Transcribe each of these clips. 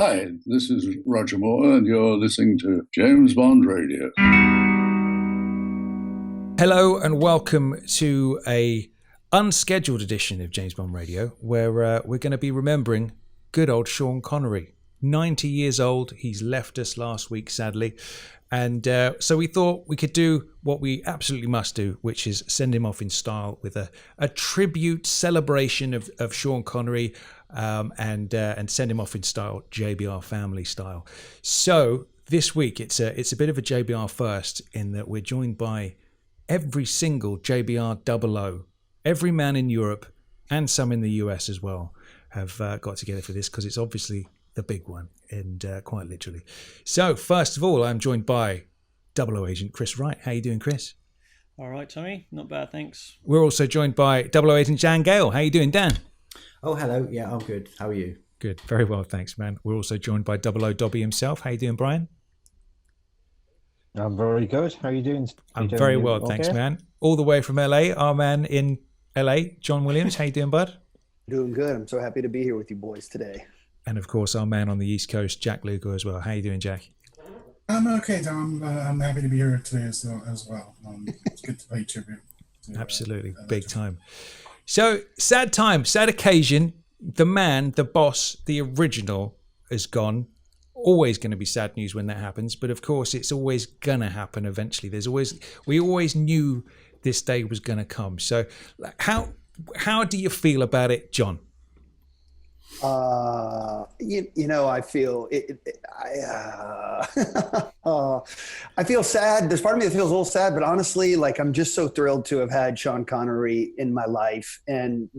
Hi, this is Roger Moore, and you're listening to James Bond Radio. Hello, and welcome to a unscheduled edition of James Bond Radio, where we're going to be remembering good old Sean Connery. 90 years old. He's left us last week, sadly. And so we thought we could do what we absolutely must do, which is send him off in style with a tribute celebration of Sean Connery, and send him off in style, JBR family style. So this week it's a bit of a JBR first, in that we're joined by every single JBR 00. Every man in Europe and some in the US as well have got together for this, because it's obviously the big one, and quite literally. So first of all, I'm joined by 00 agent Chris Wright. How you doing, Chris? All right, Tommy. Not bad, thanks. We're also joined by 00 agent Dan Gale. How you doing, Dan? Oh, hello. Yeah, I'm good. How are you? Good. Very well, thanks, man. We're also joined by 00 Dobby himself. How you doing, Brian? I'm very good. How are you doing? I'm very well, thanks, man. All the way from LA, our man in LA, John Williams. How you doing, bud? Doing good. I'm so happy to be here with you boys today. And of course, our man on the East Coast, Jack Lugo, as well. How you doing, Jack? I'm okay, Tom. I'm happy to be here today as well. It's good to pay tribute. Absolutely, big time. So, sad time, sad occasion. The man, the boss, the original is gone. Always going to be sad news when that happens, but of course, it's always going to happen eventually. We always knew this day was going to come. So, how do you feel about it, John? I feel I feel sad. There's part of me that feels a little sad, but honestly, I'm just so thrilled to have had Sean Connery in my life. And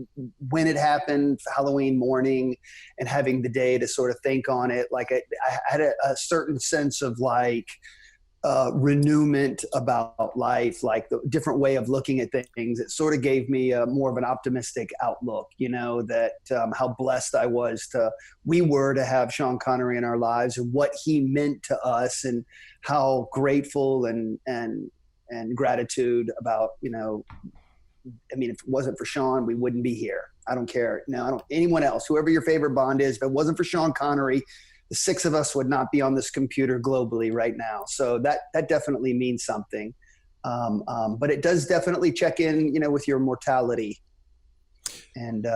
when it happened, Halloween morning, and having the day to sort of think on it, I had a certain sense of renewment about life, like the different way of looking at things. It sort of gave me more of an optimistic outlook, that how blessed we were to have Sean Connery in our lives, and what he meant to us, and how grateful and gratitude about, if it wasn't for Sean, we wouldn't be here. I don't care. Anyone else, whoever your favorite Bond is, if it wasn't for Sean Connery, the six of us would not be on this computer globally right now. So that definitely means something. But it does definitely check in, with your mortality. And,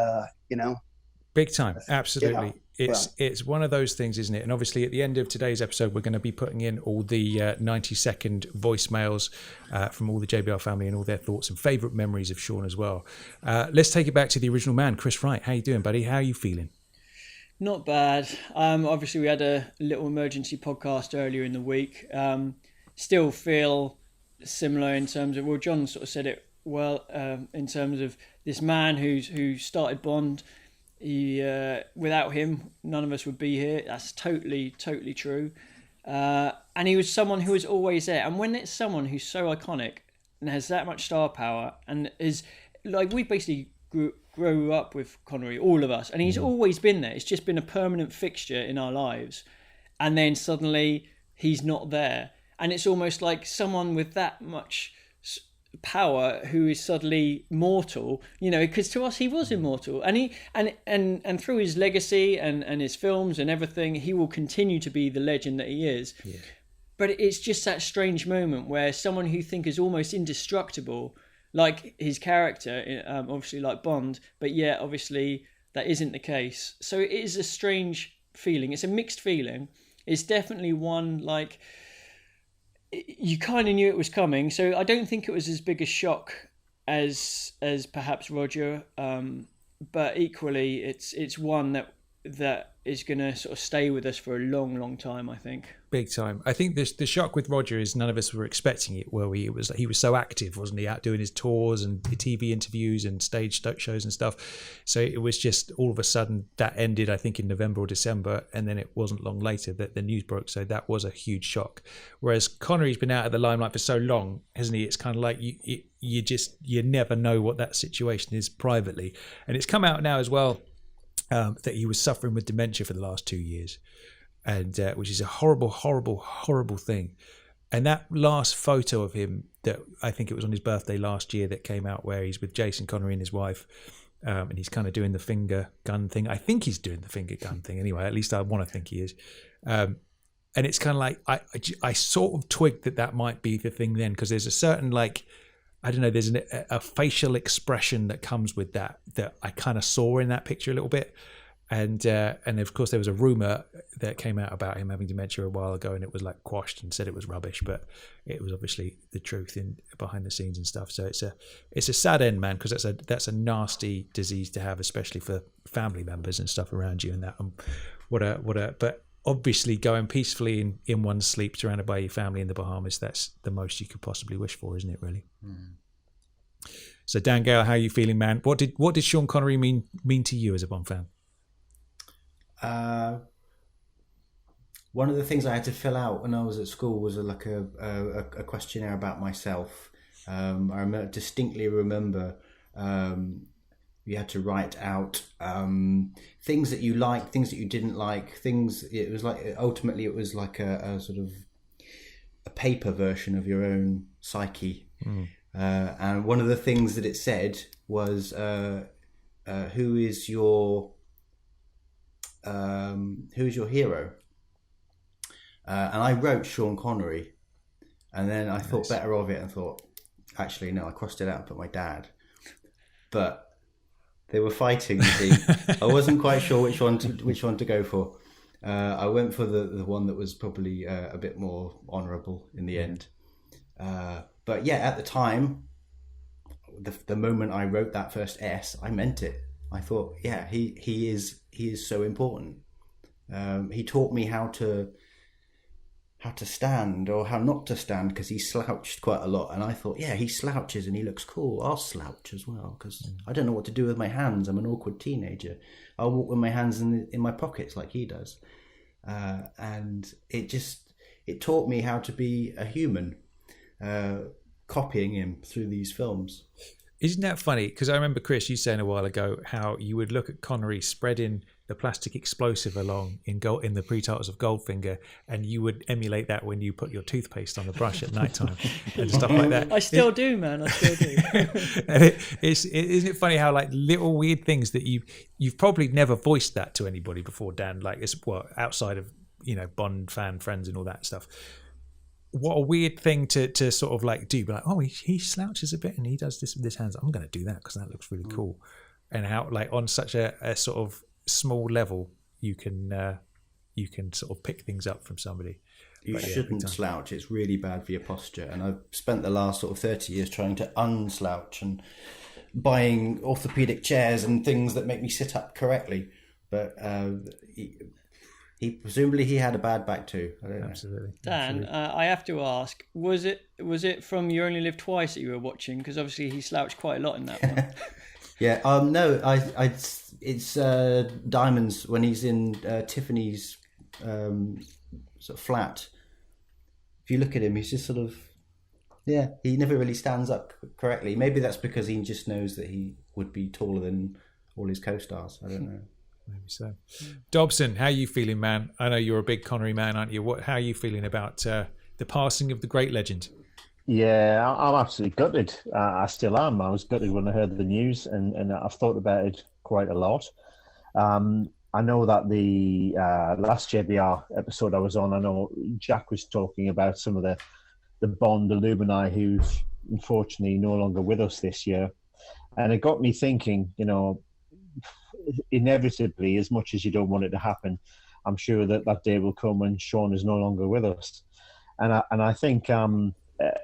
Big time. Absolutely. It's one of those things, isn't it? And obviously at the end of today's episode, we're going to be putting in all the 90-second voicemails from all the JBR family, and all their thoughts and favourite memories of Sean as well. Let's take it back to the original man, Chris Wright. How you doing, buddy? How are you feeling? Not bad. Obviously, we had a little emergency podcast earlier in the week. Still feel similar in terms of, well, John sort of said it well, in terms of this man who started Bond. He without him, none of us would be here. That's totally true. And he was someone who was always there. And when it's someone who's so iconic and has that much star power, and is we basically grew up with Connery, all of us, and he's always been there. It's just been a permanent fixture in our lives, and then suddenly he's not there, and it's almost like someone with that much power who is suddenly mortal, because to us he was immortal, and he and through his legacy and his films and everything, he will continue to be the legend that he is. Yeah. But it's just that strange moment where someone who you think is almost indestructible, like his character, obviously like Bond, but yeah, obviously that isn't the case. So it is a strange feeling. It's a mixed feeling. It's definitely one you kind of knew it was coming. So I don't think it was as big a shock as perhaps Roger, but equally it's one that is going to sort of stay with us for a long time, I think. Big time. I think the shock with Roger is none of us were expecting it, were we? He was so active, wasn't he, out doing his tours and TV interviews and stage shows and stuff. So it was just all of a sudden that ended, I think, in November or December, and then it wasn't long later that the news broke. So that was a huge shock. Whereas Connery's been out of the limelight for so long, hasn't he? It's kind of like you never know what that situation is privately. And it's come out now as well, that he was suffering with dementia for the last 2 years, and which is a horrible thing. And that last photo of him, that I think it was on his birthday last year, that came out, where he's with Jason Connery and his wife, and he's kind of doing the finger gun thing. I think he's doing the finger gun thing anyway. At least I want to think he is. And it's kind of like I sort of twigged that might be the thing then, because there's a certain, like, I don't know, there's a facial expression that comes with that I kind of saw in that picture a little bit. And of course there was a rumor that came out about him having dementia a while ago, and it was like quashed and said it was rubbish, but it was obviously the truth in behind the scenes and stuff. So it's a sad end, man, because that's a nasty disease to have, especially for family members and stuff around you and that. But obviously going peacefully in one's sleep, surrounded by your family in the Bahamas, that's the most you could possibly wish for, isn't it, really? So Dan Gale, how are you feeling, man? What did Sean Connery mean to you as a Bond fan? One of the things I had to fill out when I was at school was a questionnaire about myself. I distinctly remember you had to write out things that you liked, things that you didn't like, things. It was like, ultimately it was like a sort of a paper version of your own psyche. And one of the things that it said was, who is your hero? And I wrote Sean Connery, and then I thought better of it and thought, actually no, I crossed it out and put my dad. But they were fighting, you see. I wasn't quite sure which one to go for. I went for the one that was probably a bit more honourable in the end. But yeah, at the time, the moment I wrote that first S, I meant it. I thought, yeah, he is so important. He taught me how to stand or how not to stand, because he slouched quite a lot, and I thought, yeah, he slouches and he looks cool, I'll slouch as well, because I don't know what to do with my hands. I'm an awkward teenager. I'll walk with my hands in my pockets like he does. And it taught me how to be a human, copying him through these films. Isn't that funny? Because I remember, Chris, you saying a while ago how you would look at Connery spreading the plastic explosive along in the pre-titles of Goldfinger, and you would emulate that when you put your toothpaste on the brush at night time and stuff like that. I still do, man. I still do. And isn't it funny how, like, little weird things that you've probably never voiced that to anybody before, Dan, like, it's outside of, Bond fan friends and all that stuff. What a weird thing to sort of like do, but like, oh, he slouches a bit and he does this with his hands. I'm going to do that because that looks really cool. And how, like, on such a sort of small level, you can sort of pick things up from somebody. You shouldn't slouch. It's really bad for your posture. And I've spent the last sort of 30 years trying to unslouch and buying orthopedic chairs and things that make me sit up correctly. But he presumably he had a bad back too. I don't know. Absolutely. Dan, I have to ask: was it from You Only Live Twice that you were watching? Because obviously he slouched quite a lot in that one. Yeah. No. It's Diamonds when he's in Tiffany's sort of flat. If you look at him, he's just sort of, yeah. He never really stands up correctly. Maybe that's because he just knows that he would be taller than all his co-stars. I don't know. Maybe so. Dobson, how are you feeling, man? I know you're a big Connery man, aren't you? How are you feeling about the passing of the great legend? Yeah, I'm absolutely gutted. I still am. I was gutted when I heard the news, and I've thought about it quite a lot. I know that the last JBR episode I was on, I know Jack was talking about some of the Bond alumni who've unfortunately no longer with us this year. And it got me thinking, inevitably, as much as you don't want it to happen, I'm sure that day will come when Sean is no longer with us. And I think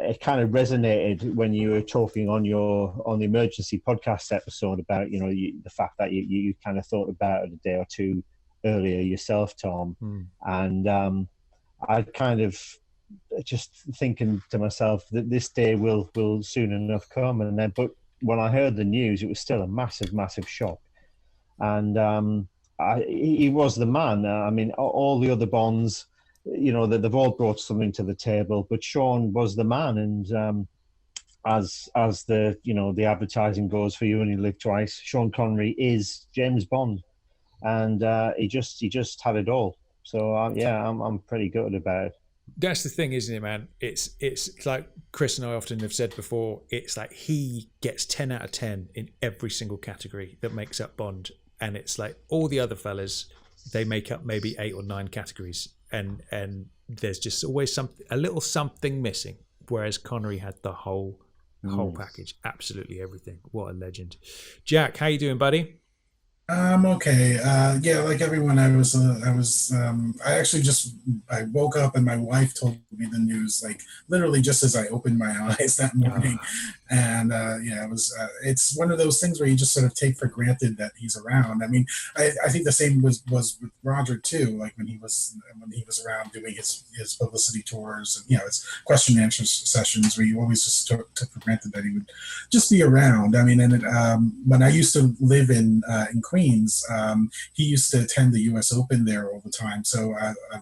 it kind of resonated when you were talking on the emergency podcast episode about the fact that you kind of thought about it a day or two earlier yourself, Tom. And I kind of just thinking to myself that this day will soon enough come. But when I heard the news, it was still a massive shock. And he was the man. I mean, all the other Bonds, they've all brought something to the table, but Sean was the man. And as the advertising goes for You Only Live Twice, Sean Connery is James Bond, and he just had it all. So I'm pretty gutted about it. That's the thing, isn't it, man? It's like Chris and I often have said before, it's like he gets 10 out of 10 in every single category that makes up Bond. And it's like all the other fellas, they make up maybe 8 or 9 categories. And there's just always a little something missing. Whereas Connery had the whole package, absolutely everything. What a legend. Jack, how you doing, buddy? I'm okay. Yeah, like everyone, I actually I woke up and my wife told me the news, like literally just as I opened my eyes that morning. And yeah, it's one of those things where you just sort of take for granted that he's around. I mean, I think the same was with Roger too, like when he was around doing his publicity tours and, his question and answer sessions where you always just took for granted that he would just be around. I mean, and when I used to live in Queens, he used to attend the U.S. Open there all the time. So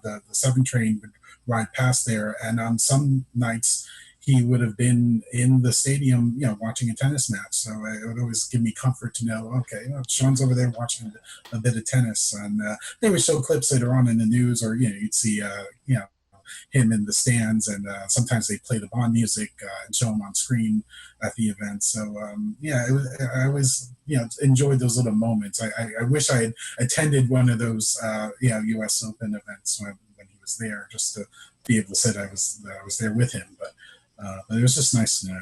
the 7 train would ride past there, and on some nights he would have been in the stadium, watching a tennis match. So it would always give me comfort to know, okay, Sean's over there watching a bit of tennis. And they would show clips later on in the news, or you'd see him in the stands, and sometimes they play the Bond music and show him on screen at the event. So I always enjoyed those little moments. I wish I had attended one of those U.S. Open events when he was there, just to be able to say that I was there with him. But it was just nice to know.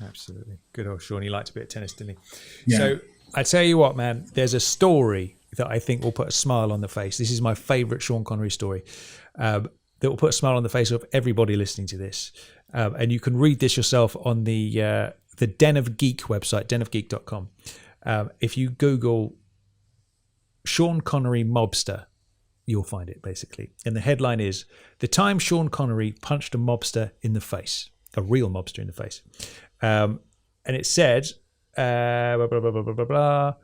Absolutely. Good old Sean. He liked a bit of tennis, didn't he? Yeah. So I tell you what, man, there's a story that I think will put a smile on the face. This is my favourite Sean Connery story. That will put a smile on the face of everybody listening to this. And you can read this yourself on the Den of Geek website, denofgeek.com. If you Google Sean Connery Mobster, you'll find it, basically. And the headline is, "The time Sean Connery punched a mobster in the face." A real mobster in the face. And it said, blah, blah, blah, blah, blah, blah.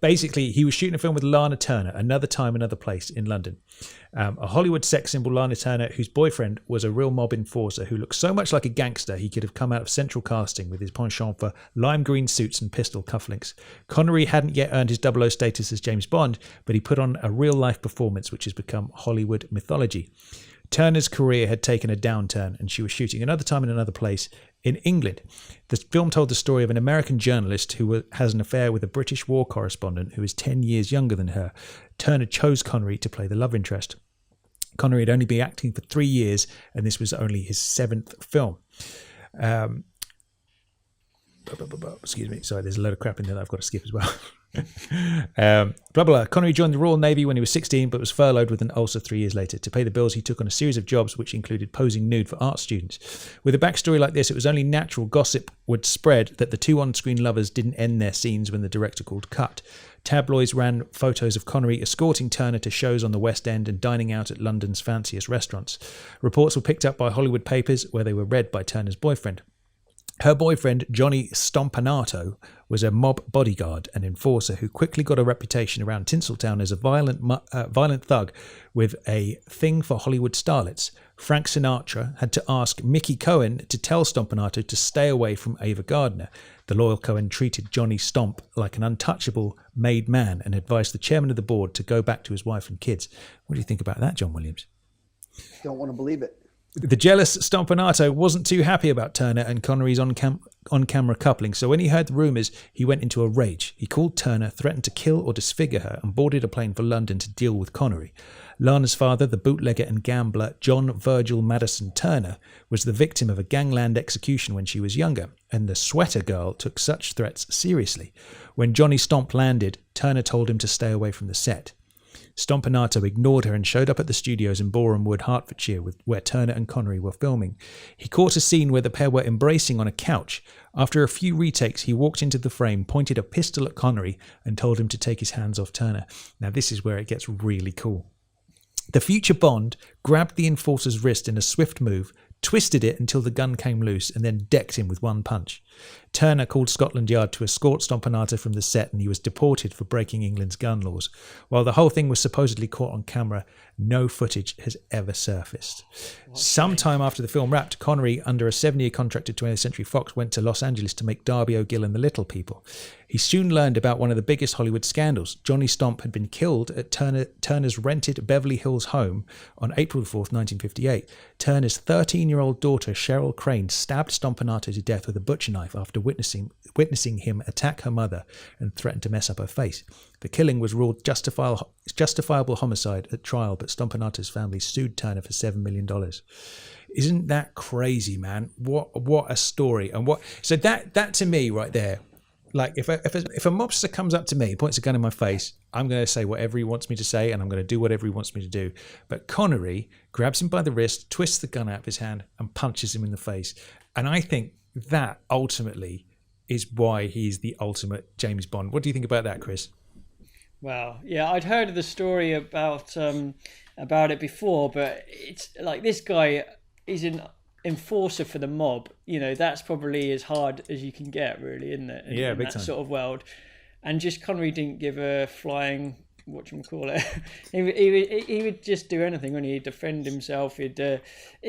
Basically, he was shooting a film with Lana Turner, Another Time, Another Place, in London. A Hollywood sex symbol, Lana Turner, whose boyfriend was a real mob enforcer who looked so much like a gangster he could have come out of Central Casting with his penchant for lime green suits and pistol cufflinks. Connery hadn't yet earned his 00 status as James Bond, but he put on a real-life performance which has become Hollywood mythology. Turner's career had taken a downturn, and she was shooting Another Time in Another Place in England. The film told the story of an American journalist who has an affair with a British war correspondent who is 10 years younger than her. Turner chose Connery to play the love interest. Connery had only been acting for 3 years, and this was only his 7th film. Excuse me, sorry, there's a load of crap in there that I've got to skip as well. Blah, blah. Connery joined the Royal Navy when he was 16, but was furloughed with an ulcer 3 years later. To pay the bills, he took on a series of jobs which included posing nude for art students. With a backstory like this, it was only natural gossip would spread that the 2 on-screen lovers didn't end their scenes when the director called cut. Tabloids ran photos of Connery escorting Turner to shows on the West End and dining out at London's fanciest restaurants. Reports were picked up by Hollywood papers, where they were read by Turner's boyfriend. Her boyfriend, Johnny Stompanato, was a mob bodyguard and enforcer who quickly got a reputation around Tinseltown as a violent thug with a thing for Hollywood starlets. Frank Sinatra had to ask Mickey Cohen to tell Stompanato to stay away from Ava Gardner. The loyal Cohen treated Johnny Stomp like an untouchable made man and advised the chairman of the board to go back to his wife and kids. What do you think about that, John Williams? Don't want to believe it. The jealous Stompanato wasn't too happy about Turner and Connery's on-camera coupling, so when he heard the rumours, he went into a rage. He called Turner, threatened to kill or disfigure her, and boarded a plane for London to deal with Connery. Lana's father, the bootlegger and gambler John Virgil Madison Turner, was the victim of a gangland execution when she was younger, and the sweater girl took such threats seriously. When Johnny Stomp landed, Turner told him to stay away from the set. Stompanato ignored her and showed up at the studios in Boreham Wood, Hertfordshire, where Turner and Connery were filming. He caught a scene where the pair were embracing on a couch. After a few retakes, he walked into the frame, pointed a pistol at Connery, and told him to take his hands off Turner. Now, this is where it gets really cool. The future Bond grabbed the enforcer's wrist in a swift move, twisted it until the gun came loose, and then decked him with one punch. Turner called Scotland Yard to escort Stompanato from the set, and he was deported for breaking England's gun laws. While the whole thing was supposedly caught on camera, no footage has ever surfaced. Sometime after the film wrapped, Connery, under a 7-year contract to 20th Century Fox, went to Los Angeles to make Darby O'Gill and the Little People. He soon learned about one of the biggest Hollywood scandals. Johnny Stomp had been killed at Turner's rented Beverly Hills home on April 4th, 1958. Turner's 13-year-old daughter, Cheryl Crane, stabbed Stompanato to death with a butcher knife after witnessing him attack her mother and threaten to mess up her face. The killing was ruled justifiable homicide at trial, but Stompanato's family sued Turner for $7 million. Isn't that crazy, man? What a story. And so that to me right there, like if a mobster comes up to me, points a gun in my face, I'm going to say whatever he wants me to say, and I'm going to do whatever he wants me to do. But Connery grabs him by the wrist, twists the gun out of his hand, and punches him in the face. And I think that ultimately is why he's the ultimate James Bond. What do you think about that, Chris? Wow. Yeah, I'd heard of the story about it before, but it's like this guy is an enforcer for the mob. You know, that's probably as hard as you can get, really, isn't it? Yeah, in big that time. sort of world. And just Connery didn't give a flying whatchamacallit. he would just do anything, wouldn't he? He'd defend himself. He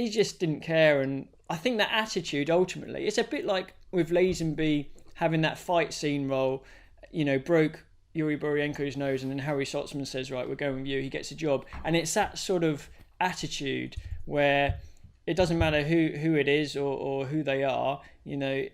just didn't care. And I think that attitude, ultimately, it's a bit like with Lazenby having that fight scene role, you know, broke Yuri Borienko's nose, and then Harry Scotsman says, right, we're going with you. He gets a job. And it's that sort of attitude where it doesn't matter who it is or who they are, you know,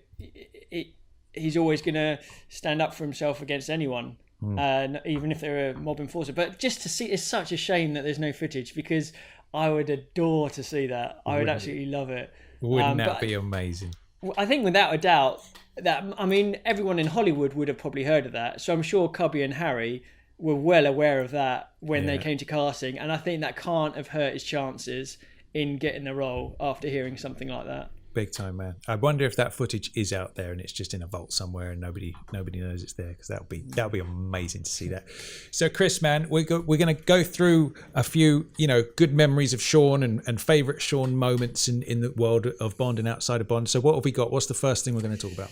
he's always going to stand up for himself against anyone, even if they're a mob enforcer. But just to see, it's such a shame that there's no footage, because I would adore to see that. I would absolutely love it. Wouldn't that be amazing? I think without a doubt that, I mean, everyone in Hollywood would have probably heard of that. So I'm sure Cubby and Harry were well aware of that when they came to casting. And I think that can't have hurt his chances in getting the role after hearing something like that. Big time, man. I wonder if that footage is out there and it's just in a vault somewhere and nobody knows it's there, because that would be amazing to see that. So, Chris, man, we're going to go through a few, you know, good memories of Sean and favourite Sean moments in the world of Bond and outside of Bond. So, what have we got? What's the first thing we're going to talk about?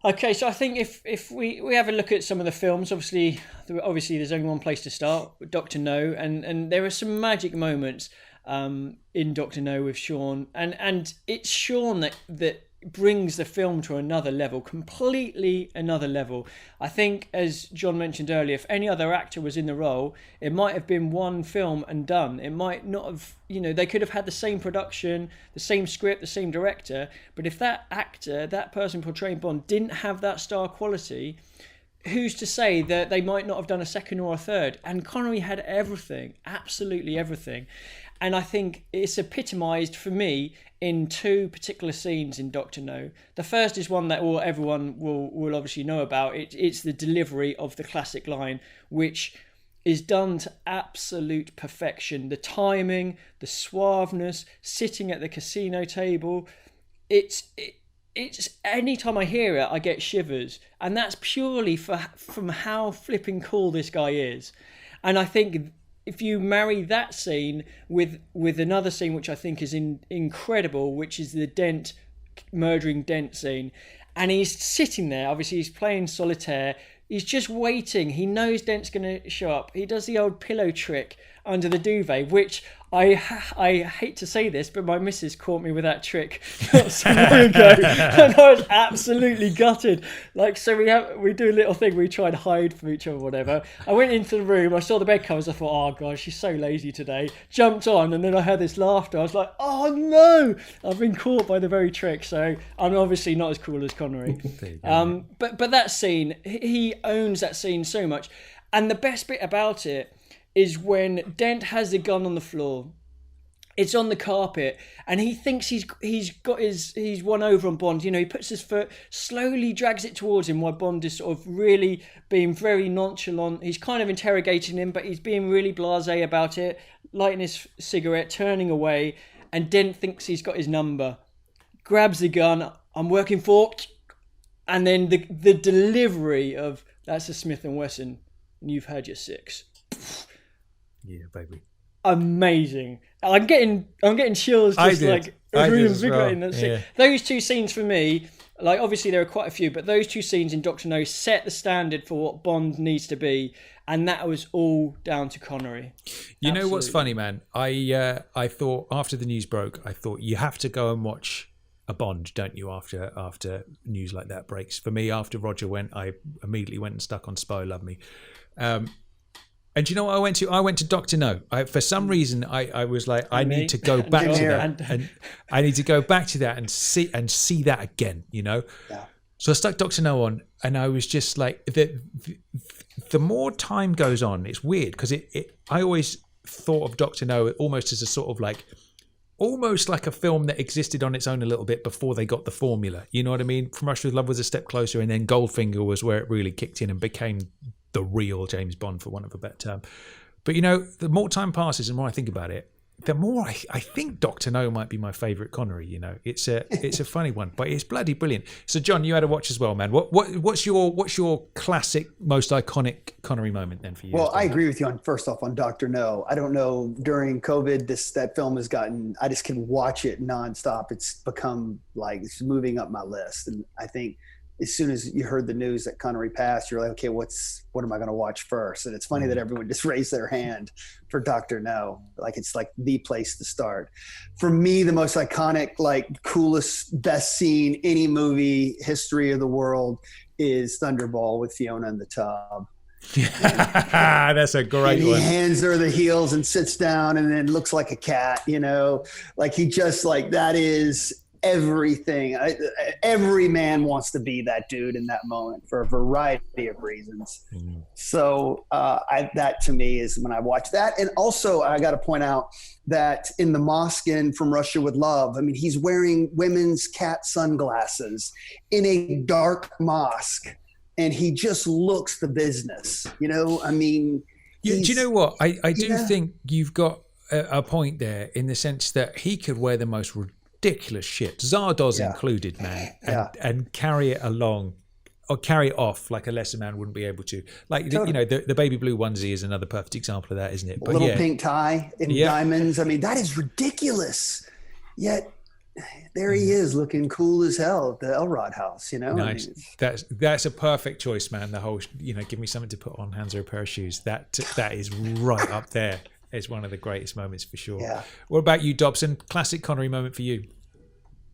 Okay, so I think if we have a look at some of the films, obviously there's only one place to start, Dr. No, and there are some magic moments in Dr. No with Sean, and it's Sean that brings the film to another level, completely another level. I think, as John mentioned earlier, if any other actor was in the role, it might have been one film and done. It might not have, you know, they could have had the same production, the same script, the same director, but if that actor, that person portraying Bond, didn't have that star quality, who's to say that they might not have done a second or a third? And Connery had everything, absolutely everything. And I think it's epitomised for me in two particular scenes in Dr. No. The first is one that everyone will obviously know about. It's the delivery of the classic line, which is done to absolute perfection. The timing, the suaveness, sitting at the casino table. It's any time I hear it, I get shivers. And that's purely from how flipping cool this guy is. And I think if you marry that scene with another scene which I think is incredible, which is the murdering Dent scene, and he's sitting there, obviously he's playing solitaire, he's just waiting, he knows Dent's going to show up, he does the old pillow trick under the duvet, which I hate to say this, but my missus caught me with that trick not so long ago, and I was absolutely gutted. Like, so we do a little thing, we try and hide from each other or whatever. I went into the room, I saw the bed covers, I thought, oh god, she's so lazy today. Jumped on, and then I heard this laughter. I was like, oh no, I've been caught by the very trick. So I'm obviously not as cool as Connery. But that scene, he owns that scene so much. And the best bit about it is when Dent has the gun on the floor. It's on the carpet, and he thinks he's won over on Bond. You know, he puts his foot, slowly drags it towards him, while Bond is sort of really being very nonchalant. He's kind of interrogating him, but he's being really blasé about it, lighting his cigarette, turning away, and Dent thinks he's got his number. Grabs the gun, I'm working for, and then the delivery of, that's a Smith & Wesson, and you've had your 6. Yeah, baby. Amazing. I'm getting chills just like reinvigorating that scene. Those two scenes for me, like obviously there are quite a few, but those two scenes in Dr. No set the standard for what Bond needs to be, and that was all down to Connery. You know what's funny, man? I thought after the news broke, I thought you have to go and watch a Bond, don't you? After news like that breaks. For me, after Roger went, I immediately went and stuck on Spy Love Me. And do you know what I went to? I went to Dr. No. For some reason, I was like, I need to go back to that, and I need to go back to that and see that again. You know. Yeah. So I stuck Dr. No on, and I was just like, the more time goes on, it's weird because I always thought of Dr. No almost as a sort of like, almost like a film that existed on its own a little bit before they got the formula. You know what I mean? From Russia with Love was a step closer, and then Goldfinger was where it really kicked in and became the real James Bond, for want of a better term. But you know, the more time passes and the more I think about it, the more I think Dr. No might be my favourite Connery. You know, it's a funny one, but it's bloody brilliant. So John, you had a watch as well, man. What's your classic, most iconic Connery moment then for you? Well, I agree with you on first off on Dr. No. I don't know, during COVID, that film has gotten, I just can watch it nonstop. It's become like, it's moving up my list. And I think as soon as you heard the news that Connery passed, you're like, okay, what am I going to watch first? And it's funny that everyone just raised their hand for Dr. No. Like, it's like the place to start. For me, the most iconic, like coolest, best scene, any movie history of the world is Thunderball with Fiona in the tub. That's a great one. He hands her the heels and sits down and then looks like a cat, you know, like he just like, that is everything. Every man wants to be that dude in that moment for a variety of reasons. So that to me is when I watch that. And also I got to point out that in the mosque in From Russia with Love, I mean, he's wearing women's cat sunglasses in a dark mosque, and he just looks the business, you know. I mean, do you know what I do think you've got a point there, in the sense that he could wear the most ridiculous shit, Zardoz included, man, and carry it along or carry it off like a lesser man wouldn't be able to. Like, you know, the baby blue onesie is another perfect example of that, isn't it? But little pink tie and diamonds. I mean, that is ridiculous. Yet there he is, looking cool as hell at the Elrod house, you know. Nice. I mean, that's a perfect choice, man. The whole, you know, give me something to put on, hands or a pair of shoes. That is right up there. It's one of the greatest moments for sure. Yeah. What about you, Dobson? Classic Connery moment for you?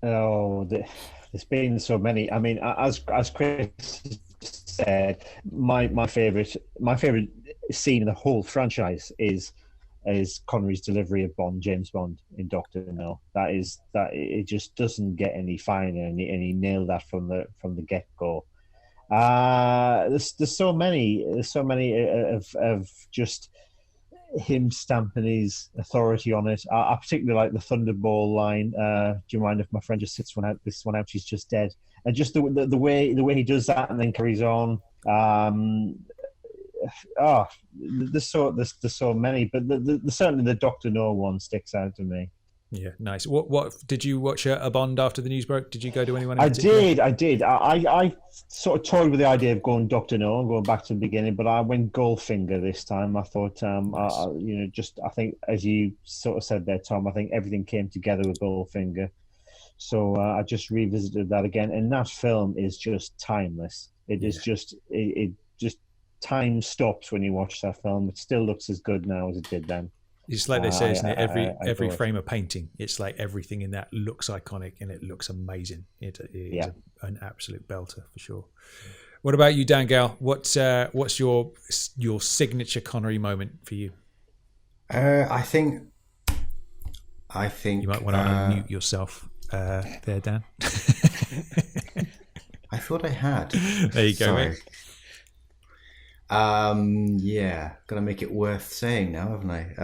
Oh, there's been so many. I mean, as Chris said, my favorite scene in the whole franchise is Connery's delivery of James Bond in Dr. No. That it just doesn't get any finer, and he nailed that from the get go. There's so many of just him stamping his authority on it. I particularly like the Thunderball line. Do you mind if my friend just sits this one out? She's just dead. And just the way he does that and then carries on. There's so many, but certainly the Dr. No one sticks out to me. Yeah, nice. What did you watch a Bond after the news broke? Did you go to anyone? I did. I sort of toyed with the idea of going Dr. No and going back to the beginning, but I went Goldfinger this time. I thought, I think as you sort of said there, Tom, I think everything came together with Goldfinger. So I just revisited that again, and that film is just timeless. It is just time stops when you watch that film. It still looks as good now as it did then. It's like they say, isn't it? Every frame of painting, it's like everything in that looks iconic and it looks amazing. It is an absolute belter for sure. What about you, Dan Gal? What's your signature Connery moment for you? I think you might want to unmute yourself there, Dan. I thought I had. There you go, mate. Gotta make it worth saying now, haven't I?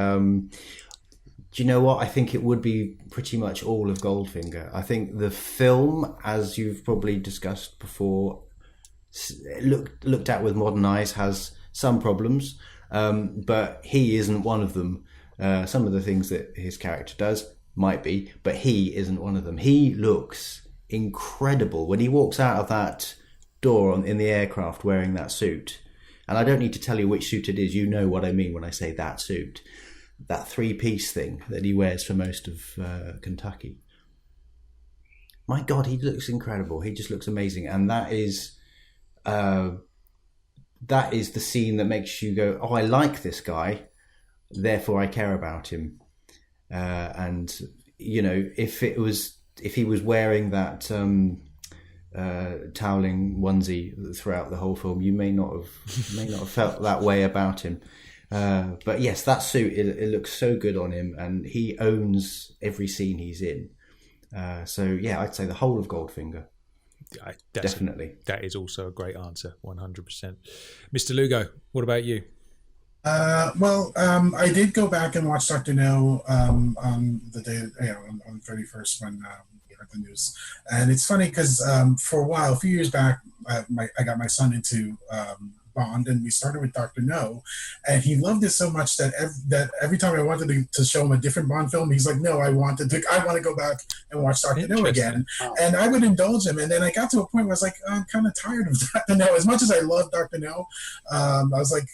Do you know what? I think it would be pretty much all of Goldfinger. I think the film, as you've probably discussed before, looked at with modern eyes, has some problems, but he isn't one of them. Some of the things that his character does might be, but he isn't one of them. He looks incredible when he walks out of that door in the aircraft wearing that suit. And I don't need to tell you which suit it is. You know what I mean when I say that suit. That three-piece thing that he wears for most of Kentucky. My God, he looks incredible. He just looks amazing. And that is the scene that makes you go, oh, I like this guy, therefore I care about him. And, you know, if it was if he was wearing that toweling onesie throughout the whole film, you may not have felt that way about him. But yes, that suit, it looks so good on him, and he owns every scene he's in. So yeah, I'd say the whole of Goldfinger. Definitely. That is also a great answer, 100%. Mr. Lugo, what about you? I did go back and watch Dr. No on the day, on the 31st when we heard the news. And it's funny because for a while, a few years back, I got my son into Bond, and we started with Dr. No, and he loved it so much that every time I wanted to show him a different Bond film, he's like, no, I want to go back and watch Dr. No again. And I would indulge him, and then I got to a point where I was like, I'm kind of tired of Dr. No. As much as I love Dr. No, I was like,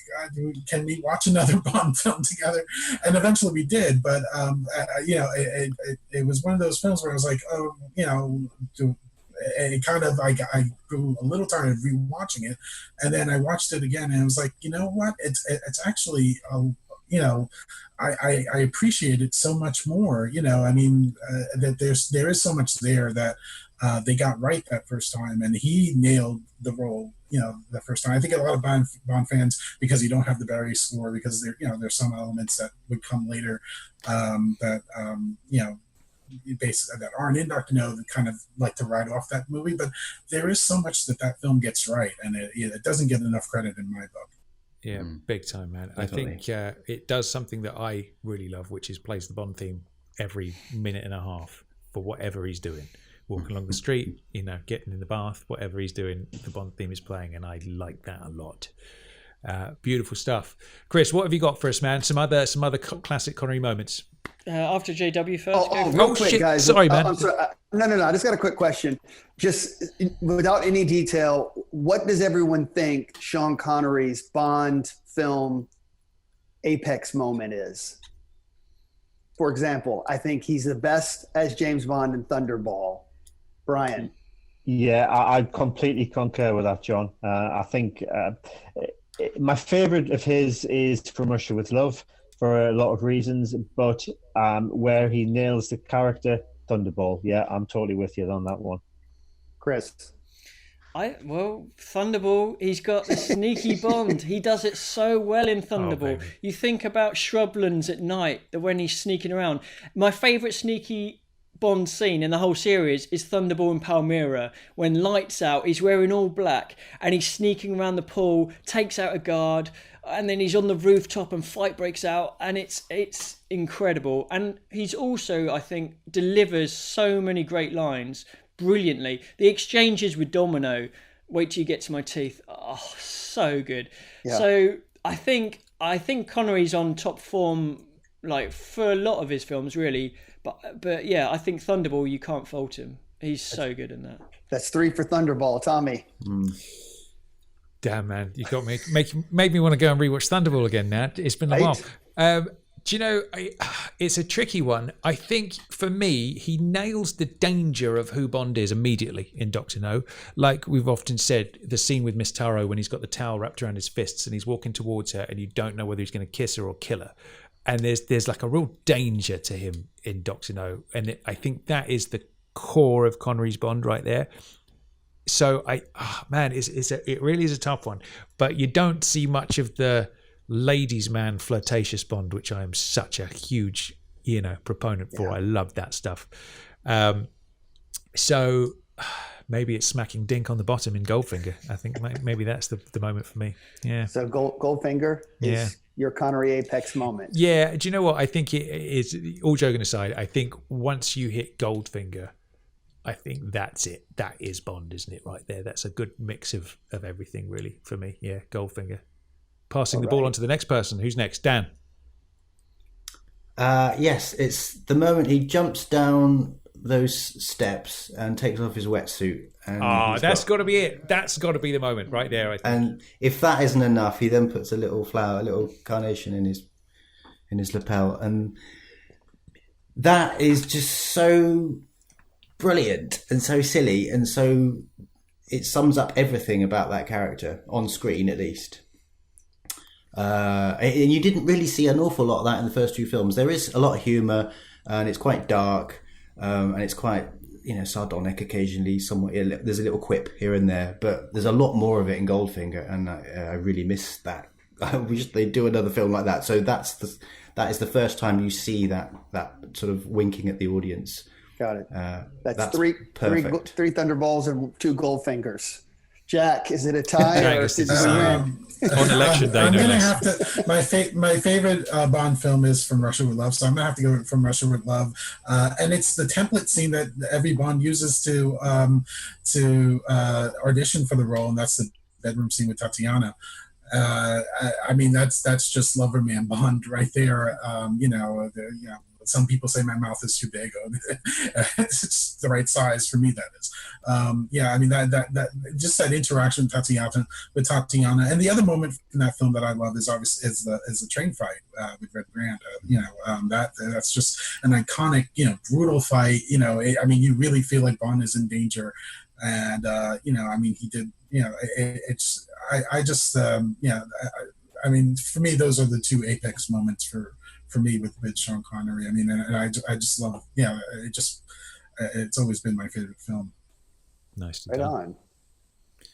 can we watch another Bond film together? And eventually we did, but it was one of those films where I was like, it kind of, I grew a little tired of rewatching it, and then I watched it again, and I was like, you know what? It's actually, I appreciate it so much more. That there is so much there that they got right that first time, and he nailed the role. The first time. I think a lot of Bond fans, because you don't have the Barry score, because there's some elements that would come later that aren't in Dr. No, that kind of like to write off that movie, but there is so much that film gets right, and it doesn't get enough credit in my book. Yeah, big time, man. Definitely. I think it does something that I really love, which is plays the Bond theme every minute and a half for whatever he's doing. Walking along the street, getting in the bath, whatever he's doing, the Bond theme is playing, and I like that a lot. Beautiful stuff. Chris, what have you got for us, man? Some other classic Connery moments. After JW first. Real quick, shit. guys. Sorry, man. I'm sorry. No. I just got a quick question. Just without any detail, what does everyone think Sean Connery's Bond film apex moment is? For example, I think he's the best as James Bond in Thunderball. Brian. Yeah, I completely concur with that, John. I think my favorite of his is From Russia with Love, for a lot of reasons, but where he nails the character, Thunderball. Yeah, I'm totally with you on that one. Chris. Thunderball, he's got the sneaky Bond. He does it so well in Thunderball. You think about Shrublands at night, when he's sneaking around. My favourite sneaky Bond scene in the whole series is Thunderball in Palmyra. When lights out, he's wearing all black and he's sneaking around the pool, takes out a guard, and then he's on the rooftop and fight breaks out, and it's incredible. And he's also, I think, delivers so many great lines brilliantly. The exchanges with Domino, wait till you get to my teeth, so good. Yeah. So I think Connery's on top form, like, for a lot of his films, really. But yeah, I think Thunderball, you can't fault him. He's so good in that. That's 3 for Thunderball, Tommy. Damn, man, you got me. Made me want to go and rewatch Thunderball again. Now it's been a while. Do you know? It's a tricky one. I think for me, he nails the danger of who Bond is immediately in Dr. No. Like we've often said, the scene with Miss Taro when he's got the towel wrapped around his fists and he's walking towards her, and you don't know whether he's going to kiss her or kill her. And there's like a real danger to him in Dr. No. And I think that is the core of Connery's Bond right there. So it really is a tough one. But you don't see much of the ladies' man flirtatious Bond, which I am such a huge, proponent for. I love that stuff. So maybe it's smacking Dink on the bottom in Goldfinger. I think maybe that's the moment for me. Yeah. So Goldfinger is your Connery apex moment. Yeah. Do you know what? I think it is, all joking aside, I think once you hit Goldfinger, I think that's it. That is Bond, isn't it, right there? That's a good mix of everything, really, for me. Yeah, Goldfinger. Passing the ball on to the next person. Who's next? Dan. Yes, it's the moment he jumps down those steps and takes off his wetsuit. And that's got to be it. That's got to be the moment right there, I think. And if that isn't enough, he then puts a little flower, a little carnation in his lapel, and that is just so brilliant and so silly, and so it sums up everything about that character on screen, at least. And you didn't really see an awful lot of that in the first 2 films. There is a lot of humour, and it's quite dark, and it's quite sardonic occasionally. There's a little quip here and there, but there's a lot more of it in Goldfinger, and I really miss that. I wish they'd do another film like that. So that is the first time you see that sort of winking at the audience. Got it. That's three Thunderballs and 2 Goldfingers. Jack, is it a tie? Jack, or is did it you a win? On election day, I'm no gonna less. have to. My favorite Bond film is From Russia with Love, so I'm gonna have to go with From Russia with Love, and it's the template scene that every Bond uses to audition for the role, and that's the bedroom scene with Tatiana. I mean, that's just Loverman Bond right there. Some people say my mouth is too big. It's the right size for me. That is. I mean that just that interaction with Tatiana, and the other moment in that film that I love is obviously is the train fight with Red Grant. That's just an iconic, brutal fight. I mean, you really feel like Bond is in danger, and I mean, he did. I mean, for me, those are the 2 apex moments for me with Sean Connery. I mean, and I just love it. It's always been my favorite film. Nice. Right on.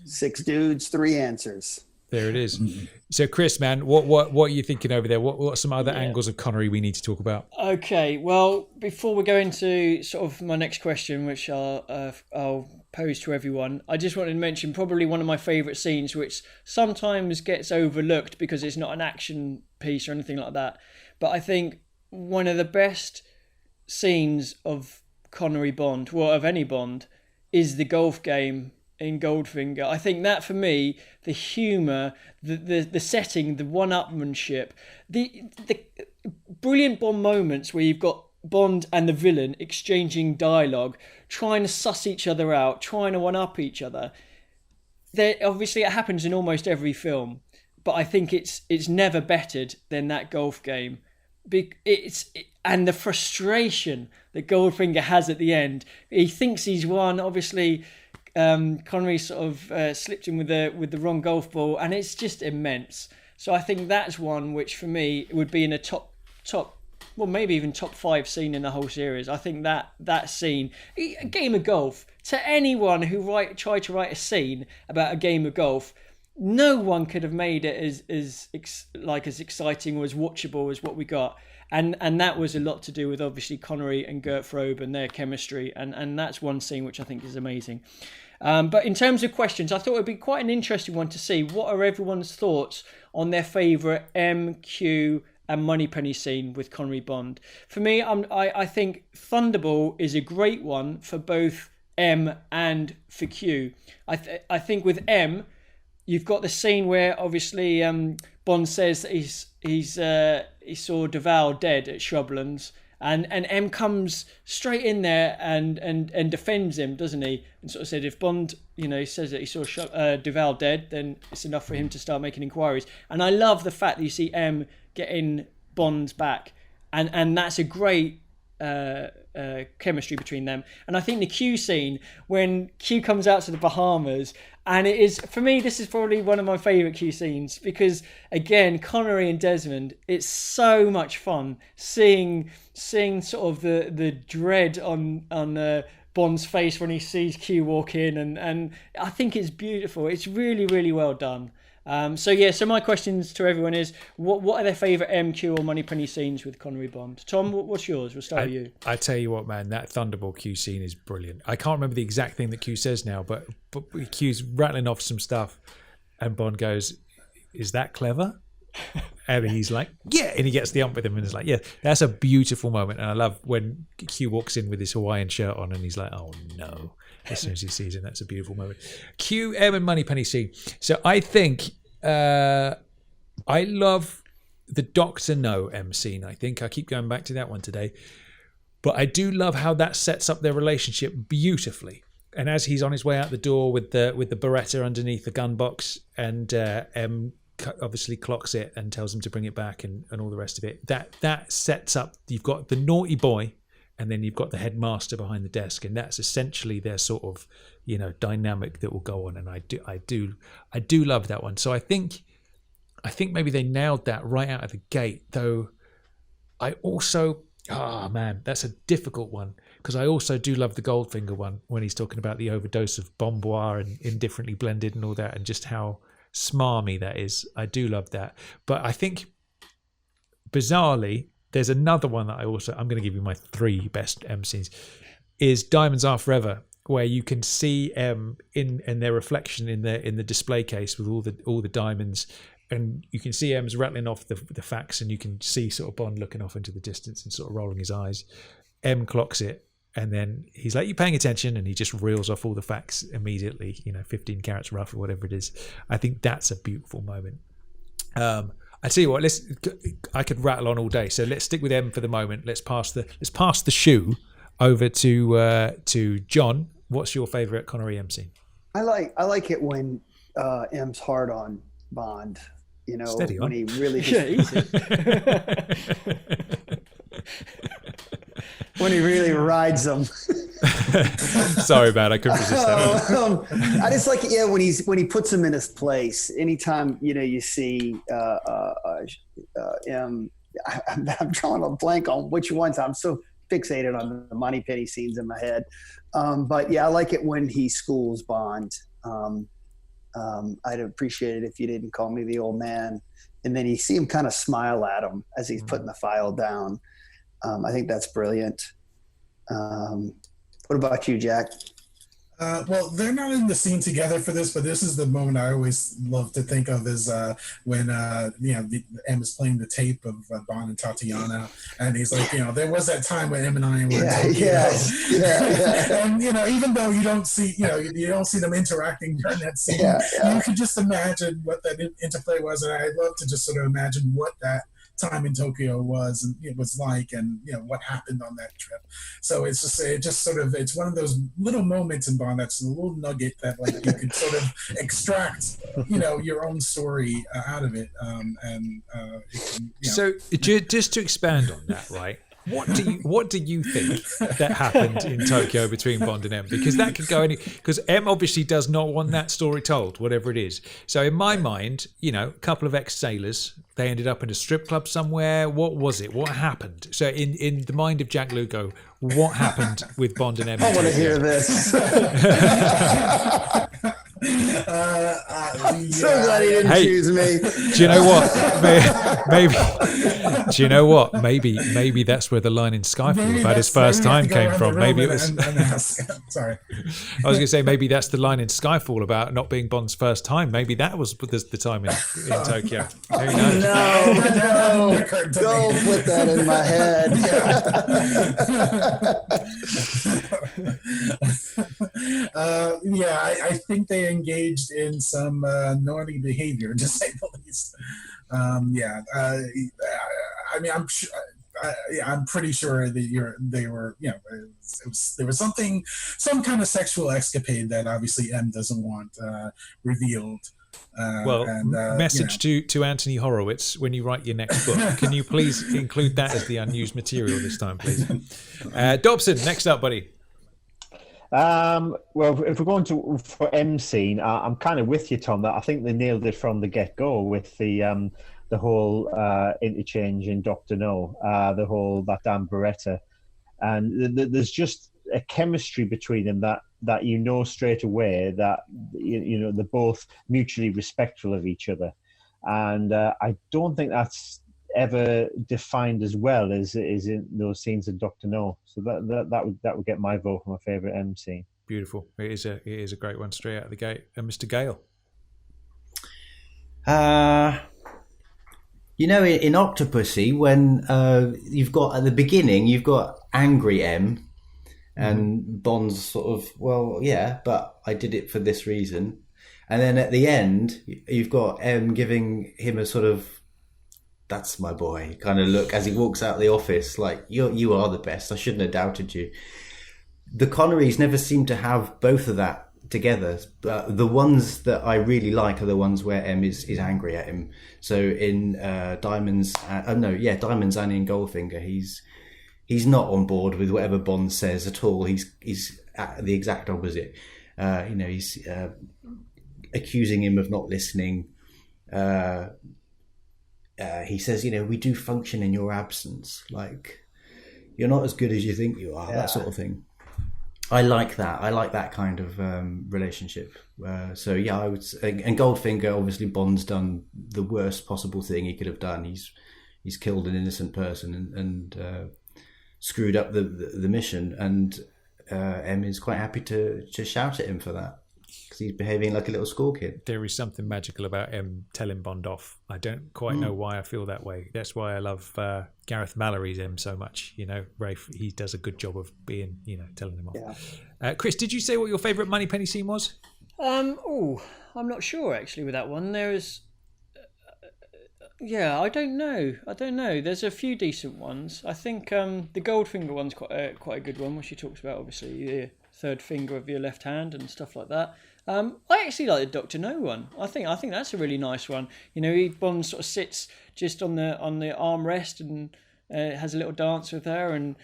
6 dudes, 3 answers. There it is. So, Chris, man, what are you thinking over there? What are some other angles of Connery we need to talk about? Okay, well, before we go into sort of my next question, which I'll pose to everyone, I just wanted to mention probably one of my favourite scenes, which sometimes gets overlooked because it's not an action piece or anything like that. But I think one of the best scenes of Connery Bond, well, of any Bond, is the golf game in Goldfinger. I think that, for me, the humour, the setting, the one-upmanship, the brilliant Bond moments where you've got Bond and the villain exchanging dialogue, trying to suss each other out, trying to one-up each other. Obviously, it happens in almost every film, but I think it's never bettered than that golf game. And the frustration that Goldfinger has at the end. He thinks he's won. Obviously, Connery sort of slipped in with the wrong golf ball, and it's just immense. So I think that's one which, for me, would be in a top, well, maybe even top 5 scene in the whole series. I think that scene, a game of golf, to anyone who tried to write a scene about a game of golf, no one could have made it as exciting or as watchable as what we got. And that was a lot to do with, obviously, Connery and Gert Frobe and their chemistry. And that's one scene which I think is amazing. But in terms of questions, I thought it would be quite an interesting one to see what are everyone's thoughts on their favourite MQ and Moneypenny scene with Connery Bond. For me, I think Thunderball is a great one for both M and for Q. I think with M, you've got the scene where obviously Bond says that he saw Duval dead at Shrublands, and M comes straight in there and defends him, doesn't he? And sort of said, if Bond says that he saw Duval dead, then it's enough for him to start making inquiries. And I love the fact that you see M getting Bond's back, and that's a great chemistry between them. And I think the Q scene when Q comes out to the Bahamas, and it is, for me, this is probably one of my favourite Q scenes, because again, Connery and Desmond, it's so much fun seeing sort of the dread on Bond's face when he sees Q walk in, and I think it's beautiful. It's really, really well done. So my questions to everyone is, what are their favourite MQ or Moneypenny scenes with Connery Bond? Tom, what's yours? We'll start with you. I tell you what, man, that Thunderball Q scene is brilliant. I can't remember the exact thing that Q says now, but Q's rattling off some stuff, and Bond goes, "Is that clever?" And he's like, "Yeah," and he gets the ump with him, and it's like, "Yeah, that's a beautiful moment." And I love when Q walks in with his Hawaiian shirt on, and he's like, "Oh no!" As soon as he sees him, that's a beautiful moment. Q, M, and Moneypenny scene. So I think I love the Dr. No M scene. I think I keep going back to that one today, but I do love how that sets up their relationship beautifully. And as he's on his way out the door with the Beretta underneath the gun box, and M obviously clocks it and tells him to bring it back, and all the rest of it, that sets up, you've got the naughty boy, and then you've got the headmaster behind the desk, and that's essentially their sort of dynamic that will go on. And I do love that one. So I think maybe they nailed that right out of the gate, though. I also Oh man, that's a difficult one, because I also do love the Goldfinger one when he's talking about the overdose of Bomboir and indifferently blended and all that, and just how smarmy that is. I do love that. But I think, bizarrely, there's another one that I'm going to give you my 3 best M scenes, is Diamonds Are Forever, where you can see in their reflection in the display case with all the diamonds. And you can see M's rattling off the facts, and you can see sort of Bond looking off into the distance and sort of rolling his eyes. M clocks it, and then he's like, "You paying attention?" And he just reels off all the facts immediately. 15 carats rough or whatever it is. I think that's a beautiful moment. I tell you what, I could rattle on all day, so let's stick with M for the moment. Let's pass the shoe over to John. What's your favourite Connery M scene? I like it when M's hard on Bond. Steady on. When he really when he really rides them. Sorry, man, I couldn't resist that. I just like it, when he puts him in his place. Anytime you see I'm drawing a blank on which ones. I'm so fixated on the Moneypenny scenes in my head. But yeah, I like it when he schools Bond. I'd appreciate it if you didn't call me the old man. And then you see him kind of smile at him as he's putting the file down. I think that's brilliant. What about you, Jack? Well, they're not in the scene together for this, but this is the moment I always love to think of is when M is playing the tape of Bond and Tatiana, and he's like, there was that time when M and I were and even though you don't see them interacting during that scene, you can just imagine what that interplay was, and I'd love to just sort of imagine what that time in Tokyo was, and it was like, and what happened on that trip. So it's one of those little moments in Bond that's a little nugget that like you can sort of extract your own story out of it, So just to expand on that, right? What do you think that happened in Tokyo between Bond and M? Because that could go because M obviously does not want that story told, whatever it is. So in my mind, a couple of ex-sailors, they ended up in a strip club somewhere. What was it? What happened? So in the mind of Jack Lugo, what happened with Bond and M? I want to hear this. So glad he didn't choose me. Do you know what? Maybe. Do you know what? Maybe that's where the line in Skyfall about his first time came from. Maybe it was. Sorry. I was going to say maybe that's the line in Skyfall about not being Bond's first time. Maybe that was the time in Tokyo. Who knows? No, don't put that in my head. I think they engaged in some naughty behavior, to say the least. I'm pretty sure that there was some kind of sexual escapade that obviously M doesn't want revealed. Message to Anthony Horowitz when you write your next book. Can you please include that as the unused material this time, please? Dobson, next up, buddy. Well, if we're going for M scene, I'm kind of with you, Tom. That I think they nailed it from the get-go with the whole interchange in Dr. No, the whole that damn Beretta, and there's just a chemistry between them that straight away that they're both mutually respectful of each other, and I don't think that's ever defined as well as in those scenes in Dr. No. So that would get my vote for my favourite M scene. Beautiful. It is a great one straight out of the gate. And Mr. Gale. In Octopussy, when you've got at the beginning, you've got angry M, and Bond's sort of, well, yeah, but I did it for this reason. And then at the end, you've got M giving him a sort of, that's my boy kind of look as he walks out of the office, like, you are the best. I shouldn't have doubted you. The Connerys never seem to have both of that together. The ones that I really like are the ones where M is angry at him. So in Diamonds and in Goldfinger, he's not on board with whatever Bond says at all. He's the exact opposite. He's accusing him of not listening. He says, we do function in your absence. Like, you're not as good as you think you are, that sort of thing. I like that. I like that kind of relationship. So yeah, I would say, and Goldfinger, obviously Bond's done the worst possible thing he could have done. He's killed an innocent person and screwed up the mission, and M is quite happy to shout at him for that, because he's behaving like a little school kid. There is something magical about M telling Bond off. I don't quite know why I feel that way. That's why I love Gareth Mallory's M so much. You know, Rafe, he does a good job of being, telling him off. Yeah. Chris, did you say what your favourite Moneypenny scene was? I'm not sure actually with that one. There is... I don't know. There's a few decent ones. I think the Goldfinger one's quite a good one, where she talks about obviously the third finger of your left hand and stuff like that. I actually like the Dr. No one. I think that's a really nice one. Bond sort of sits just on the armrest and has a little dance with her, and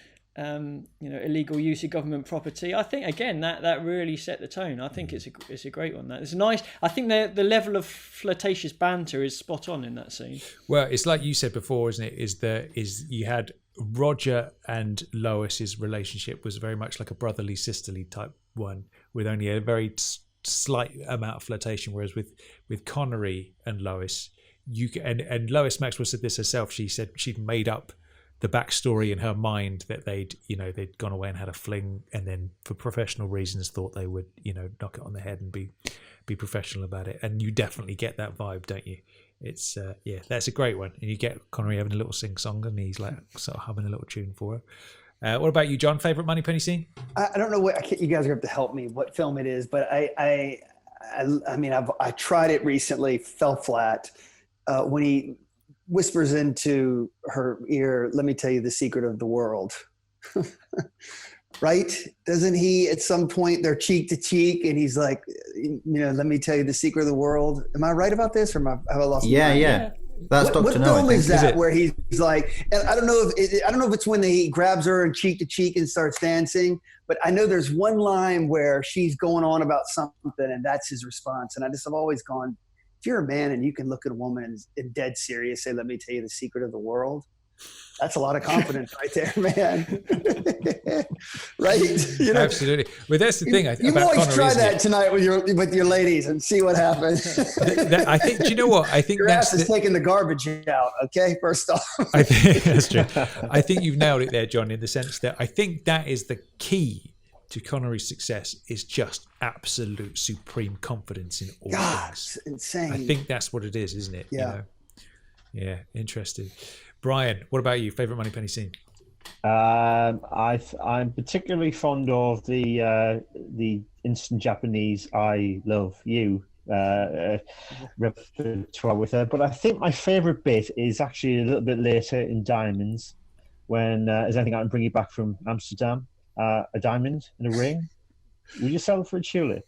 illegal use of government property. I think again that really set the tone. I think it's a great one. That it's nice. I think the level of flirtatious banter is spot on in that scene. Well, it's like you said before, isn't it? Is you had Roger and Lois's relationship was very much like a brotherly sisterly type one, with only a very slight amount of flirtation, whereas with Connery and Lois, and Lois Maxwell said this herself. She said she'd made up the backstory in her mind that they'd gone away and had a fling, and then for professional reasons thought they would knock it on the head and be professional about it. And you definitely get that vibe, don't you? It's that's a great one. And you get Connery having a little sing song, and he's like sort of humming a little tune for her. What about you, John? Favorite Moneypenny scene? I don't know what you guys are going to have to help me what film it is, but I mean I tried it recently, fell flat when he whispers into her ear, "Let me tell you the secret of the world." Right? Doesn't he at some point they're cheek to cheek and he's like, "Let me tell you the secret of the world." Am I right about this, or have I lost my mind? Yeah. That's Dr. No. What film is that where he's like, and I don't know if it's when he grabs her and cheek to cheek and starts dancing, but I know there's one line where she's going on about something and that's his response. And I've always gone, if you're a man and you can look at a woman and dead serious, say, "Let me tell you the secret of the world," that's a lot of confidence right there, man. Right? Absolutely. Well, that's the thing. You about always Connery, try that tonight with your ladies and see what happens. I think. Do you know what? I think your ass is taking the garbage out. Okay, first off. I think that's true. I think you've nailed it there, John, in the sense that I think that is the key to Connery's success, is just absolute supreme confidence in all things. It's insane. I think that's what it is, isn't it? Yeah. Yeah, interesting. Brian, what about you? Favorite Moneypenny scene? I'm particularly fond of the instant Japanese "I love you" repertoire with her, but I think my favourite bit is actually a little bit later in Diamonds, when is anything I can bring you back from Amsterdam? A diamond and a ring? Will you sell for a tulip?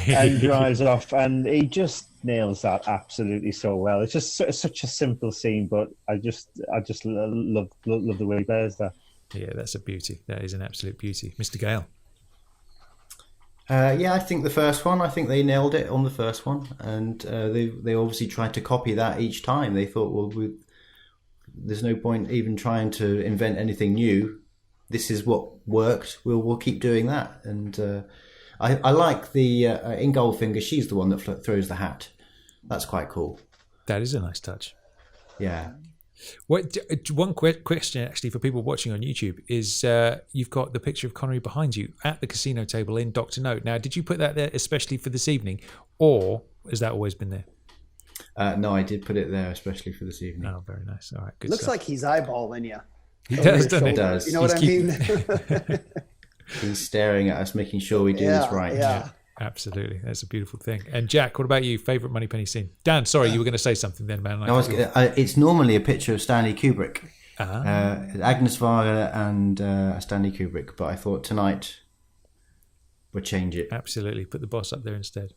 And drives off, and he just nails that absolutely so well. It's just such a simple scene, but I just love the way he bears that. Yeah, that's a beauty. That is an absolute beauty. Mr. Gale. I think the first one. I think they nailed it on the first one, and they obviously tried to copy that each time. They thought, well, there's no point even trying to invent anything new. This is what worked. We'll keep doing that. And I like the in Goldfinger. She's the one that throws the hat. That's quite cool. That is a nice touch. Yeah. One quick question actually for people watching on YouTube is you've got the picture of Connery behind you at the casino table in Dr. No. Now, did you put that there especially for this evening, or has that always been there? No, I did put it there especially for this evening. Oh, very nice. All right, good. Looks stuff. like he's eyeballing you. He does, doesn't it? Does. You know what I mean? He's staring at us, making sure we do this right. Yeah. Absolutely. That's a beautiful thing. And Jack, what about you? Favourite Moneypenny scene? Dan, sorry, you were going to say something then, man. It's normally a picture of Stanley Kubrick. Agnes Varda and Stanley Kubrick, but I thought tonight we'll change it. Absolutely. Put the boss up there instead.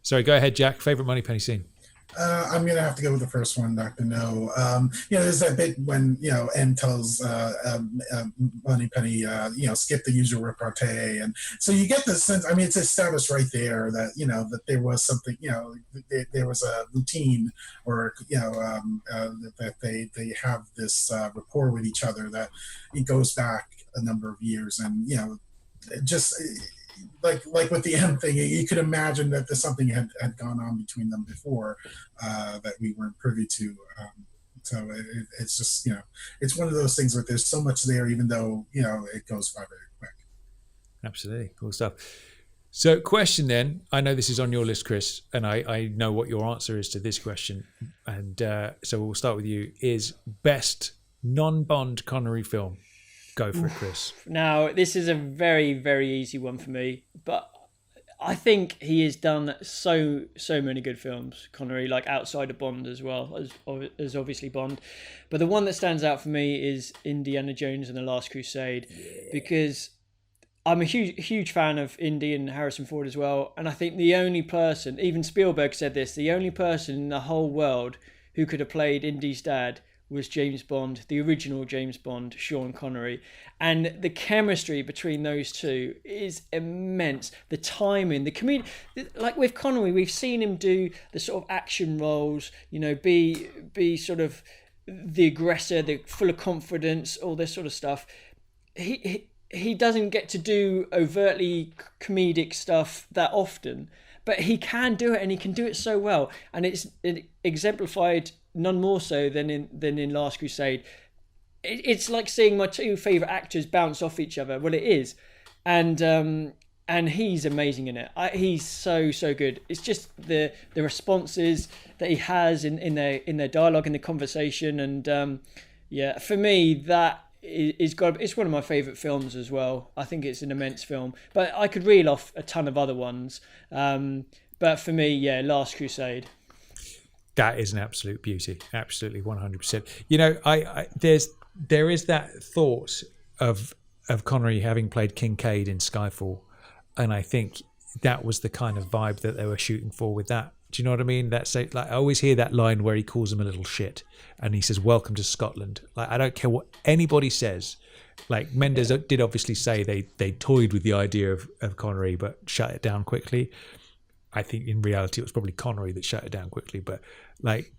Sorry, go ahead, Jack. Favourite Moneypenny scene? I'm gonna have to go with the first one, Dr. No. There's that bit when M tells Moneypenny, skip the usual repartee, and so you get the sense. I mean, it's established right there that that there was something, there was a routine, or that they have this rapport with each other that it goes back a number of years, and just. Like with the M thing, you could imagine that there's something had gone on between them before that we weren't privy to. So it's just, it's one of those things where there's so much there, even though, it goes by very quick. Absolutely. Cool stuff. So question then, I know this is on your list, Chris, and I know what your answer is to this question. And so we'll start with you, is best non-Bond Connery film. Go for it, Chris. Now, this is a very, very easy one for me, but I think he has done so many good films, Connery, like outside of Bond as well, as obviously Bond. But the one that stands out for me is Indiana Jones and the Last Crusade, because I'm a huge fan of Indy and Harrison Ford as well. And I think the only person, even Spielberg said this, the only person in the whole world who could have played Indy's dad was James Bond, the original James Bond, Sean Connery. And the chemistry between those two is immense. The timing, the comedy, like with Connery, we've seen him do the sort of action roles, be sort of the aggressor, the full of confidence, all this sort of stuff. He doesn't get to do overtly comedic stuff that often, but he can do it, and he can do it so well. And it exemplified none more so than in Last Crusade. It's like seeing my two favourite actors bounce off each other. Well, it is, and he's amazing in it. He's so good. It's just the responses that he has in their dialogue, in the conversation, and for me that it's one of my favourite films as well. I think it's an immense film, but I could reel off a ton of other ones. But for me, Last Crusade. That is an absolute beauty. Absolutely, 100%. There is that thought of Connery having played Kincaid in Skyfall, and I think that was the kind of vibe that they were shooting for with that. Do you know what I mean? That's like, I always hear that line where he calls him a little shit, and he says, "Welcome to Scotland." Like, I don't care what anybody says. Like, Mendes did obviously say they toyed with the idea of Connery, but shut it down quickly. I think in reality it was probably Connery that shut it down quickly. But like,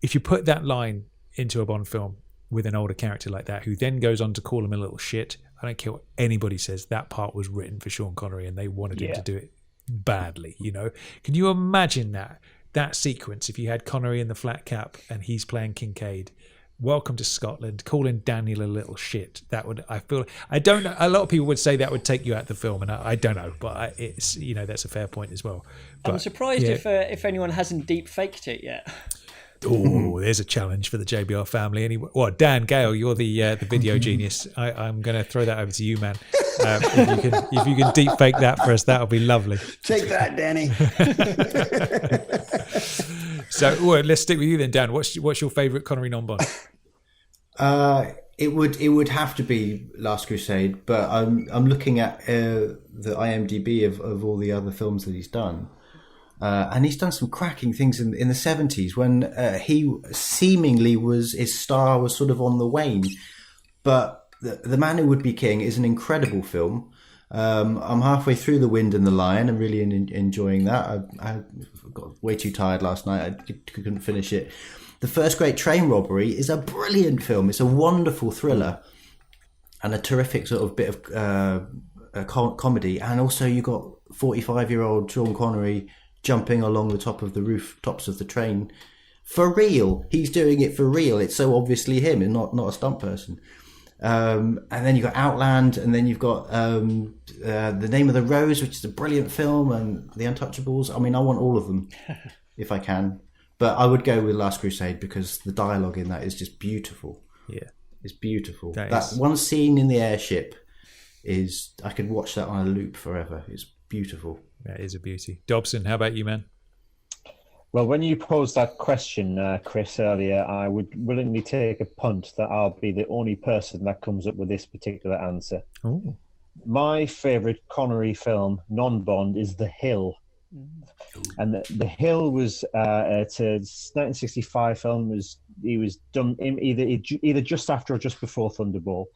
if you put that line into a Bond film with an older character like that, who then goes on to call him a little shit, I don't care what anybody says, that part was written for Sean Connery, and they wanted him to do it badly. Can you imagine that sequence if you had Connery in the flat cap and he's playing Kincaid? Welcome to Scotland, calling Daniel a little shit. That would, I don't know. A lot of people would say that would take you out of the film, and I don't know, but it's, that's a fair point as well. But, I'm surprised if anyone hasn't deep faked it yet. Oh, there's a challenge for the JBR family. Anyway, Dan Gale, you're the video genius. I'm going to throw that over to you, man. If you can deep fake that for us, that'll be lovely. Take that, Danny. So let's stick with you then, Dan. What's your favourite Connery non-Bond? It would have to be Last Crusade, but I'm looking at the IMDb of all the other films that he's done, and he's done some cracking things in the 70s when he seemingly his star was sort of on the wane. But the Man Who Would Be King is an incredible film. I'm halfway through The Wind and the Lion and really enjoying that. I got way too tired last night. I couldn't finish it. The First Great Train Robbery is a brilliant film. It's a wonderful thriller and a terrific sort of bit of comedy. And also you got 45-year-old Sean Connery jumping along the top of the rooftops of the train. For real. He's doing it for real. It's so obviously him and not a stunt person. And then you've got Outland, and then you've got The Name of the Rose, which is a brilliant film, and The Untouchables. I mean, I want all of them if I can. But I would go with Last Crusade because the dialogue in that is just beautiful. Yeah. It's beautiful. That one scene in the airship I could watch that on a loop forever. It's beautiful. That is a beauty. Dobson, how about you, man? Well, when you posed that question, Chris, earlier, I would willingly take a punt that I'll be the only person that comes up with this particular answer. Ooh. My favourite Connery film, non-Bond, is The Hill And the Hill was it's a 1965 film. He was done either just after or just before Thunderball.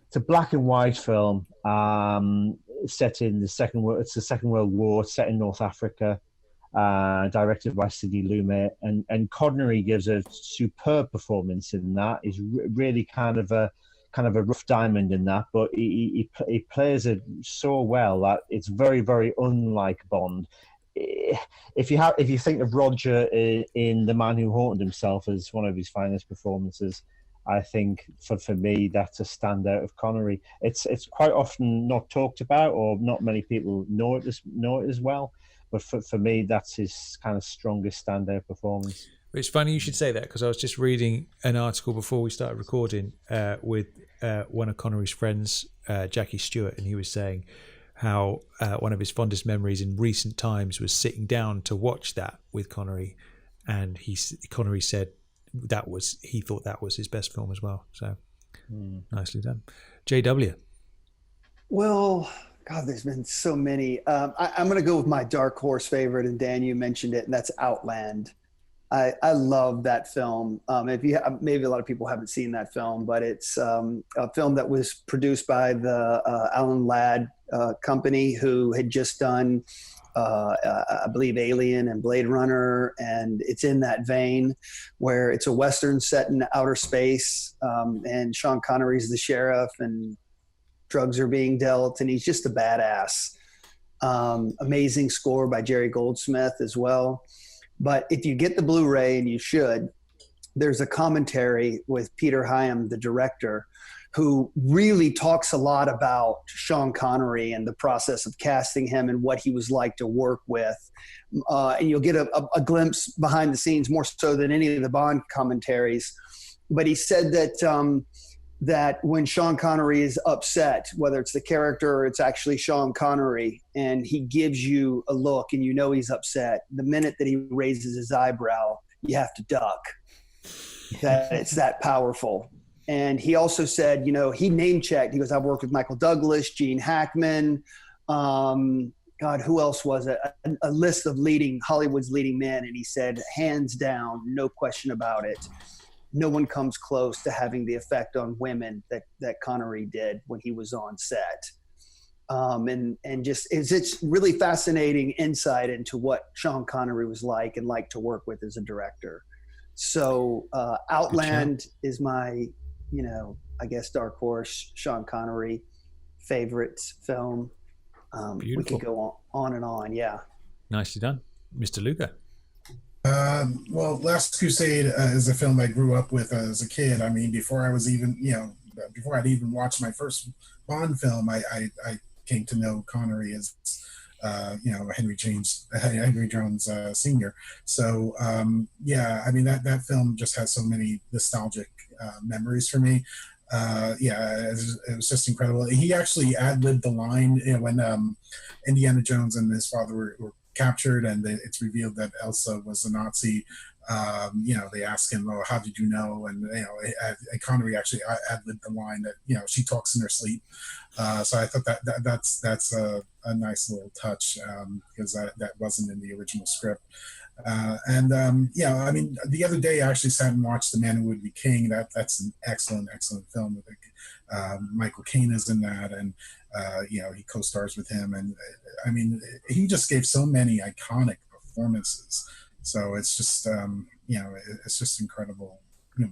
It's a black and white film set in the Second World War, set in North Africa, directed by Sidney Lumet, and Connery gives a superb performance in that. He's really kind of a rough diamond in that, but he plays it so well that it's very, very unlike Bond. If you think of Roger in The Man Who Haunted Himself as one of his finest performances, I think for me that's a standout of Connery. It's quite often not talked about, or not many people know it as well. But for me, that's his kind of strongest standout performance. It's funny you should say that, because I was just reading an article before we started recording with one of Connery's friends, Jackie Stewart, and he was saying how one of his fondest memories in recent times was sitting down to watch that with Connery, and Connery said he thought that was his best film as well. So nicely done. JW. Well, God, there's been so many. I'm going to go with my dark horse favorite, and Dan, you mentioned it, and that's Outland. I love that film. Maybe a lot of people haven't seen that film, but it's a film that was produced by the Alan Ladd company, who had just done, I believe, Alien and Blade Runner, and it's in that vein where it's a Western set in outer space, and Sean Connery's the sheriff, and drugs are being dealt, and he's just a badass. Amazing score by Jerry Goldsmith as well. But if you get the Blu-ray, and you should, there's a commentary with Peter Hyam, the director, who really talks a lot about Sean Connery and the process of casting him and what he was like to work with. And you'll get a glimpse behind the scenes, more so than any of the Bond commentaries. But he said that when Sean Connery is upset, whether it's the character or it's actually Sean Connery, and he gives you a look and you know he's upset, the minute that he raises his eyebrow, you have to duck. That it's that powerful. And he also said, he name checked. He goes, I've worked with Michael Douglas, Gene Hackman, God, who else was it? A list of Hollywood's leading men. And he said, hands down, no question about it, no one comes close to having the effect on women that Connery did when he was on set. And just it's really fascinating insight into what Sean Connery was like and like to work with as a director. So Outland is my, I guess, dark horse, Sean Connery favorite film. We could go on and on. Yeah. Nicely done. Mr. Luca. Well, Last Crusade is a film I grew up with as a kid. I mean, before I'd even watched my first Bond film, I came to know Connery as, Henry Jones Sr. So, I mean, that film just has so many nostalgic memories for me. It was just incredible. He actually ad-libbed the line when Indiana Jones and his father were captured, and it's revealed that Elsa was a Nazi. They ask him, "Oh, how did you know?" And Connery actually ad-libbed the line that she talks in her sleep. So I thought that's a nice little touch, because that wasn't in the original script. I mean, the other day I actually sat and watched The Man Who Would Be King. That's an excellent film. Michael Caine is in that, and he co-stars with him, and I mean, he just gave so many iconic performances. So it's just it's just incredible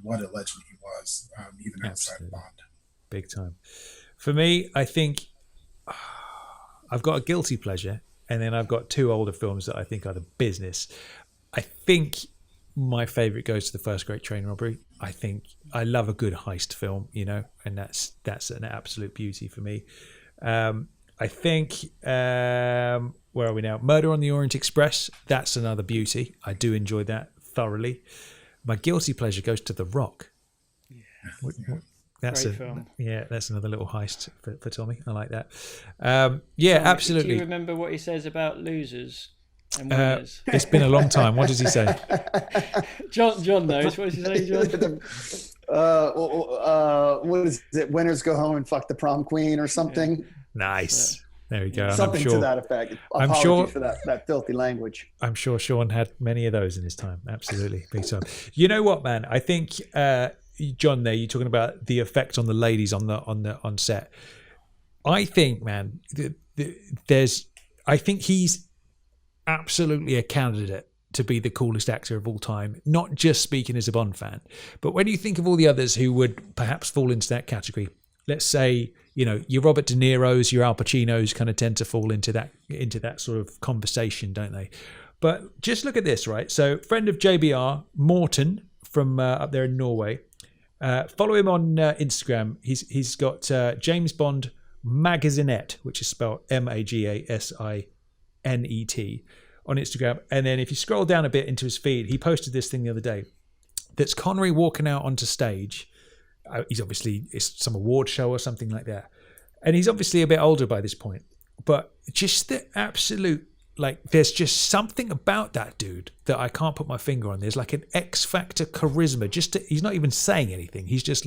what a legend he was, even outside of Bond. Big time. For me, I think I've got a guilty pleasure, and then I've got two older films that I think are the business. I think my favorite goes to The First Great Train Robbery. I think I love a good heist film, and that's an absolute beauty for me. I think, where are we now? Murder on the Orient Express. That's another beauty. I do enjoy that thoroughly. My guilty pleasure goes to The Rock. Yeah. That's great film. Yeah, that's another little heist for Tommy. I like that. Absolutely. Do you remember what he says about losers and winners? It's been a long time. What does he say? John knows. What does he say, John? What is it? Winners go home and fuck the prom queen or something. Nice. There we go. And Something to that effect. Apologies for that filthy language. I'm sure Sean had many of those in his time. Absolutely. Big time. You know what, man? I think John, there you're talking about the effect on the ladies on set. I think, man, I think he's absolutely a candidate to be the coolest actor of all time, not just speaking as a Bond fan. But when you think of all the others who would perhaps fall into that category, let's say, your Robert De Niro's, your Al Pacino's kind of tend to fall into that sort of conversation, don't they? But just look at this, right? So friend of JBR, Morton from up there in Norway, follow him on Instagram. He's got James Bond Magazinet, which is spelled Magazinet on Instagram. And then if you scroll down a bit into his feed, he posted this thing the other day. That's Connery walking out onto stage. It's some award show or something like that. And he's obviously a bit older by this point. But just the absolute, there's just something about that dude that I can't put my finger on. There's like an X Factor charisma. He's not even saying anything. He's just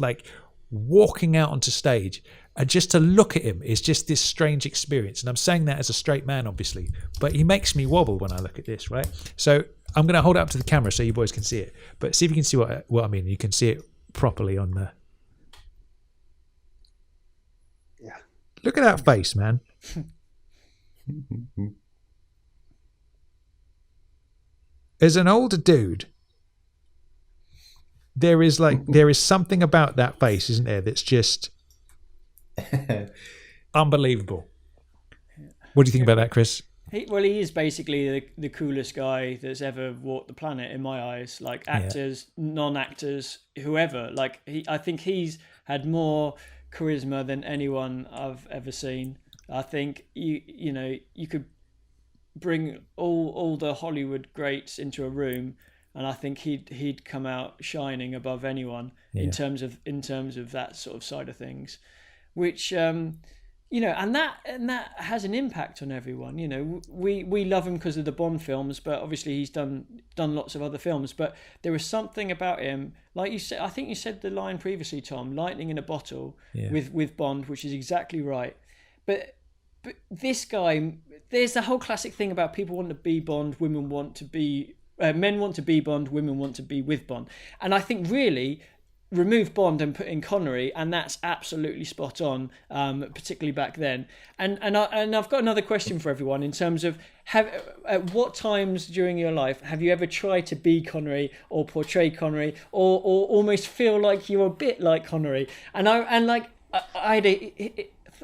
walking out onto stage. And just to look at him is just this strange experience. And I'm saying that as a straight man, obviously. But he makes me wobble when I look at this, right? So I'm going to hold it up to the camera so you boys can see it. But see if you can see what I mean. You can see it properly on the... Yeah. Look at that face, man. As an older dude, there is something about that face, isn't there, that's just unbelievable. What do you think about that, Chris? He is basically the coolest guy that's ever walked the planet in my eyes. Actors, non-actors, whoever. I think he's had more charisma than anyone I've ever seen. I think you could bring all the Hollywood greats into a room, and I think he'd come out shining above anyone in terms of that sort of side of things, which and that has an impact on everyone. We love him because of the Bond films, but obviously he's done lots of other films. But there was something about him, like you said. I think you said the line previously, Tom, lightning in a bottle with Bond, which is exactly right. But this guy, there's the whole classic thing about people want to be Bond, women want to be, men want to be Bond, women want to be with Bond. And I think really remove Bond and put in Connery, and that's absolutely spot on, particularly back then. And I've got another question for everyone in terms of at what times during your life have you ever tried to be Connery or portray Connery or almost feel like you're a bit like Connery?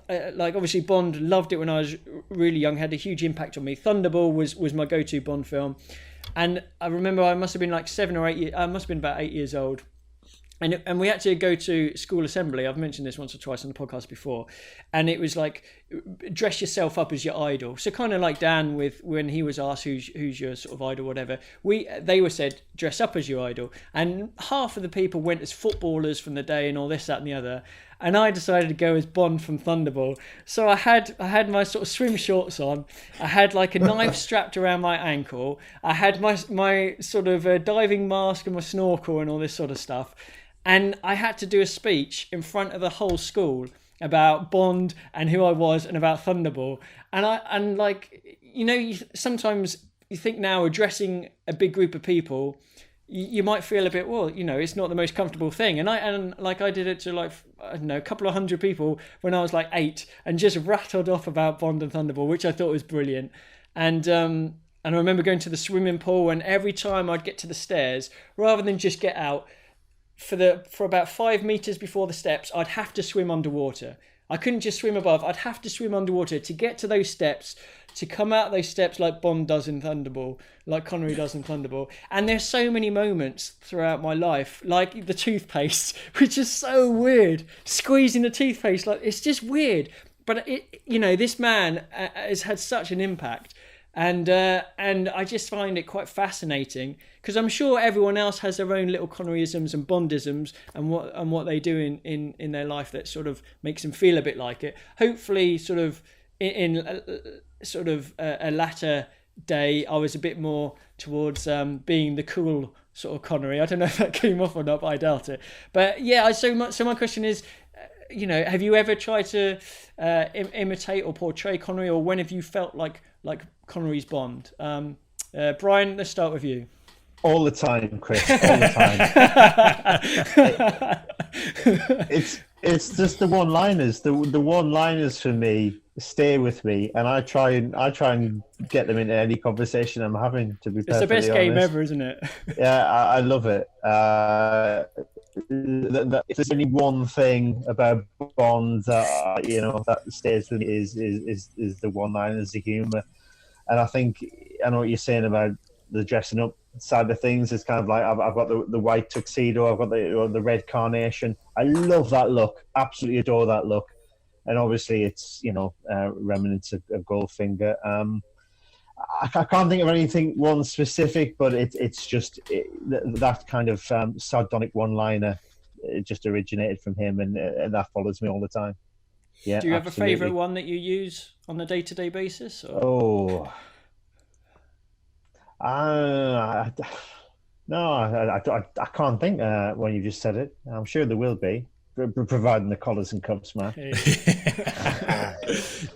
Obviously Bond, loved it when I was really young, had a huge impact on me. Thunderball was my go-to Bond film, and I remember I must have been 7 or 8 years. I must have been about 8 years old. And we had to go to school assembly. I've mentioned this once or twice on the podcast before. And it was dress yourself up as your idol. So kind of like Dan when he was asked who's your sort of idol, whatever. They were said, dress up as your idol. And half of the people went as footballers from the day and all this, that and the other. And I decided to go as Bond from Thunderball. So I had my sort of swim shorts on. I had a knife strapped around my ankle. I had my sort of diving mask and my snorkel and all this sort of stuff. And I had to do a speech in front of the whole school about Bond and who I was and about Thunderball. Sometimes you think now addressing a big group of people, you might feel a bit, it's not the most comfortable thing. And I did it to a couple of hundred people when I was 8 and just rattled off about Bond and Thunderball, which I thought was brilliant. And I remember going to the swimming pool, and every time I'd get to the stairs, rather than just get out, for about 5 meters before the steps, I'd have to swim underwater. I couldn't just swim above. I'd have to swim underwater to get to those steps, to come out those steps like Bond does in Thunderball, like Connery does in Thunderball. And there's so many moments throughout my life, like the toothpaste, which is so weird. Squeezing the toothpaste, it's just weird. But this man has had such an impact. And I just find it quite fascinating, because I'm sure everyone else has their own little Conneryisms and Bondisms and what they do in their life that sort of makes them feel a bit like it. Hopefully, sort of in a latter day, I was a bit more towards being the cool sort of Connery. I don't know if that came off or not, but I doubt it. But yeah, so my question is, have you ever tried to imitate or portray Connery, or when have you felt like Connery's Bond? Brian, let's start with you. All the time, Chris. All the time. It's just the one-liners. The one-liners for me stay with me, and I try and get them into any conversation I'm having. To be it's the best game ever, isn't it? Yeah, I love it. If there's only one thing about Bond that that stays with me is the one-liners, the humour, and I know what you're saying about the dressing up side of things. It's kind of like I've got the white tuxedo, I've got the red carnation. I love that look, absolutely adore that look, and obviously it's remnants of Goldfinger. I can't think of anything one specific, but it's just that kind of sardonic one-liner. It just originated from him, and that follows me all the time. Yeah. Do you have absolutely. a favourite one that you use on a day-to-day basis? Or? Oh. No, I can't think when you just said it. I'm sure there will be, providing the collars and cuffs, man.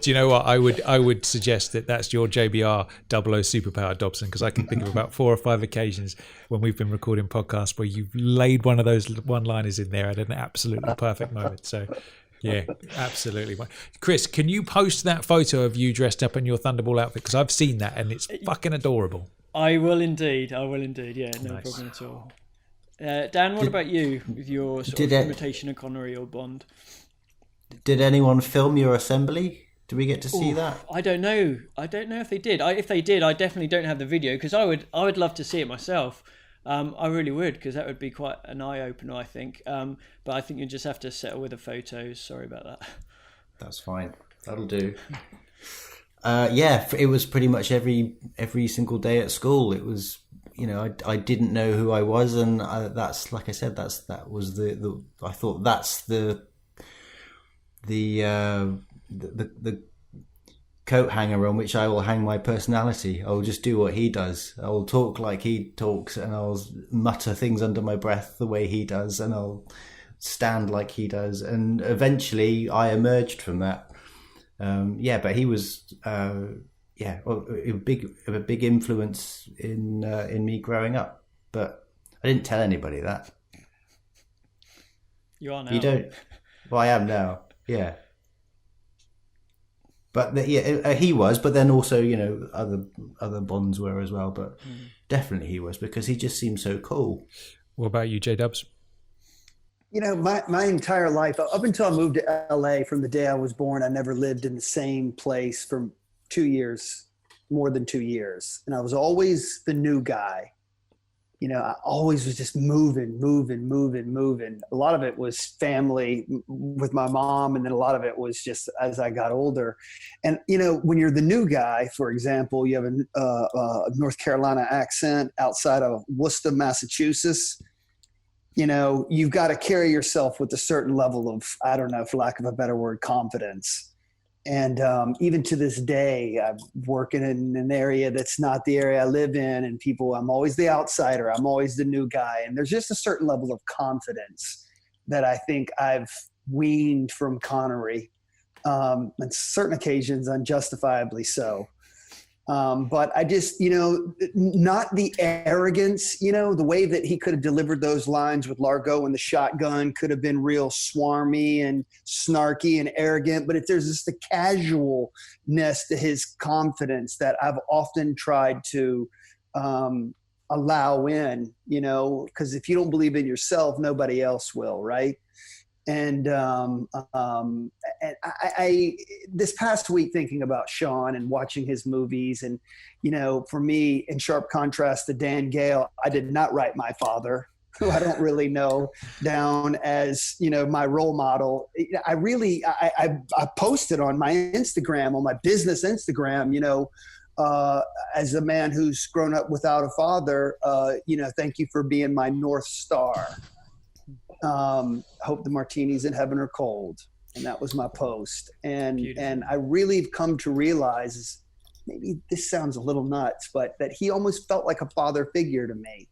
Do you know what? I would suggest that's your JBR 00 superpower, Dobson, because I can think of about 4 or 5 occasions when we've been recording podcasts where you've laid one of those one-liners in there at an absolutely perfect moment. So, yeah, absolutely. Chris, can you post that photo of you dressed up in your Thunderball outfit? Because I've seen that and it's fucking adorable. I will indeed. Yeah, no problem at all. Dan, what about you with your sort of imitation of Connery or Bond? Did anyone film your assembly? Do we get to see that? I don't know. If they did. If they did, I definitely don't have the video, because I would love to see it myself. I really would, because that would be quite an eye opener, I think. But I think you just have to settle with the photos. Sorry about that. That's fine. That'll do. It was pretty much every single day at school. It was, I didn't know who I was, and that's, like I said, that was the I thought that's the coat hanger on which I will hang my personality. I will just do what he does. I will talk like he talks, and I'll mutter things under my breath the way he does, and I'll stand like he does. And eventually I emerged from that. But he was a big influence in me growing up. But I didn't tell anybody that. You are now. You don't. Well, I am now. Yeah. But he was. But then also, other Bonds were as well. But definitely he was, because he just seemed so cool. What about you, J-Dubs? My entire life, up until I moved to LA, from the day I was born, I never lived in the same place for 2 years, more than 2 years. And I was always the new guy. I always was just moving. A lot of it was family with my mom, and then a lot of it was just as I got older. And, when you're the new guy, for example, you have a North Carolina accent outside of Worcester, Massachusetts. You've got to carry yourself with a certain level of, I don't know, for lack of a better word, confidence. And even to this day, I'm working in an area that's not the area I live in, and I'm always the outsider. I'm always the new guy. And there's just a certain level of confidence that I think I've weaned from Connery, on certain occasions, unjustifiably so. But I just, not the arrogance, the way that he could have delivered those lines with Largo and the shotgun could have been real swarmy and snarky and arrogant. But if there's just a casualness to his confidence that I've often tried to allow in, because if you don't believe in yourself, nobody else will, right? And I this past week, thinking about Sean and watching his movies, and for me, in sharp contrast to Dan Gale, I did not write my father, who I don't really know, down as my role model. I posted on my Instagram, on my business Instagram, as a man who's grown up without a father, thank you for being my North Star. Hope the martinis in heaven are cold. And that was my post. And I really have come to realize, maybe this sounds a little nuts, but that he almost felt like a father figure to me,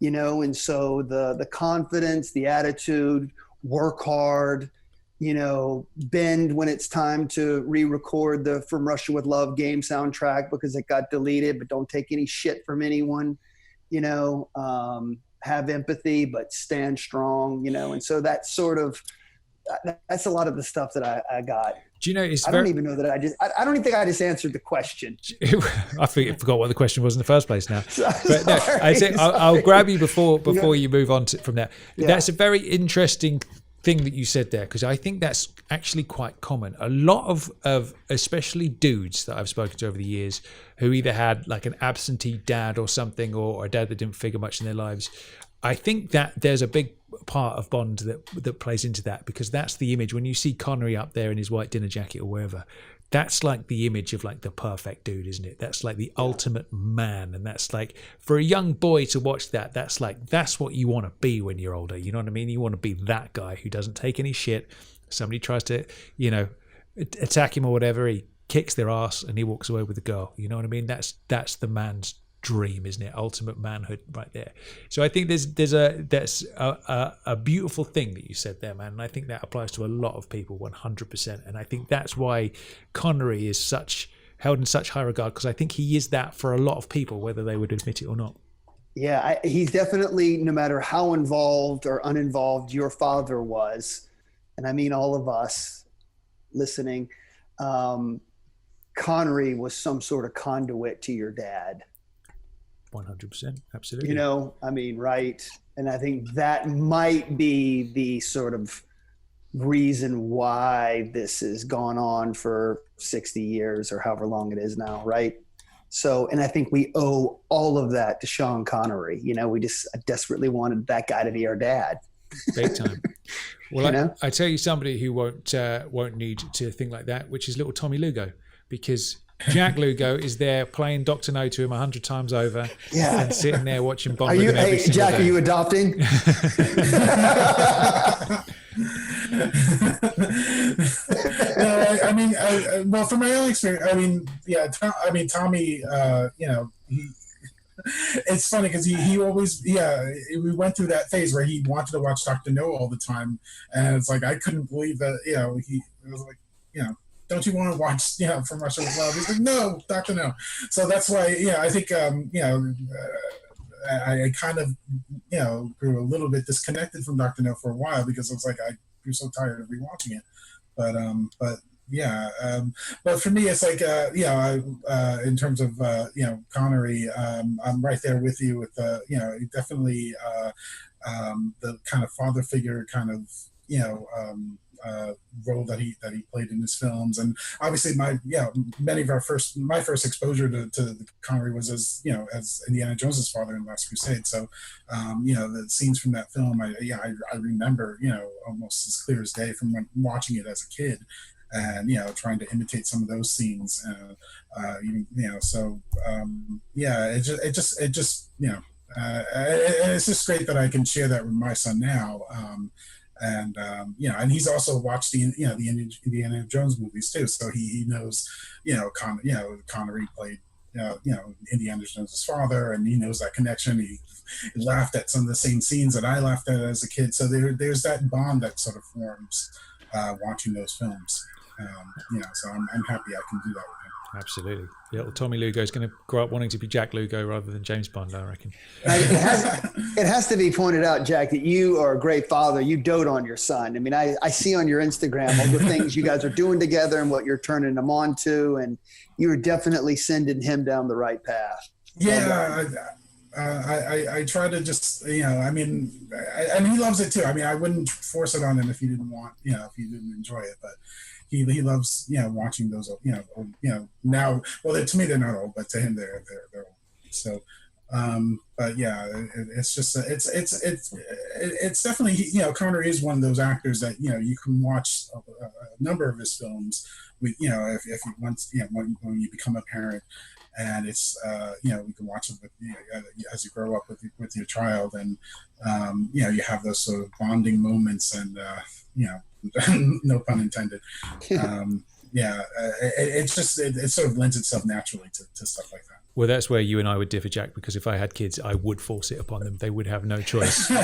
and so the confidence, the attitude, work hard, bend when it's time to re-record the From Russia with Love game soundtrack because it got deleted, but don't take any shit from anyone, have empathy, but stand strong, and so that's a lot of the stuff that I got. Do you know, I don't even know that I don't even think I just answered the question. I forgot what the question was in the first place now. But no, I'll grab you before you move on from that. Yeah. That's a very interesting thing that you said there, because I think that's actually quite common. A lot of especially dudes that I've spoken to over the years who either had like an absentee dad or something, or a dad that didn't figure much in their lives. I think that there's a big part of Bond that plays into that, because that's the image when you see Connery up there in his white dinner jacket or wherever. That's like the image of like the perfect dude, isn't it? That's like the ultimate man, and that's like for a young boy to watch that. That's what you want to be when you're older. You know what I mean? You want to be that guy who doesn't take any shit. Somebody tries to, attack him or whatever, he kicks their ass and he walks away with the girl. You know what I mean? That's the man's dream, isn't it? Ultimate manhood right there. So I think that's a beautiful thing that you said there, man, and I think that applies to a lot of people 100%. And I think that's why Connery is held in such high regard, because I think he is that for a lot of people, whether they would admit it or not. Yeah, he's definitely, no matter how involved or uninvolved your father was, and I mean all of us listening, Connery was some sort of conduit to your dad. 100%, absolutely. Right. And I think that might be the sort of reason why this has gone on for 60 years or however long it is now, right? So, and I think we owe all of that to Sean Connery. We just desperately wanted that guy to be our dad. Big time. Well, I tell you somebody who won't need to think like that, which is little Tommy Lugo, because Jack Lugo is there playing Dr. No to him 100 times over, and sitting there watching Bond with him every single Jack, day. are you adopting? No, well, from my own experience, Tommy, it's funny because he always, we went through that phase where he wanted to watch Dr. No all the time, and it's like I couldn't believe that, it was like, don't you want to watch, From Russia with Love? He's like, no, Dr. No. So that's why, I think, I kind of, grew a little bit disconnected from Dr. No for a while, because it was like I grew so tired of rewatching it. But for me, it's like, in terms of, Connery, I'm right there with you with, definitely the kind of father figure kind of, role that he played in his films. And obviously my first exposure to Connery was as Indiana Jones's father in Last Crusade. So the scenes from that film I remember almost as clear as day from watching it as a kid, and trying to imitate some of those scenes, it's just great that I can share that with my son now. And he's also watched the Indiana Jones movies too, so he knows, Connery played, Indiana Jones' father, and he knows that connection. He laughed at some of the same scenes that I laughed at as a kid. So there's that bond that sort of forms watching those films. So I'm happy I can do that with him. Absolutely. Little Tommy Lugo is going to grow up wanting to be Jack Lugo rather than James Bond, I reckon. It has to be pointed out, Jack, that you are a great father. You dote on your son. I mean, I see on your Instagram all the things you guys are doing together and what you're turning him on to, and you're definitely sending him down the right path. Yeah, I try to just, and he loves it too. I mean, I wouldn't force it on him if he didn't want, if he didn't enjoy it, but he loves, watching those, now, well, to me, they're not old, but to him, they're old. So, but yeah, it's just, it's definitely, Connery is one of those actors that, you can watch a number of his films with, if you once, when you become a parent, and it's, we can watch it with, as you grow up with your child, and, you have those sort of bonding moments, and, no pun intended. It sort of lends itself naturally to stuff like that. Well, that's where you and I would differ, Jack, because if I had kids, I would force it upon them. They would have no choice. You,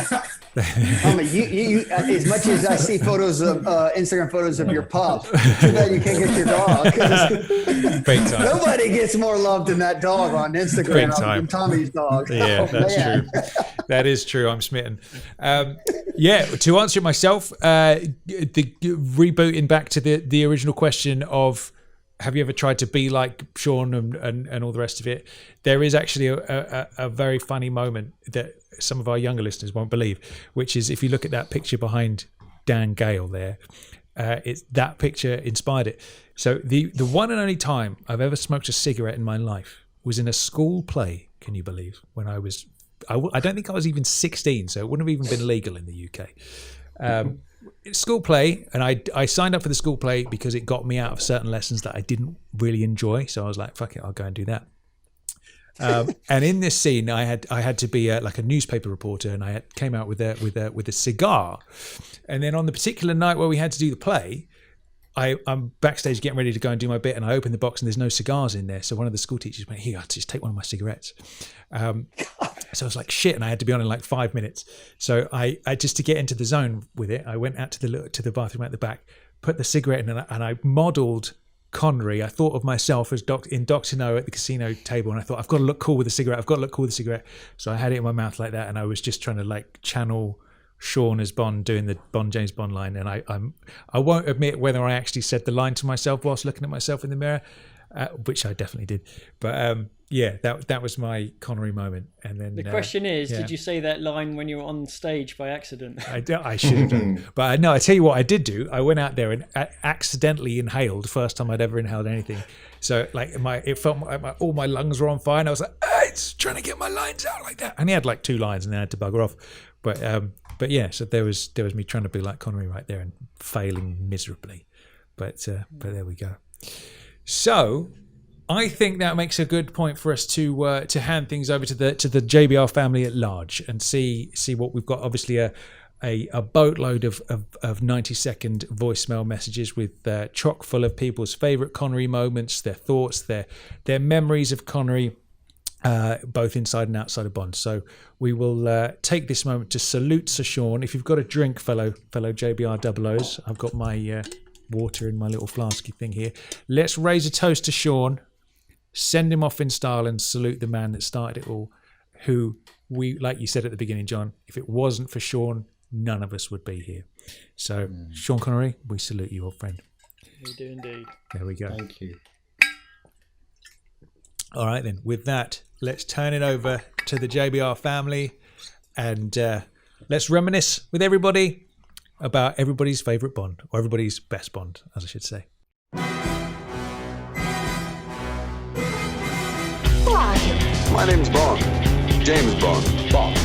as much as I see photos of Instagram photos of your pup, too bad you can't get your dog. Big time. Nobody gets more love than that dog on Instagram than Tommy's dog. Yeah, that's true. That is true. I'm smitten. Yeah, to answer it myself, the rebooting back to the original question of, have you ever tried to be like Sean and all the rest of it? There is actually a very funny moment that some of our younger listeners won't believe, which is if you look at that picture behind Dan Gale there, it's that picture inspired it. So the one and only time I've ever smoked a cigarette in my life was in a school play, can you believe? When I don't think I was even 16, so it wouldn't have even been legal in the UK. School play, and I signed up for the school play because it got me out of certain lessons that I didn't really enjoy. So I was like, "Fuck it, I'll go and do that." And in this scene, I had to be like a newspaper reporter, and I came out with a cigar. And then on the particular night where we had to do the play, I'm backstage getting ready to go and do my bit, and I open the box and there's no cigars in there. So one of the school teachers went, "Here, just take one of my cigarettes." So I was like, shit, and I had to be on in like 5 minutes. So I just to get into the zone with it, I went out to the bathroom at the back, put the cigarette in, and I modelled Connery. I thought of myself as in Dr. No at the casino table, and I thought, I've got to look cool with the cigarette. So I had it in my mouth like that, and I was just trying to like channel Sean as Bond doing the James Bond line, and I won't admit whether I actually said the line to myself whilst looking at myself in the mirror, which I definitely did. But yeah, that was my Connery moment. And then the question is, did you say that line when you were on stage by accident? I should have done. But no, I tell you what I did do. I went out there and accidentally inhaled. First time I'd ever inhaled anything. So like it felt like all my lungs were on fire, and I was like, it's trying to get my lines out like that. I only had like 2 lines, and then I had to bugger off. But yeah, so there was me trying to be like Connery right there and failing miserably. But there we go. So I think that makes a good point for us to hand things over to the JBR family at large and see what we've got. Obviously, a boatload of 90-second voicemail messages with chock full of people's favourite Connery moments, their thoughts, their memories of Connery, both inside and outside of Bond. So we will take this moment to salute Sir Sean. If you've got a drink, fellow JBR 00s, I've got my water in my little flasky thing here. Let's raise a toast to Sean. Send him off in style and salute the man that started it all, who we, like you said at the beginning, John, if it wasn't for Sean, none of us would be here. So, Sean Connery, we salute you, old friend. We do indeed. There we go. Thank you. All right, then. With that, let's turn it over to the JBR family and let's reminisce with everybody about everybody's favourite Bond, or everybody's best Bond, as I should say. My name's Bond. James Bond. Bond.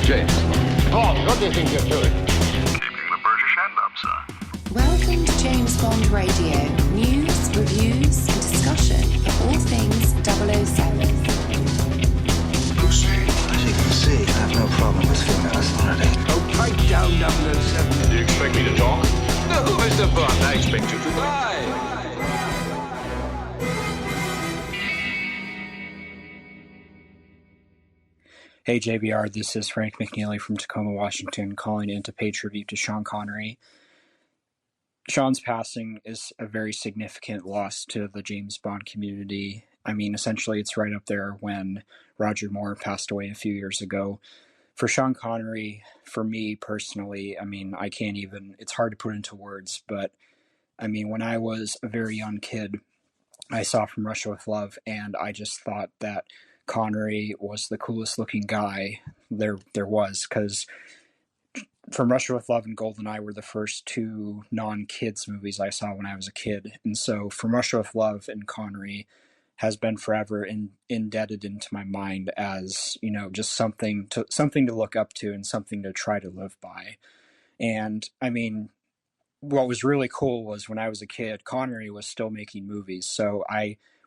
James. Bond, what do you think you're doing? Keeping the British end up, sir. Welcome to James Bond Radio. News, reviews, and discussion of all things 007. Crusade. As you can see, I have no problem with female authority. Oh, pipe down 007. Do you expect me to talk? No, Mr. Bond, I expect you to lie. Hey JBR, this is Frank McNeely from Tacoma, Washington, calling in to pay tribute to Sean Connery. Sean's passing is a very significant loss to the James Bond community. I mean, essentially it's right up there when Roger Moore passed away a few years ago. For Sean Connery, for me personally, I mean, it's hard to put into words, but I mean, when I was a very young kid, I saw From Russia with Love, and I just thought that Connery was the coolest looking guy there was, because From Russia with Love and GoldenEye were the first 2 non-kids movies I saw when I was a kid. And so From Russia with Love and Connery has been forever indebted into my mind as, you know, just something to look up to and something to try to live by. And I mean, what was really cool was when I was a kid, Connery was still making movies. So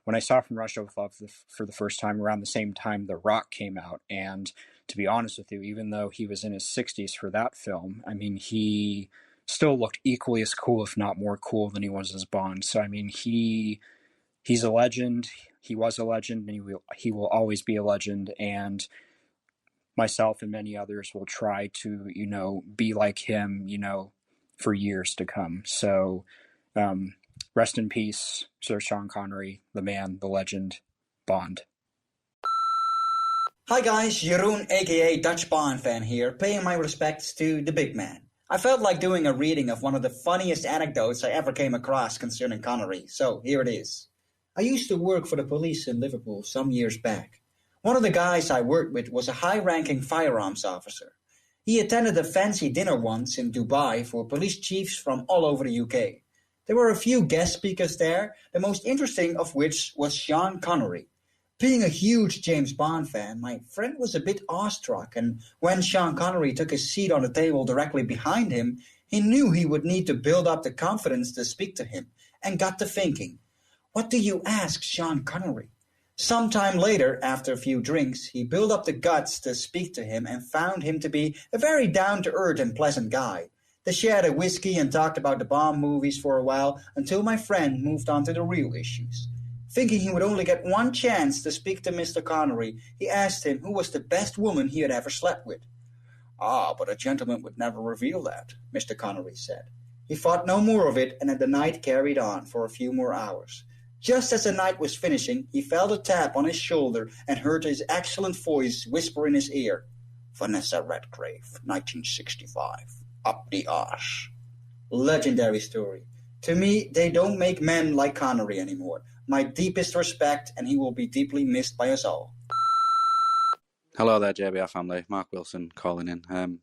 when I saw From Russia with Love for the first time, around the same time The Rock came out, and to be honest with you, even though he was in his 60s for that film, I mean, he still looked equally as cool, if not more cool, than he was as Bond. So, I mean, he he's a legend. He was a legend, and he will always be a legend. And myself and many others will try to, be like him, for years to come. So, rest in peace, Sir Sean Connery, the man, the legend, Bond. Hi guys, Jeroen aka Dutch Bond fan here, paying my respects to the big man. I felt like doing a reading of one of the funniest anecdotes I ever came across concerning Connery, so here it is. I used to work for the police in Liverpool some years back. One of the guys I worked with was a high-ranking firearms officer. He attended a fancy dinner once in Dubai for police chiefs from all over the UK. There were a few guest speakers there, the most interesting of which was Sean Connery. Being a huge James Bond fan, my friend was a bit awestruck, and when Sean Connery took his seat on the table directly behind him, he knew he would need to build up the confidence to speak to him, and got to thinking, what do you ask Sean Connery? Sometime later, after a few drinks, he built up the guts to speak to him and found him to be a very down-to-earth and pleasant guy. They shared a whiskey and talked about the Bond movies for a while until my friend moved on to the real issues. Thinking he would only get one chance to speak to Mr. Connery, he asked him who was the best woman he had ever slept with. Ah, but a gentleman would never reveal that, Mr. Connery said. He thought no more of it, and the night carried on for a few more hours. Just as the night was finishing, he felt a tap on his shoulder and heard his excellent voice whisper in his ear, Vanessa Redgrave, 1965, up the arse. Legendary story. To me, they don't make men like Connery anymore. My deepest respect, and he will be deeply missed by us all. Hello there, JBR family. Mark Wilson calling in.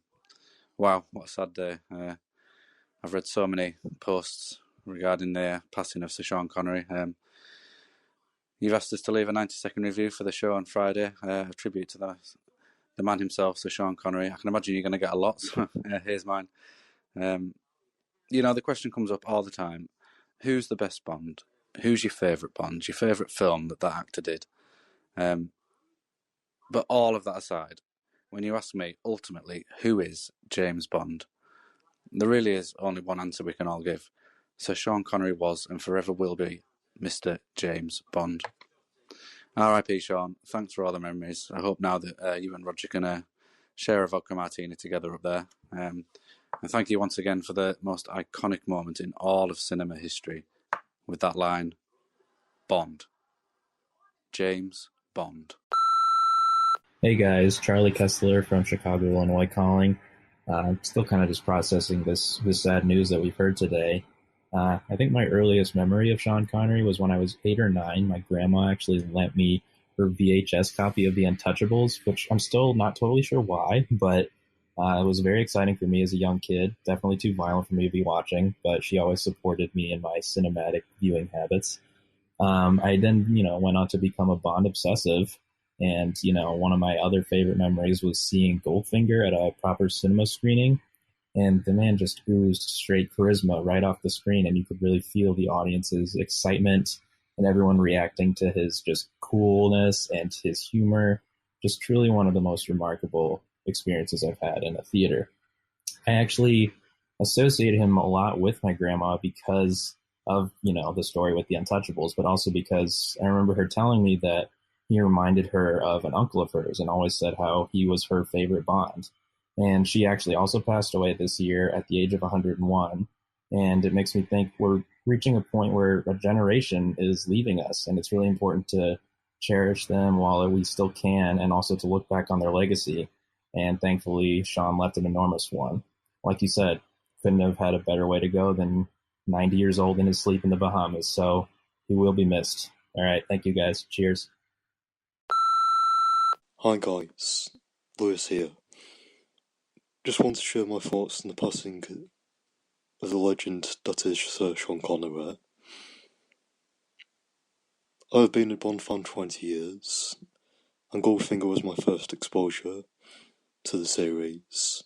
Wow, what a sad day. I've read so many posts regarding the passing of Sir Sean Connery. You've asked us to leave a 90-second review for the show on Friday, a tribute to the man himself, Sir Sean Connery. I can imagine you're going to get a lot, so here's mine. The question comes up all the time. Who's the best Bond? Who's your favourite Bond? Your favourite film that actor did? But all of that aside, when you ask me, ultimately, who is James Bond? There really is only one answer we can all give. Sir Sean Connery was and forever will be Mr. James Bond. R.I.P. Sean, thanks for all the memories. I hope now that you and Roger can share a vodka martini together up there. And thank you once again for the most iconic moment in all of cinema history with that line, Bond. James Bond. Hey guys, Charlie Kessler from Chicago, Illinois calling. I'm still kind of just processing this sad news that we've heard today. I think my earliest memory of Sean Connery was when I was 8 or 9. My grandma actually lent me her VHS copy of The Untouchables, which I'm still not totally sure why, but it was very exciting for me as a young kid. Definitely too violent for me to be watching, but she always supported me in my cinematic viewing habits. I then, went on to become a Bond obsessive. And, one of my other favorite memories was seeing Goldfinger at a proper cinema screening. And the man just oozed straight charisma right off the screen. And you could really feel the audience's excitement and everyone reacting to his just coolness and his humor. Just truly one of the most remarkable experiences I've had in a theater. I actually associated him a lot with my grandma because of, the story with The Untouchables, but also because I remember her telling me that he reminded her of an uncle of hers and always said how he was her favorite Bond. And she actually also passed away this year at the age of 101. And it makes me think we're reaching a point where a generation is leaving us. And it's really important to cherish them while we still can, and also to look back on their legacy. And thankfully, Sean left an enormous one. Like you said, couldn't have had a better way to go than 90 years old in his sleep in the Bahamas. So he will be missed. All right. Thank you, guys. Cheers. Hi guys, Lewis here. Just want to share my thoughts on the passing of the legend that is Sir Sean Connery. I've been a Bond fan 20 years, and Goldfinger was my first exposure to the series.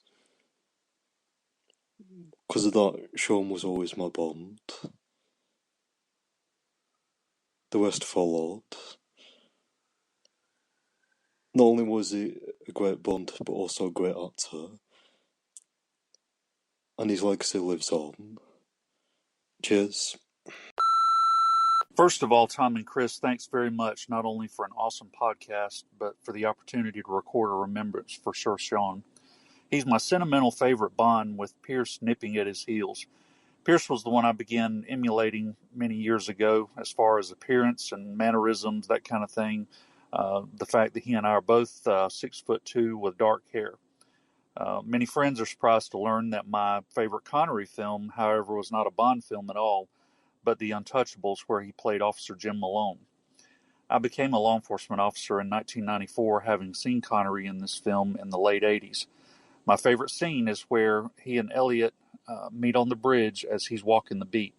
Because of that, Sean was always my Bond. The rest followed. Not only was he a great Bond, but also a great actor. And his legacy lives on. Cheers. First of all, Tom and Chris, thanks very much, not only for an awesome podcast, but for the opportunity to record a remembrance for Sir Sean. He's my sentimental favorite Bond, with Pierce nipping at his heels. Pierce was the one I began emulating many years ago as far as appearance and mannerisms, that kind of thing. The fact that he and I are both 6'2" with dark hair. Many friends are surprised to learn that my favorite Connery film, however, was not a Bond film at all, but The Untouchables, where he played Officer Jim Malone. I became a law enforcement officer in 1994, having seen Connery in this film in the late 80s. My favorite scene is where he and Elliot meet on the bridge as he's walking the beat.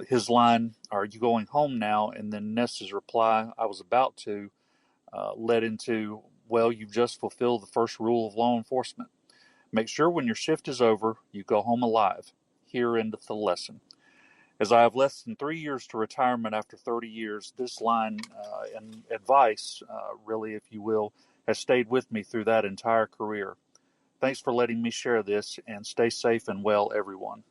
His line, "Are you going home now?" and then Ness's reply, "I was about to," led into, "Well, you've just fulfilled the first rule of law enforcement. Make sure when your shift is over, you go home alive. Here endeth the lesson." As I have less than 3 years to retirement after 30 years, this line and advice, really, if you will, has stayed with me through that entire career. Thanks for letting me share this, and stay safe and well, everyone.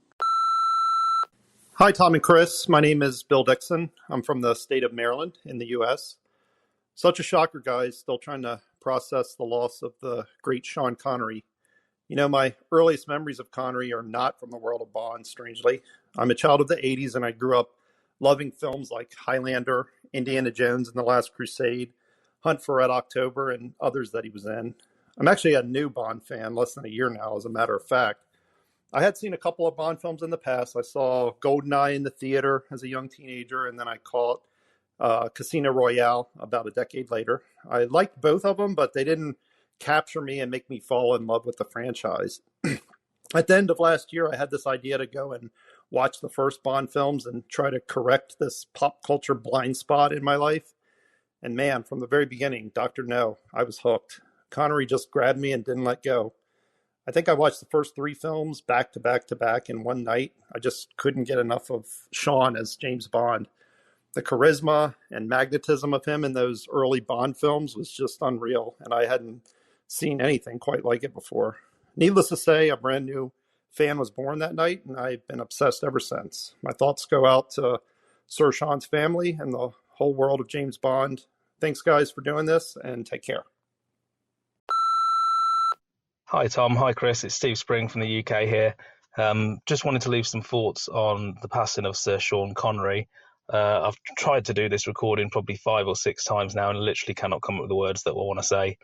Hi, Tom and Chris. My name is Bill Dixon. I'm from the state of Maryland in the U.S. Such a shocker, guys. Still trying to process the loss of the great Sean Connery. You know, my earliest memories of Connery are not from the world of Bond, strangely. I'm a child of the 80s, and I grew up loving films like Highlander, Indiana Jones and the Last Crusade, Hunt for Red October, and others that he was in. I'm actually a new Bond fan, less than a year now, as a matter of fact. I had seen a couple of Bond films in the past. I saw GoldenEye in the theater as a young teenager, and then I caught Casino Royale about a decade later. I liked both of them, but they didn't capture me and make me fall in love with the franchise. At the end of last year, I had this idea to go and watch the first Bond films and try to correct this pop culture blind spot in my life. And man, from the very beginning, Dr. No, I was hooked. Connery just grabbed me and didn't let go. I think I watched the first 3 films back to back to back in one night. I just couldn't get enough of Sean as James Bond. The charisma and magnetism of him in those early Bond films was just unreal, and I hadn't seen anything quite like it before. Needless to say, a brand new fan was born that night, and I've been obsessed ever since. My thoughts go out to Sir Sean's family and the whole world of James Bond. Thanks, guys, for doing this, and take care. Hi, Tom. Hi, Chris. It's Steve Spring from the UK here. Just wanted to leave some thoughts on the passing of Sir Sean Connery. I've tried to do this recording probably 5 or 6 times now and literally cannot come up with the words that I want to say.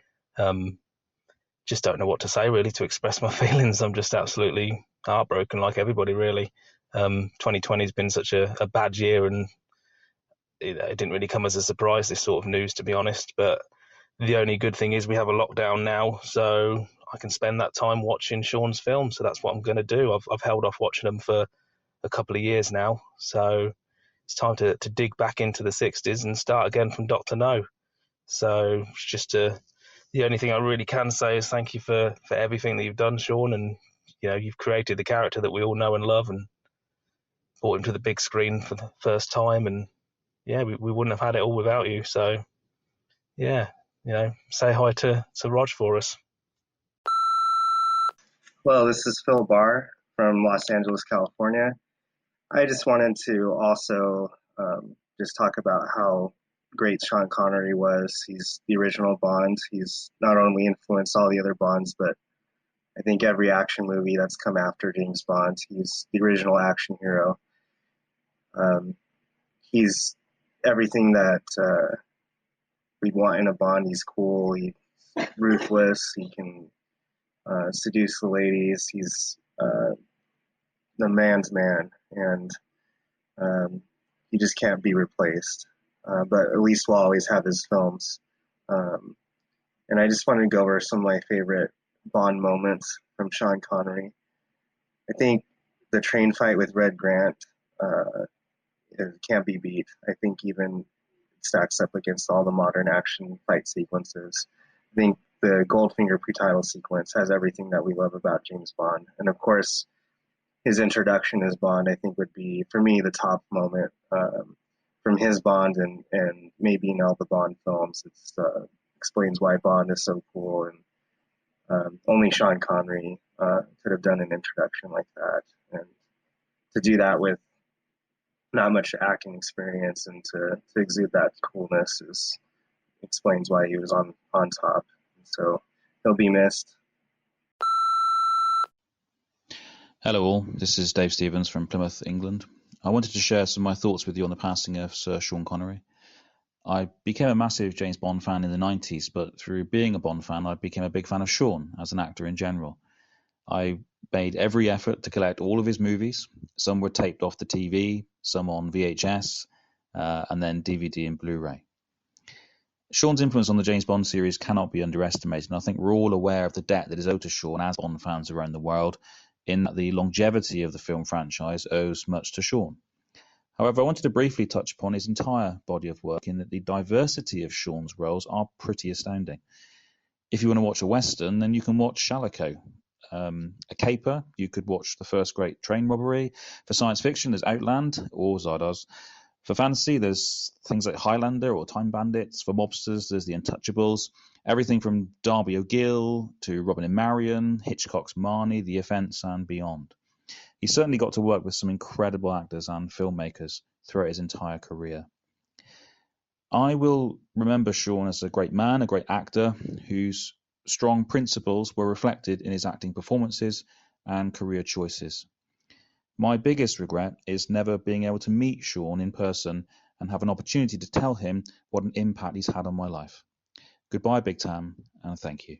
Just don't know what to say, really, to express my feelings. I'm just absolutely heartbroken, like everybody, really. 2020 has been such a bad year, and it didn't really come as a surprise, this sort of news, to be honest. But the only good thing is we have a lockdown now, so I can spend that time watching Sean's films. So that's what I'm going to do. I've held off watching them for a couple of years now. So it's time to dig back into the 60s and start again from Dr. No. So it's just the only thing I really can say is thank you for everything that you've done, Sean. And, you know, you've created the character that we all know and love and brought him to the big screen for the first time. And, yeah, we wouldn't have had it all without you. So, yeah, you know, say hi to Rog for us. Hello, this is Phil Barr from Los Angeles, California. I just wanted to also just talk about how great Sean Connery was. He's the original Bond. He's not only influenced all the other Bonds, but I think every action movie that's come after James Bond, he's the original action hero. He's everything that we'd want in a Bond. He's cool, he's ruthless, he can seduce the ladies. He's the man's man, and he just can't be replaced. But at least we'll always have his films. And I just wanted to go over some of my favorite Bond moments from Sean Connery. I think the train fight with Red Grant it can't be beat. I think even it stacks up against all the modern action fight sequences. I think the Goldfinger pre-title sequence has everything that we love about James Bond. And of course, his introduction as Bond, I think, would be, for me, the top moment from his Bond and maybe in all the Bond films. It explains why Bond is so cool, and only Sean Connery could have done an introduction like that. And to do that with not much acting experience, and to exude that coolness explains why he was on top. So he'll be missed. Hello all, this is Dave Stevens from Plymouth, England. I wanted to share some of my thoughts with you on the passing of Sir Sean Connery. I became a massive James Bond fan in the 90s, but through being a Bond fan, I became a big fan of Sean as an actor in general. I made every effort to collect all of his movies. Some were taped off the TV, some on VHS, and then DVD and Blu-ray. Sean's influence on the James Bond series cannot be underestimated, and I think we're all aware of the debt that is owed to Sean as Bond fans around the world, in that the longevity of the film franchise owes much to Sean. However, I wanted to briefly touch upon his entire body of work, in that the diversity of Sean's roles are pretty astounding. If you want to watch a Western, then you can watch Shalako. A caper, you could watch the first great train robbery. For science fiction, there's Outland or Zardoz. For fantasy, there's things like Highlander or Time Bandits. For mobsters, there's The Untouchables. Everything from Darby O'Gill to Robin and Marion, Hitchcock's Marnie, The Offence, and beyond. He certainly got to work with some incredible actors and filmmakers throughout his entire career. I will remember Sean as a great man, a great actor, whose strong principles were reflected in his acting performances and career choices. My biggest regret is never being able to meet Sean in person and have an opportunity to tell him what an impact he's had on my life. Goodbye, Big Tam, and thank you.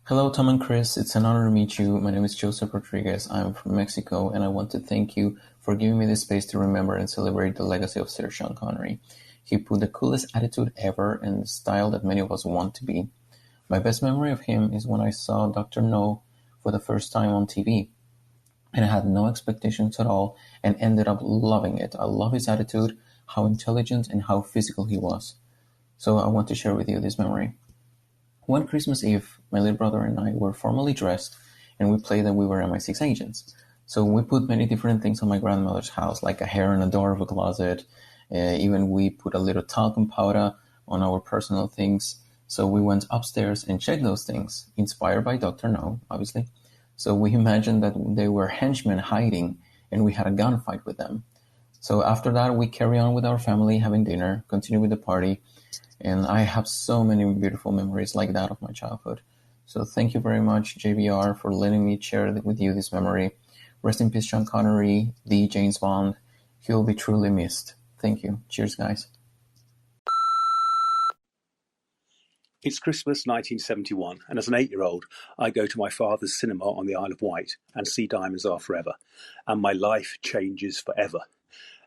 Hello, Tom and Chris. It's an honor to meet you. My name is Joseph Rodriguez. I'm from Mexico, and I want to thank you for giving me this space to remember and celebrate the legacy of Sir Sean Connery. He put the coolest attitude ever and the style that many of us want to be. My best memory of him is when I saw Dr. No for the first time on TV. And I had no expectations at all and ended up loving it. I love his attitude, how intelligent and how physical he was. So I want to share with you this memory. One Christmas Eve, my little brother and I were formally dressed, and we played that we were MI6 agents. So we put many different things on my grandmother's house, like a hair on the door of a closet. Even we put a little talcum powder on our personal things. So we went upstairs and checked those things, inspired by Dr. No, obviously. So we imagined that they were henchmen hiding, and we had a gunfight with them. So after that, we carry on with our family, having dinner, continue with the party. And I have so many beautiful memories like that of my childhood. So thank you very much, JBR, for letting me share with you this memory. Rest in peace, Sean Connery, the James Bond. He'll be truly missed. Thank you. Cheers, guys. It's Christmas 1971, and as an 8-year-old, I go to my father's cinema on the Isle of Wight and see Diamonds Are Forever, and my life changes forever.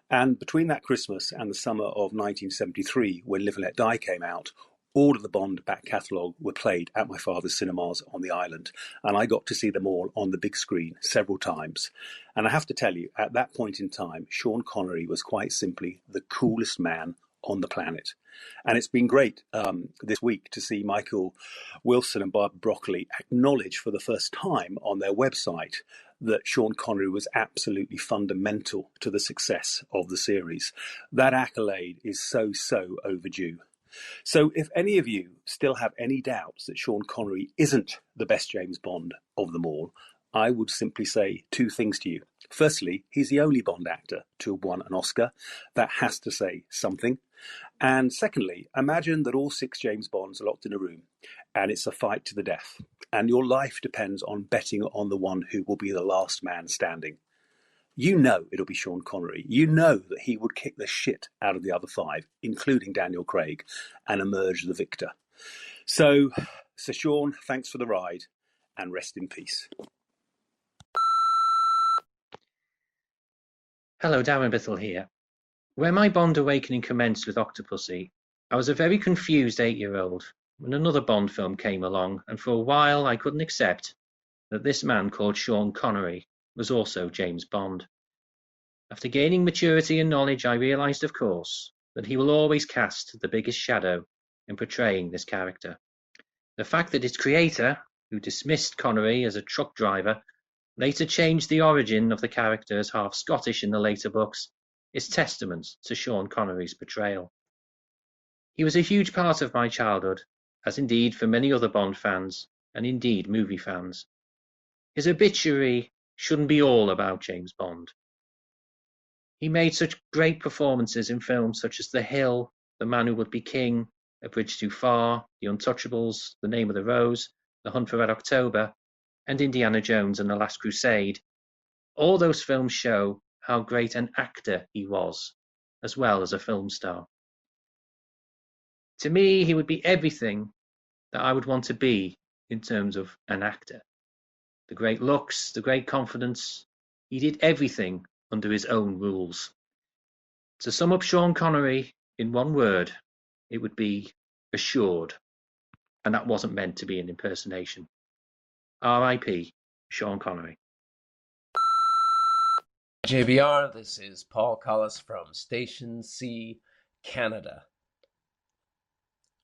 And between that Christmas and the summer of 1973, when Live and Let Die came out, all of the Bond back catalogue were played at my father's cinemas on the island, and I got to see them all on the big screen several times. And I have to tell you, at that point in time, Sean Connery was quite simply the coolest man on the planet. And it's been great this week to see Michael Wilson and Barbara Broccoli acknowledge for the first time on their website that Sean Connery was absolutely fundamental to the success of the series. That accolade is so overdue. So if any of you still have any doubts that Sean Connery isn't the best James Bond of them all, I would simply say two things to you. Firstly, he's the only Bond actor to have won an Oscar. That has to say something. And secondly, imagine that all 6 James Bonds are locked in a room and it's a fight to the death. And your life depends on betting on the one who will be the last man standing. You know it'll be Sean Connery. You know that he would kick the shit out of the other 5, including Daniel Craig, and emerge the victor. So, Sir Sean, thanks for the ride, and rest in peace. Hello, Darren Bittle here. When my Bond awakening commenced with Octopussy, I was a very confused 8-year-old when another Bond film came along, and for a while I couldn't accept that this man called Sean Connery was also James Bond. After gaining maturity and knowledge, I realised, of course, that he will always cast the biggest shadow in portraying this character. The fact that its creator, who dismissed Connery as a truck driver, later changed the origin of the character as half Scottish in the later books, is testament to Sean Connery's portrayal. He was a huge part of my childhood, as indeed for many other Bond fans, and indeed movie fans. His obituary shouldn't be all about James Bond. He made such great performances in films such as The Hill, The Man Who Would Be King, A Bridge Too Far, The Untouchables, The Name of the Rose, The Hunt for Red October, and Indiana Jones and the Last Crusade. All those films show how great an actor he was, as well as a film star. To me, he would be everything that I would want to be in terms of an actor. The great looks, the great confidence. He did everything under his own rules. To sum up Sean Connery in one word, it would be assured. And that wasn't meant to be an impersonation. R.I.P. Sean Connery. JBR, this is Paul Collis from Station C, Canada.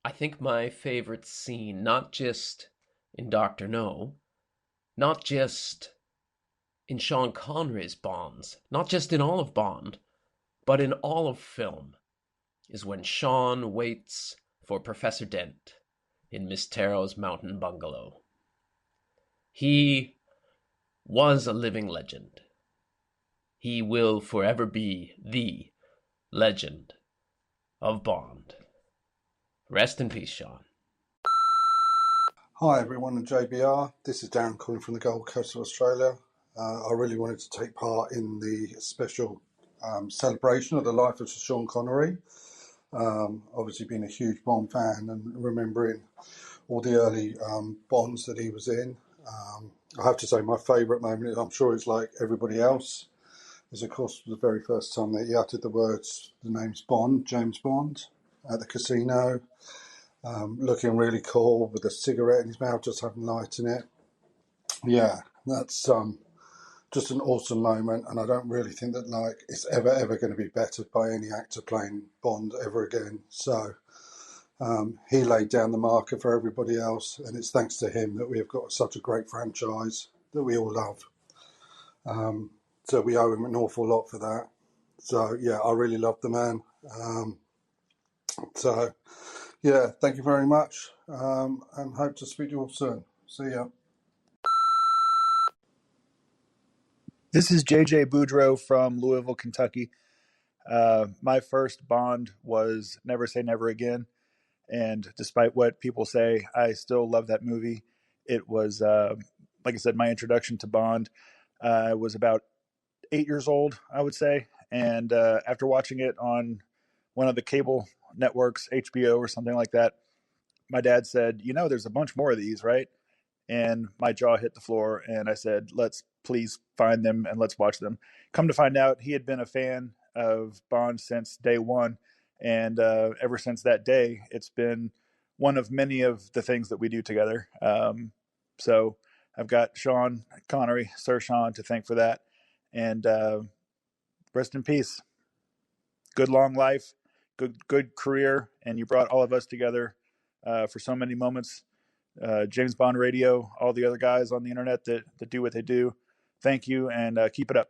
I think my favorite scene, not just in Dr. No, not just in Sean Connery's Bonds, not just in all of Bond, but in all of film, is when Sean waits for Professor Dent in Miss Tarot's mountain bungalow. He was a living legend. He will forever be the legend of Bond. Rest in peace, Sean. Hi everyone at JBR, this is Darren calling from the Gold Coast of Australia. I really wanted to take part in the special celebration of the life of Sean Connery. Obviously being a huge Bond fan and remembering all the early Bonds that he was in. I have to say my favourite moment, I'm sure it's like everybody else, is of course the very first time that he uttered the words, the name's Bond, James Bond, at the casino. Looking really cool with a cigarette in his mouth, just having light in it. Yeah, that's just an awesome moment, and I don't really think that like it's ever going to be bettered by any actor playing Bond ever again. So he laid down the marker for everybody else, and it's thanks to him that we have got such a great franchise that we all love. So we owe him an awful lot for that. So yeah, I really love the man. So yeah, thank you very much, and hope to speak to you all soon. See ya. This is JJ Boudreau from Louisville, Kentucky. My first Bond was Never Say Never Again, and despite what people say, I still love that movie. It was, like I said, my introduction to Bond. I was about 8 years old, I would say, and after watching it on one of the cable networks, HBO or something like that, my dad said, there's a bunch more of these, right? And my jaw hit the floor, and I said, let's please find them and let's watch them. Come to find out, he had been a fan of Bond since day one, and ever since that day, it's been one of many of the things that we do together. So I've got Sean Connery, Sir Sean, to thank for that, and rest in peace. Good long life, good career, and you brought all of us together for so many moments. James Bond Radio, all the other guys on the internet that do what they do. Thank you, and keep it up.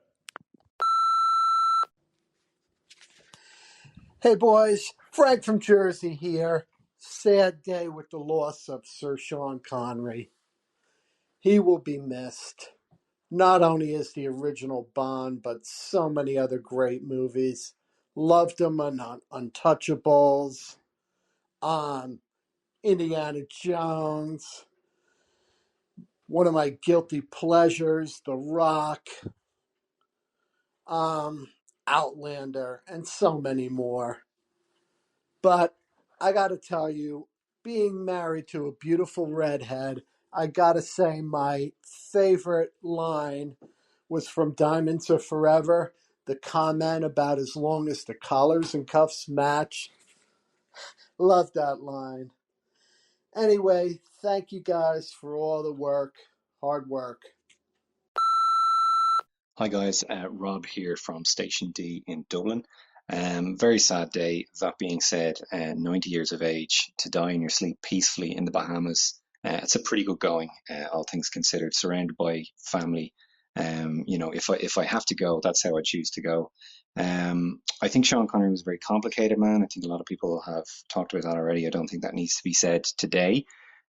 Hey boys, Frank from Jersey here. Sad day with the loss of Sir Sean Connery. He will be missed. Not only as the original Bond, but so many other great movies. Loved him on Untouchables, on Indiana Jones, one of my guilty pleasures, The Rock, Outlander, and so many more. But I got to tell you, being married to a beautiful redhead, I got to say my favorite line was from Diamonds Are Forever, the comment about as long as the collars and cuffs match. Love that line. Anyway, thank you guys for all the work, hard work. Hi guys, Rob here from Station D in Dublin. Very sad day. That being said, 90 years of age, to die in your sleep peacefully in the Bahamas, it's a pretty good going, all things considered, surrounded by family. If I have to go, that's how I choose to go. I think Sean Connery was a very complicated man. I think a lot of people have talked about that already. I don't think that needs to be said today.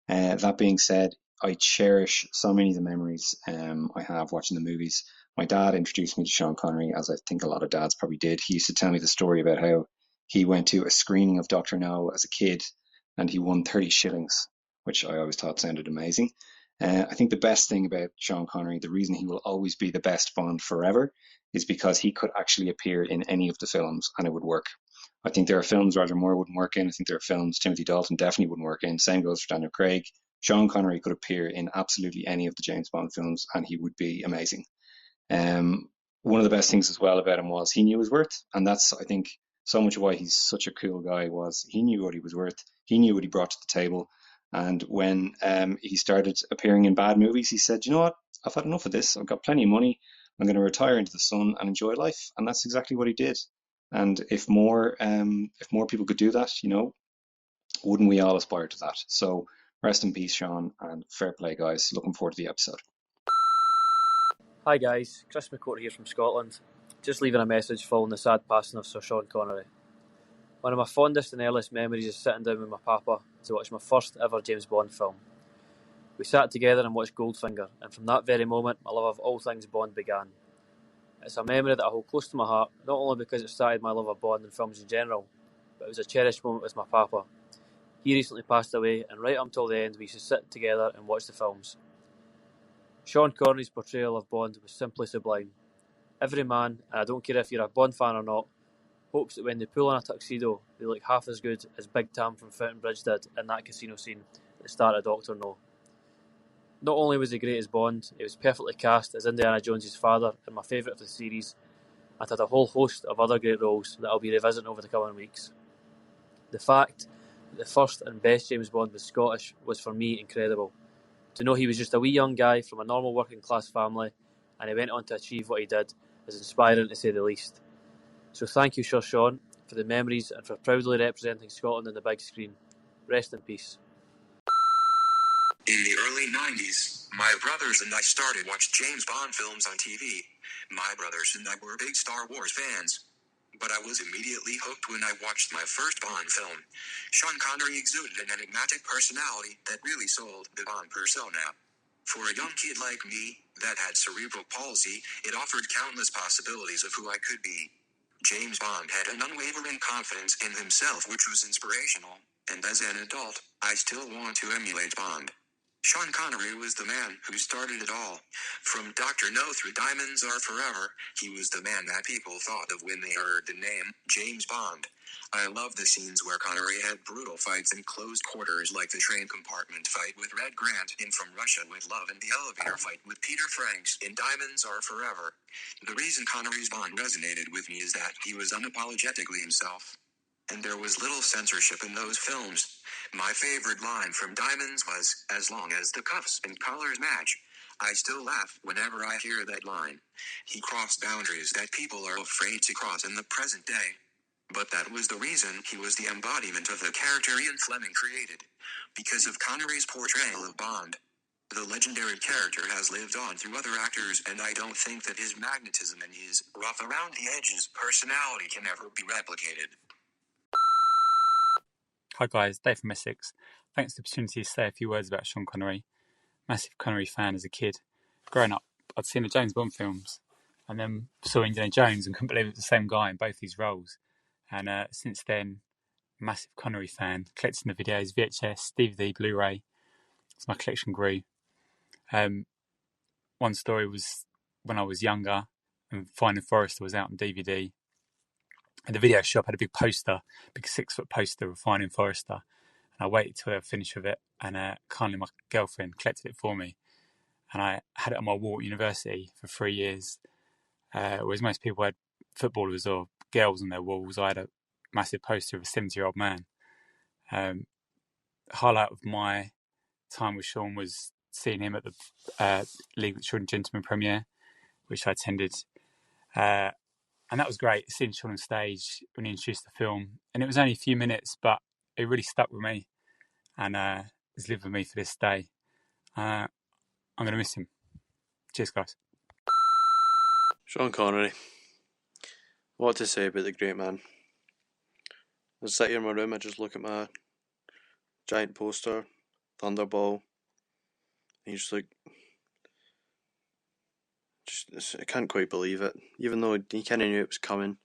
That being said, I cherish so many of the memories I have watching the movies. My dad introduced me to Sean Connery, as I think a lot of dads probably did. He used to tell me the story about how he went to a screening of Dr. No as a kid and he won 30 shillings, which I always thought sounded amazing. I think the best thing about Sean Connery, the reason he will always be the best Bond forever, is because he could actually appear in any of the films and it would work. I think there are films Roger Moore wouldn't work in. I think there are films Timothy Dalton definitely wouldn't work in. Same goes for Daniel Craig. Sean Connery could appear in absolutely any of the James Bond films and he would be amazing. One of the best things as well about him was he knew his worth, and that's, I think, so much why he's such a cool guy. Was he knew what he was worth, he knew what he brought to the table, and when he started appearing in bad movies, he said, "You know what? I've had enough of this. I've got plenty of money. I'm going to retire into the sun and enjoy life," and that's exactly what he did. And if more people could do that, wouldn't we all aspire to that? So rest in peace, Sean, and fair play, guys. Looking forward to the episode. Hi guys, Chris McCourt here from Scotland. Just leaving a message following the sad passing of Sir Sean Connery. One of my fondest and earliest memories is sitting down with my papa to watch my first ever James Bond film. We sat together and watched Goldfinger, and from that very moment my love of all things Bond began. It's a memory that I hold close to my heart, not only because it started my love of Bond and films in general, but it was a cherished moment with my papa. He recently passed away, and right up until the end we used to sit together and watch the films. Sean Connery's portrayal of Bond was simply sublime. Every man, and I don't care if you're a Bond fan or not, hopes that when they pull on a tuxedo, they look half as good as Big Tam from Fountain Bridge did in that casino scene at the start of Dr. No. Not only was he great as Bond, he was perfectly cast as Indiana Jones's father and my favourite of the series, and had a whole host of other great roles that I'll be revisiting over the coming weeks. The fact that the first and best James Bond was Scottish was for me incredible. To know he was just a wee young guy from a normal working class family and he went on to achieve what he did is inspiring to say the least. So thank you, Sir Sean, for the memories and for proudly representing Scotland on the big screen. Rest in peace. In the early 90s, my brothers and I started watching James Bond films on TV. My brothers and I were big Star Wars fans. But I was immediately hooked when I watched my first Bond film. Sean Connery exuded an enigmatic personality that really sold the Bond persona. For a young kid like me, that had cerebral palsy, it offered countless possibilities of who I could be. James Bond had an unwavering confidence in himself which was inspirational, and as an adult, I still want to emulate Bond. Sean Connery was the man who started it all. From Dr. No through Diamonds Are Forever, he was the man that people thought of when they heard the name James Bond. I love the scenes where Connery had brutal fights in closed quarters, like the train compartment fight with Red Grant in From Russia with Love and the elevator fight with Peter Franks in Diamonds Are Forever. The reason Connery's Bond resonated with me is that he was unapologetically himself. And there was little censorship in those films. My favorite line from Diamonds was, "As long as the cuffs and collars match." I still laugh whenever I hear that line. He crossed boundaries that people are afraid to cross in the present day. But that was the reason he was the embodiment of the character Ian Fleming created. Because of Connery's portrayal of Bond, the legendary character has lived on through other actors, and I don't think that his magnetism and his rough around the edges personality can ever be replicated. Hi guys, Dave from Essex. Thanks for the opportunity to say a few words about Sean Connery. Massive Connery fan as a kid. Growing up, I'd seen the James Bond films and then saw Indiana Jones and couldn't believe it was the same guy in both these roles. And since then, massive Connery fan, collecting the videos, VHS, DVD, Blu-ray. So my collection grew. One story was when I was younger and Finding Forrester was out on DVD. And the video shop had a big 6-foot poster of Finding Forrester. And I waited till I finished with it, and kindly my girlfriend collected it for me. And I had it on my wall at university for 3 years. Whereas most people had footballers or girls on their walls, I had a massive poster of a 70-year-old man. The highlight of my time with Sean was seeing him at the League of Children Gentlemen premiere, which I attended. And that was great, seeing Sean on stage when he introduced the film. And it was only a few minutes, but it really stuck with me and has lived with me for this day. I'm going to miss him. Cheers, guys. Sean Connery. What to say about the great man? I sit here in my room, I just look at my giant poster, Thunderball, He's like, I can't quite believe it, even though he kind of knew it was coming.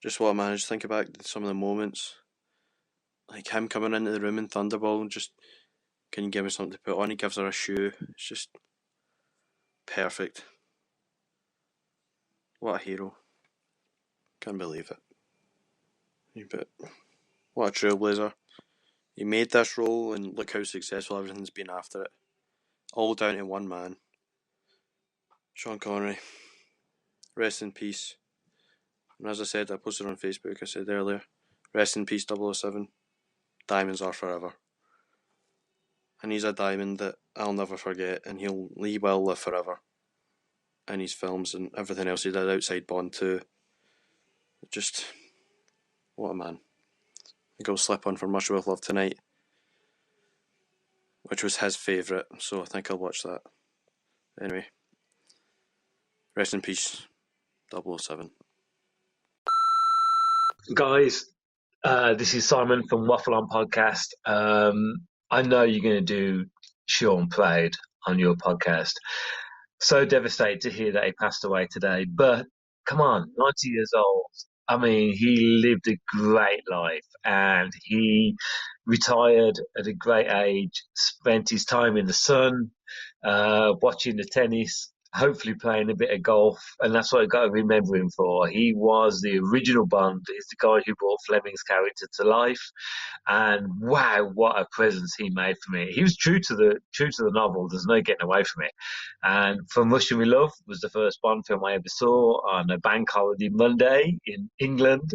Just what I managed to think about some of the moments, like him coming into the room in Thunderball and just, can you give me something to put on? He gives her a shoe. It's just perfect. What a hero. Can't believe it. But what a trailblazer. He made this role, and look how successful everything's been after it. All down to one man. Sean Connery. Rest in peace. And as I said, I posted on Facebook, I said earlier, rest in peace 007. Diamonds are forever. And he's a diamond that I'll never forget, and he will live forever. In his films and everything else he did outside Bond too. Just, what a man. I think I'll slip on For Much With Love Tonight, which was his favourite, so I think I'll watch that. Anyway, rest in peace, 007. Guys, this is Simon from Waffle On Podcast. I know you're going to do Sean Proud on your podcast. So devastated to hear that he passed away today, but come on, 90 years old. I mean, he lived a great life and he retired at a great age, spent his time in the sun, watching the tennis, hopefully playing a bit of golf, and that's what I got to remember him for. He was the original Bond. He's the guy who brought Fleming's character to life, and wow, what a presence he made for me. He was true to the novel. There's no getting away from it. And From Russia with Love was the first Bond film I ever saw on a bank holiday Monday in England,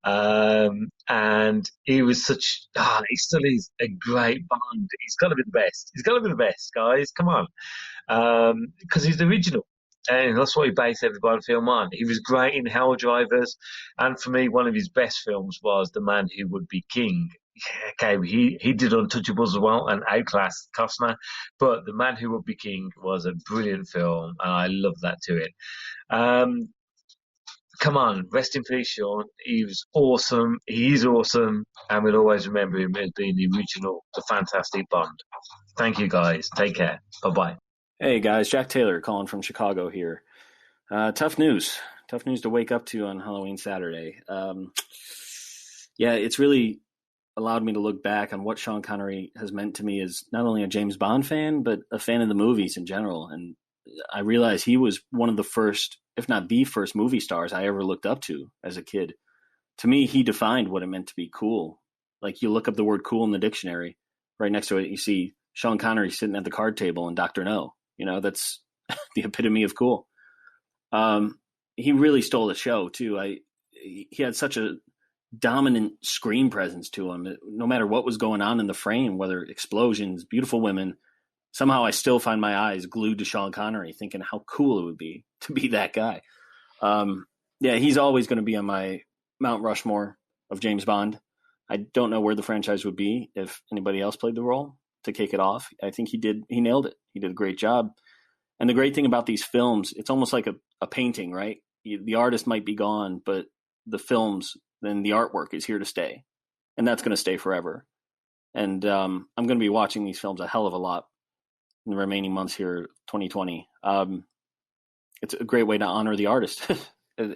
and he was he still is a great Bond. He's got to be the best. He's got to be the best, guys. Come on. Because he's the original, and that's what he based every Bond film on. He was great in Hell Drivers, and for me, one of his best films was The Man Who Would Be King. Okay, he did Untouchables as well and outclassed Costner, but The Man Who Would Be King was a brilliant film, and I love that to it. Come on, rest in peace, Sean. He was awesome. He is awesome, and we'll always remember him as being the original, the fantastic Bond. Thank you, guys. Take care. Bye-bye. Hey guys, Jack Taylor calling from Chicago here. Tough news to wake up to on Halloween Saturday. It's really allowed me to look back on what Sean Connery has meant to me as not only a James Bond fan, but a fan of the movies in general. And I realized he was one of the first, if not the first movie stars I ever looked up to as a kid. To me, he defined what it meant to be cool. Like, you look up the word cool in the dictionary, right next to it, you see Sean Connery sitting at the card table in Dr. No. You know, that's the epitome of cool. He really stole the show too. He had such a dominant screen presence to him. No matter what was going on in the frame, whether explosions, beautiful women, somehow I still find my eyes glued to Sean Connery, thinking how cool it would be to be that guy. He's always going to be on my Mount Rushmore of James Bond. I don't know where the franchise would be if anybody else played the role to kick it off. I think he nailed it. He did a great job. And the great thing about these films, it's almost like a painting, right? The artist might be gone, but the films, then the artwork is here to stay. And that's going to stay forever. And I'm going to be watching these films a hell of a lot in the remaining months here, 2020. It's a great way to honor the artist,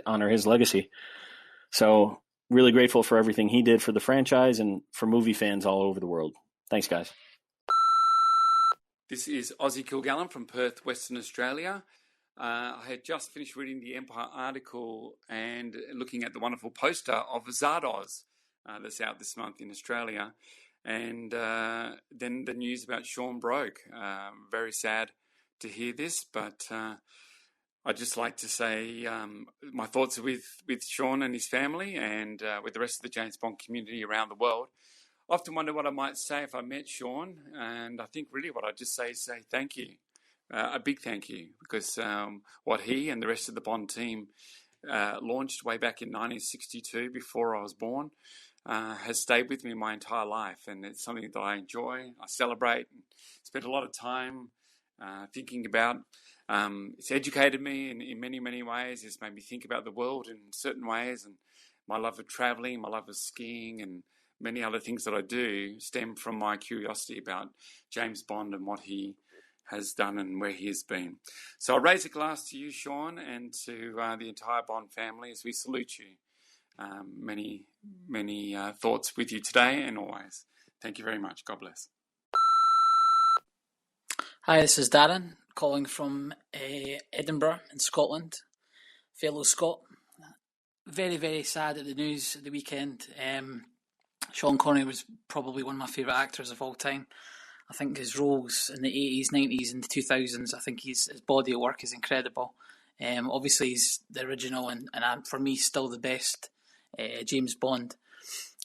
honor his legacy. So really grateful for everything he did for the franchise and for movie fans all over the world. Thanks, guys. This is Ozzy Kilgallen from Perth, Western Australia. I had just finished reading the Empire article and looking at the wonderful poster of Zardoz that's out this month in Australia. And then the news about Sean broke. Very sad to hear this, but I'd just like to say my thoughts are with Sean and his family and with the rest of the James Bond community around the world. I often wonder what I might say if I met Sean, and I think really what I'd just say is thank you, a big thank you, because what he and the rest of the Bond team launched way back in 1962, before I was born, has stayed with me my entire life, and it's something that I enjoy, I celebrate, and spend a lot of time thinking about. It's educated me in many, many ways. It's made me think about the world in certain ways, and my love of travelling, my love of skiing, and many other things that I do stem from my curiosity about James Bond and what he has done and where he has been. So I raise a glass to you, Sean, and to the entire Bond family as we salute you. Many thoughts with you today and always. Thank you very much. God bless. Hi, this is Darren, calling from Edinburgh in Scotland. Fellow Scot. Very, very sad at the news at the weekend. Sean Connery was probably one of my favourite actors of all time. I think his roles in the 80s, 90s and the 2000s, I think his body of work is incredible. Obviously he's the original and for me still the best James Bond.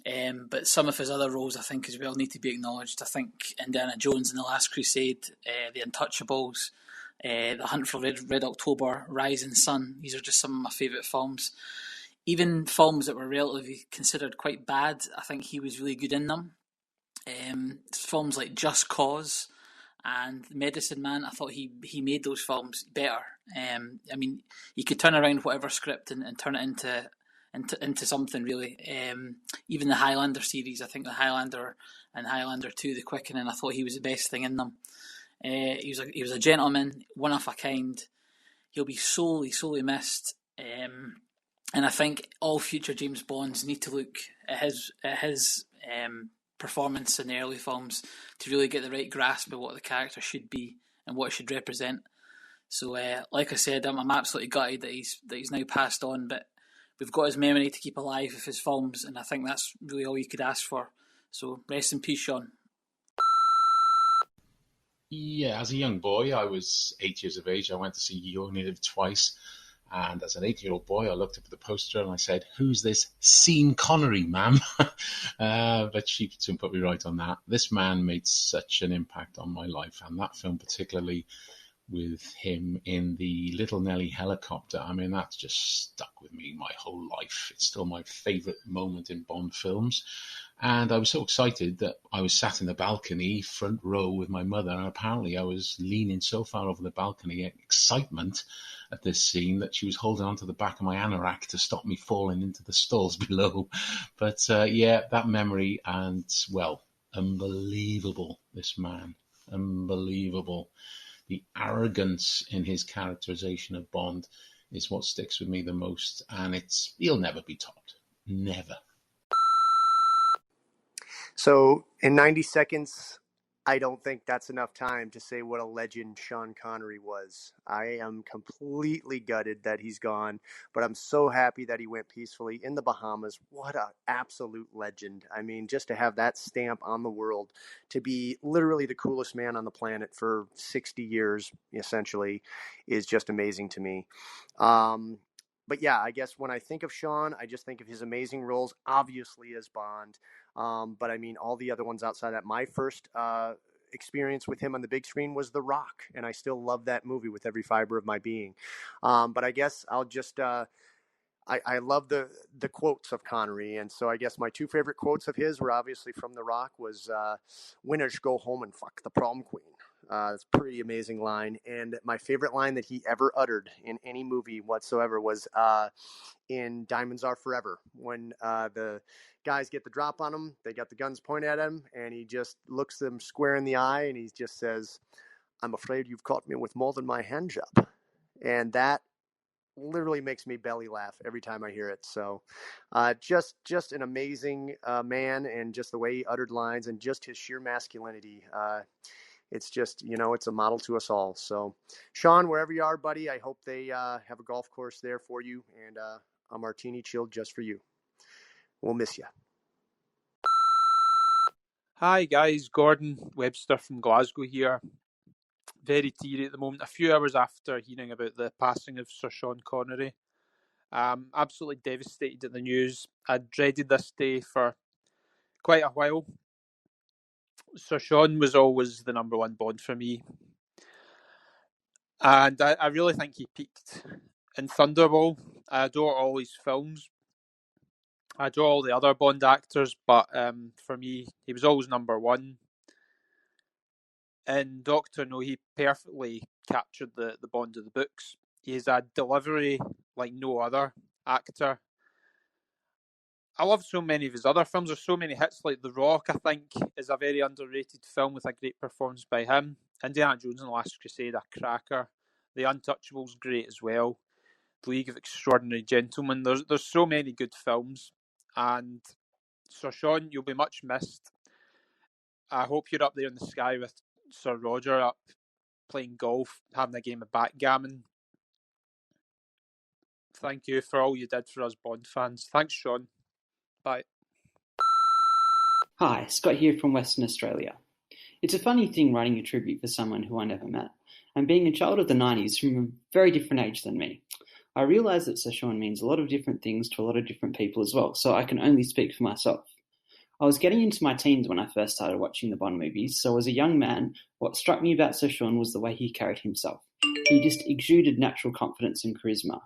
But some of his other roles I think as well need to be acknowledged. I think Indiana Jones and the Last Crusade, The Untouchables, The Hunt for Red October, Rising Sun, these are just some of my favourite films. Even films that were relatively considered quite bad, I think he was really good in them. Films like Just Cause and Medicine Man, I thought he made those films better. I mean, you could turn around whatever script and turn it into something really. Even the Highlander series, I think the Highlander and Highlander 2, The Quickening, I thought he was the best thing in them. He was a gentleman, one of a kind. He'll be sorely missed. And I think all future James Bonds need to look at his performance in the early films to really get the right grasp of what the character should be and what it should represent. So, like I said, I'm absolutely gutted that he's now passed on, but we've got his memory to keep alive of his films, and I think that's really all you could ask for. So, rest in peace, Sean. Yeah, as a young boy, I was 8 years of age. I went to see You Only Live Twice. And as an 8-year-old boy, I looked up at the poster and I said, "Who's this Sean Connery, ma'am?" But she soon put me right on that. This man made such an impact on my life, and that film particularly with him in the Little Nelly helicopter. I mean, that's just stuck with me my whole life. It's still my favourite moment in Bond films. And I was so excited that I was sat in the balcony, front row with my mother, and apparently I was leaning so far over the balcony in excitement at this scene that she was holding onto the back of my anorak to stop me falling into the stalls below. But yeah, that memory, and well, unbelievable, this man, unbelievable. The arrogance in his characterization of Bond is what sticks with me the most, and he'll never be topped. Never. So in 90 seconds, I don't think that's enough time to say what a legend Sean Connery was. I am completely gutted that he's gone, but I'm so happy that he went peacefully in the Bahamas. What an absolute legend. I mean, just to have that stamp on the world, to be literally the coolest man on the planet for 60 years, essentially, is just amazing to me. But yeah, I guess when I think of Sean, I just think of his amazing roles, obviously as Bond. But I mean, all the other ones outside that. My first experience with him on the big screen was The Rock, and I still love that movie with every fiber of my being. But I guess I'll just I love the quotes of Connery, and so I guess my two favorite quotes of his were obviously from The Rock was "Winners go home and fuck the prom queen." It's a pretty amazing line, and my favorite line that he ever uttered in any movie whatsoever was in Diamonds Are Forever, when the guys get the drop on him, they got the guns pointed at him, and he just looks them square in the eye, and he just says, "I'm afraid you've caught me with more than my hand job," and that literally makes me belly laugh every time I hear it. So just an amazing man, and just the way he uttered lines and just his sheer masculinity. It's just, it's a model to us all. So, Sean, wherever you are, buddy, I hope they have a golf course there for you and a martini chilled just for you. We'll miss you. Hi guys, Gordon Webster from Glasgow here. Very teary at the moment, a few hours after hearing about the passing of Sir Sean Connery. Absolutely devastated at the news. I dreaded this day for quite a while. Sir Sean was always the number one Bond for me. And I really think he peaked in Thunderball. I adore all his films. I adore all the other Bond actors, but for me, he was always number one. In Doctor No, he perfectly captured the Bond of the books. He has a delivery like no other actor. I love so many of his other films. There's so many hits, like The Rock, I think, is a very underrated film with a great performance by him. Indiana Jones and the Last Crusade, a cracker. The Untouchables, great as well. The League of Extraordinary Gentlemen. There's so many good films. And Sir Sean, you'll be much missed. I hope you're up there in the sky with Sir Roger up playing golf, having a game of backgammon. Thank you for all you did for us Bond fans. Thanks, Sean. Bye. Hi, Scott here from Western Australia. It's a funny thing writing a tribute for someone who I never met, and being a child of the 90s from a very different age than me. I realise that Sir Sean means a lot of different things to a lot of different people as well, so I can only speak for myself. I was getting into my teens when I first started watching the Bond movies, so as a young man, what struck me about Sir Sean was the way he carried himself. He just exuded natural confidence and charisma.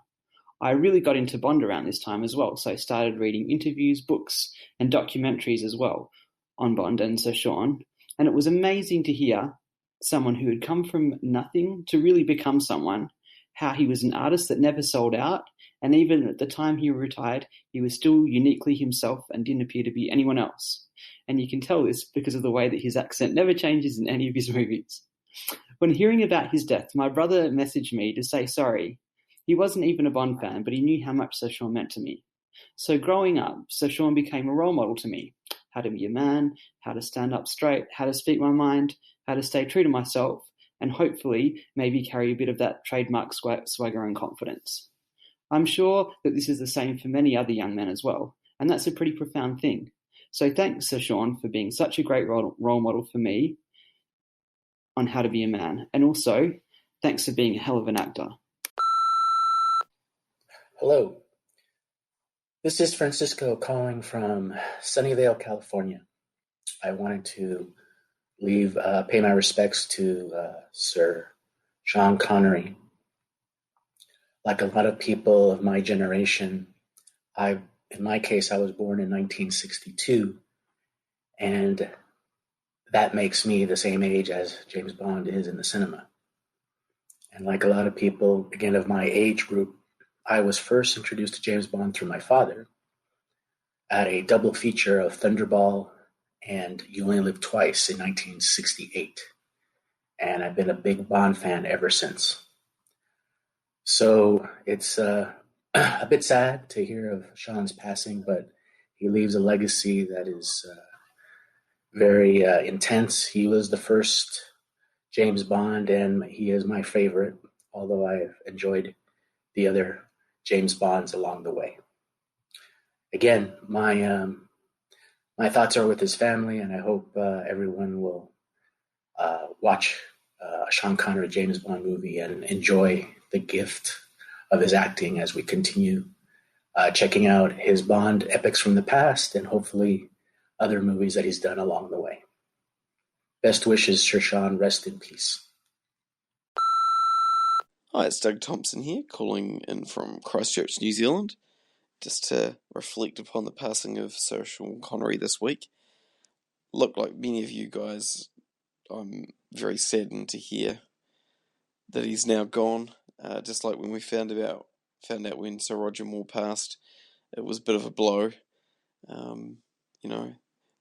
I really got into Bond around this time as well, so I started reading interviews, books, and documentaries as well on Bond and Sir Sean, and it was amazing to hear someone who had come from nothing to really become someone, how he was an artist that never sold out, and even at the time he retired, he was still uniquely himself and didn't appear to be anyone else. And you can tell this because of the way that his accent never changes in any of his movies. When hearing about his death, my brother messaged me to say sorry. He wasn't even a Bond fan, but he knew how much Sir Sean meant to me. So growing up, Sir Sean became a role model to me. How to be a man, how to stand up straight, how to speak my mind, how to stay true to myself, and hopefully maybe carry a bit of that trademark swagger and confidence. I'm sure that this is the same for many other young men as well, and that's a pretty profound thing. So thanks, Sir Sean, for being such a great role model for me on how to be a man, and also thanks for being a hell of an actor. Hello, this is Francisco calling from Sunnyvale, California. I wanted to pay my respects to Sir Sean Connery. Like a lot of people of my generation, in my case, I was born in 1962, and that makes me the same age as James Bond is in the cinema. And like a lot of people, again, of my age group, I was first introduced to James Bond through my father at a double feature of Thunderball and You Only Live Twice in 1968. And I've been a big Bond fan ever since. So it's a bit sad to hear of Sean's passing, but he leaves a legacy that is very intense. He was the first James Bond, and he is my favorite, although I've enjoyed the other James Bonds along the way. Again, my thoughts are with his family, and I hope everyone will watch a Sean Connery James Bond movie and enjoy the gift of his acting as we continue checking out his Bond epics from the past and hopefully other movies that he's done along the way. Best wishes, Sir Sean. Rest in peace. Hi, it's Doug Thompson here, calling in from Christchurch, New Zealand, just to reflect upon the passing of Sir Sean Connery this week. Look, like many of you guys, I'm very saddened to hear that he's now gone. Just like when we found out when Sir Roger Moore passed, it was a bit of a blow.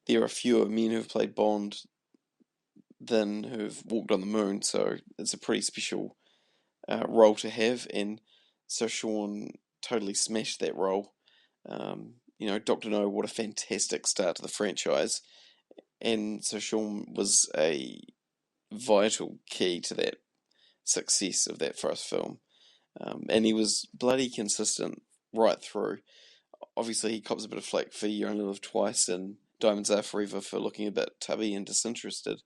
There are fewer men who've played Bond than who've walked on the moon, so it's a pretty special role to have, and Sir Sean totally smashed that role. Dr. No, what a fantastic start to the franchise, and Sir Sean was a vital key to that success of that first film, and he was bloody consistent right through. Obviously, he cops a bit of flack for You Only Live Twice and Diamonds Are Forever for looking a bit tubby and disinterested,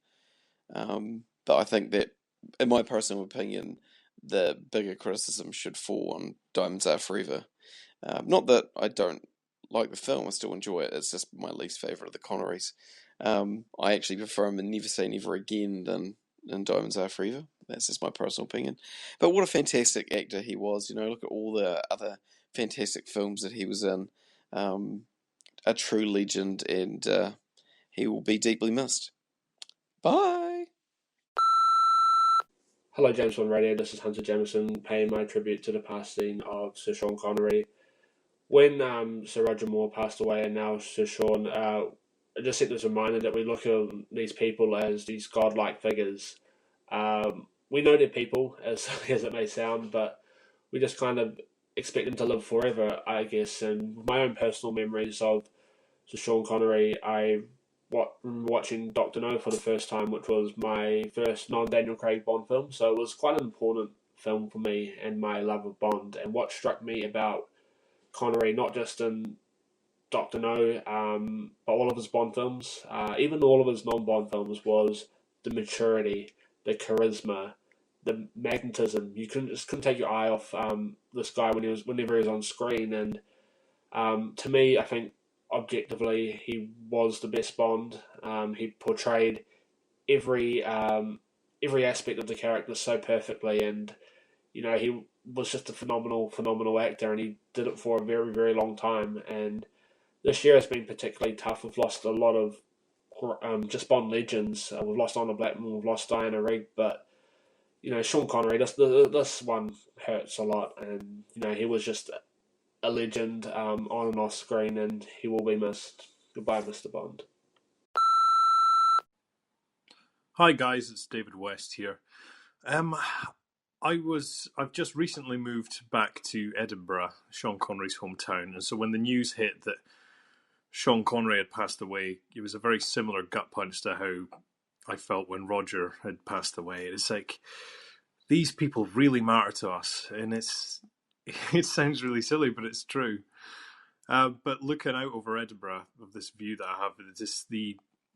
but I think that, in my personal opinion, the bigger criticism should fall on Diamonds Are Forever. Not that I don't like the film, I still enjoy it, it's just my least favourite of the Connerys. I actually prefer him in Never Say Never Again than Diamonds Are Forever. That's just my personal opinion. But what a fantastic actor he was, look at all the other fantastic films that he was in. A true legend, and he will be deeply missed. Bye! Hello, James Bond Radio. This is Hunter Jameson paying my tribute to the passing of Sir Sean Connery. when Sir Roger Moore passed away and now Sir Sean, I just think there's a reminder that we look at these people as these godlike figures. We know they're people, as as it may sound, but we just kind of expect them to live forever, I guess. And my own personal memories of Sir Sean Connery, remember watching Doctor No for the first time, which was my first non-Daniel Craig Bond film. So it was quite an important film for me and my love of Bond. And what struck me about Connery, not just in Doctor No, but all of his Bond films, even all of his non-Bond films, was the maturity, the charisma, the magnetism. You couldn't take your eye off this guy whenever he was on screen. And to me, I think objectively he was the best Bond. He portrayed every aspect of the character so perfectly, and he was just a phenomenal actor, and he did it for a very, very long time. And this year has been particularly tough. We've lost a lot of just Bond legends. We've lost Honor Blackman, we've lost Diana Rigg, but Sean Connery, this one hurts a lot, and he was just a legend on and off screen, and he will be missed. Goodbye, Mr. Bond. Hi guys, it's David West here. I've just recently moved back to Edinburgh, Sean Connery's hometown, and so when the news hit that Sean Connery had passed away, it was a very similar gut punch to how I felt when Roger had passed away. It's like, these people really matter to us, and it sounds really silly, but it's true. But looking out over Edinburgh, of this view that I have,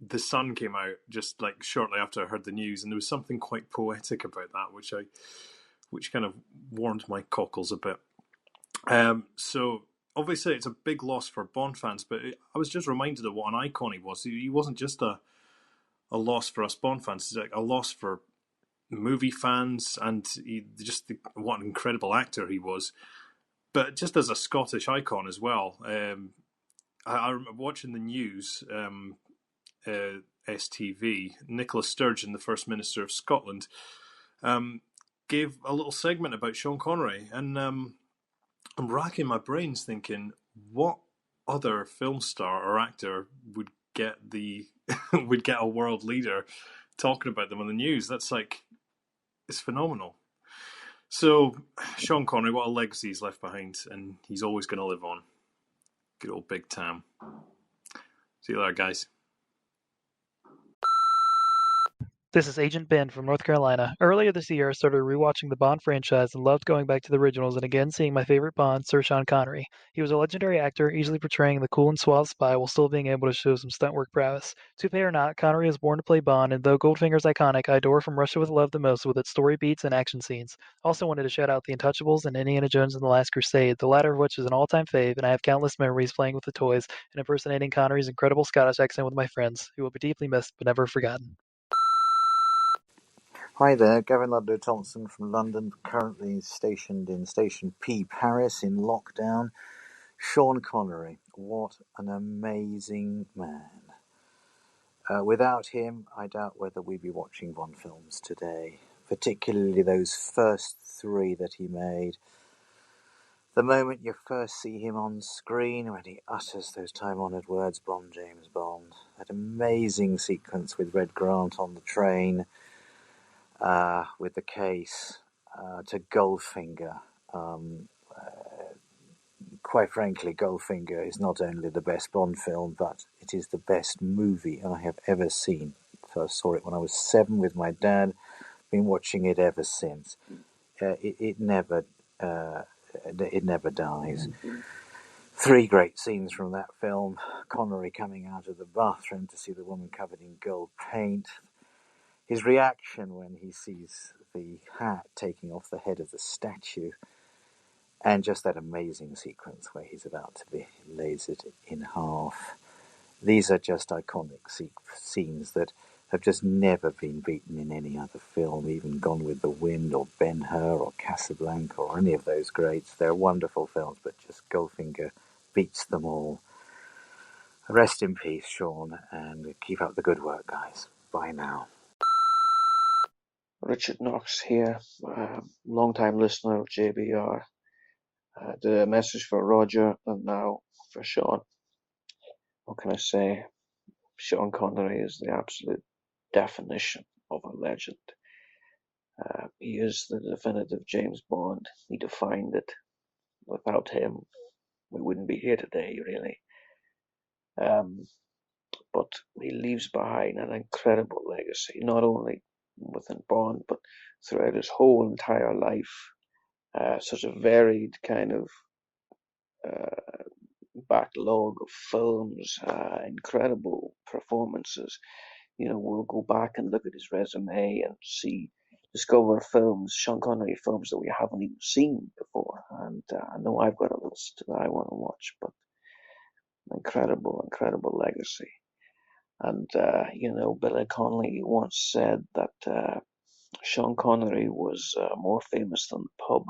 the sun came out just like shortly after I heard the news, and there was something quite poetic about that, which kind of warmed my cockles a bit. So obviously it's a big loss for Bond fans, but I was just reminded of what an icon he was. He wasn't just a loss for us Bond fans; it's like a loss for movie fans, and what an incredible actor he was. But just as a Scottish icon as well. I remember watching the news. STV, Nicola Sturgeon, the First Minister of Scotland, gave a little segment about Sean Connery, and I'm racking my brains thinking, what other film star or actor would get would get a world leader talking about them on the news? That's it's phenomenal. So Sean Connery, what a legacy he's left behind, and he's always going to live on. Good old Big Tam. See you later, guys. This is Agent Ben from North Carolina. Earlier this year, I started rewatching the Bond franchise and loved going back to the originals and again seeing my favorite Bond, Sir Sean Connery. He was a legendary actor, easily portraying the cool and suave spy while still being able to show some stunt work prowess. Toupee or not, Connery was born to play Bond, and though Goldfinger's iconic, I adore From Russia with Love the most with its story beats and action scenes. Also wanted to shout out The Untouchables and Indiana Jones and the Last Crusade, the latter of which is an all-time fave, and I have countless memories playing with the toys and impersonating Connery's incredible Scottish accent with my friends, who will be deeply missed but never forgotten. Hi there, Gavin Ludlow Thompson from London, currently stationed in Station P, Paris, in lockdown. Sean Connery, what an amazing man. Without him, I doubt whether we'd be watching Bond films today, particularly those first three that he made. The moment you first see him on screen, when he utters those time-honoured words, Bond, James Bond, that amazing sequence with Red Grant on the train, with the case, to Goldfinger. Quite frankly, Goldfinger is not only the best Bond film, but it is the best movie I have ever seen. First saw it when I was 7 with my dad, been watching it ever since. It never dies. 3 great scenes from that film. Connery coming out of the bathroom to see the woman covered in gold paint. His reaction when he sees the hat taking off the head of the statue, and just that amazing sequence where he's about to be lasered in half. These are just iconic scenes that have just never been beaten in any other film, even Gone with the Wind or Ben-Hur or Casablanca or any of those greats. They're wonderful films, but just Goldfinger beats them all. Rest in peace, Sean, and keep up the good work, guys. Bye now. Richard Knox here, long-time listener of JBR. The message for Roger and now for Sean. What can I say? Sean Connery is the absolute definition of a legend. He is the definitive James Bond. He defined it. Without him, we wouldn't be here today, really. But he leaves behind an incredible legacy, not only within Bond, but throughout his whole entire life. Such a varied kind of backlog of films, incredible performances. We'll go back and look at his resume and discover films, Sean Connery films that we haven't even seen before. And I know I've got a list that I want to watch, but incredible, incredible legacy. And, Billy Connolly once said that Sean Connery was more famous than the pub,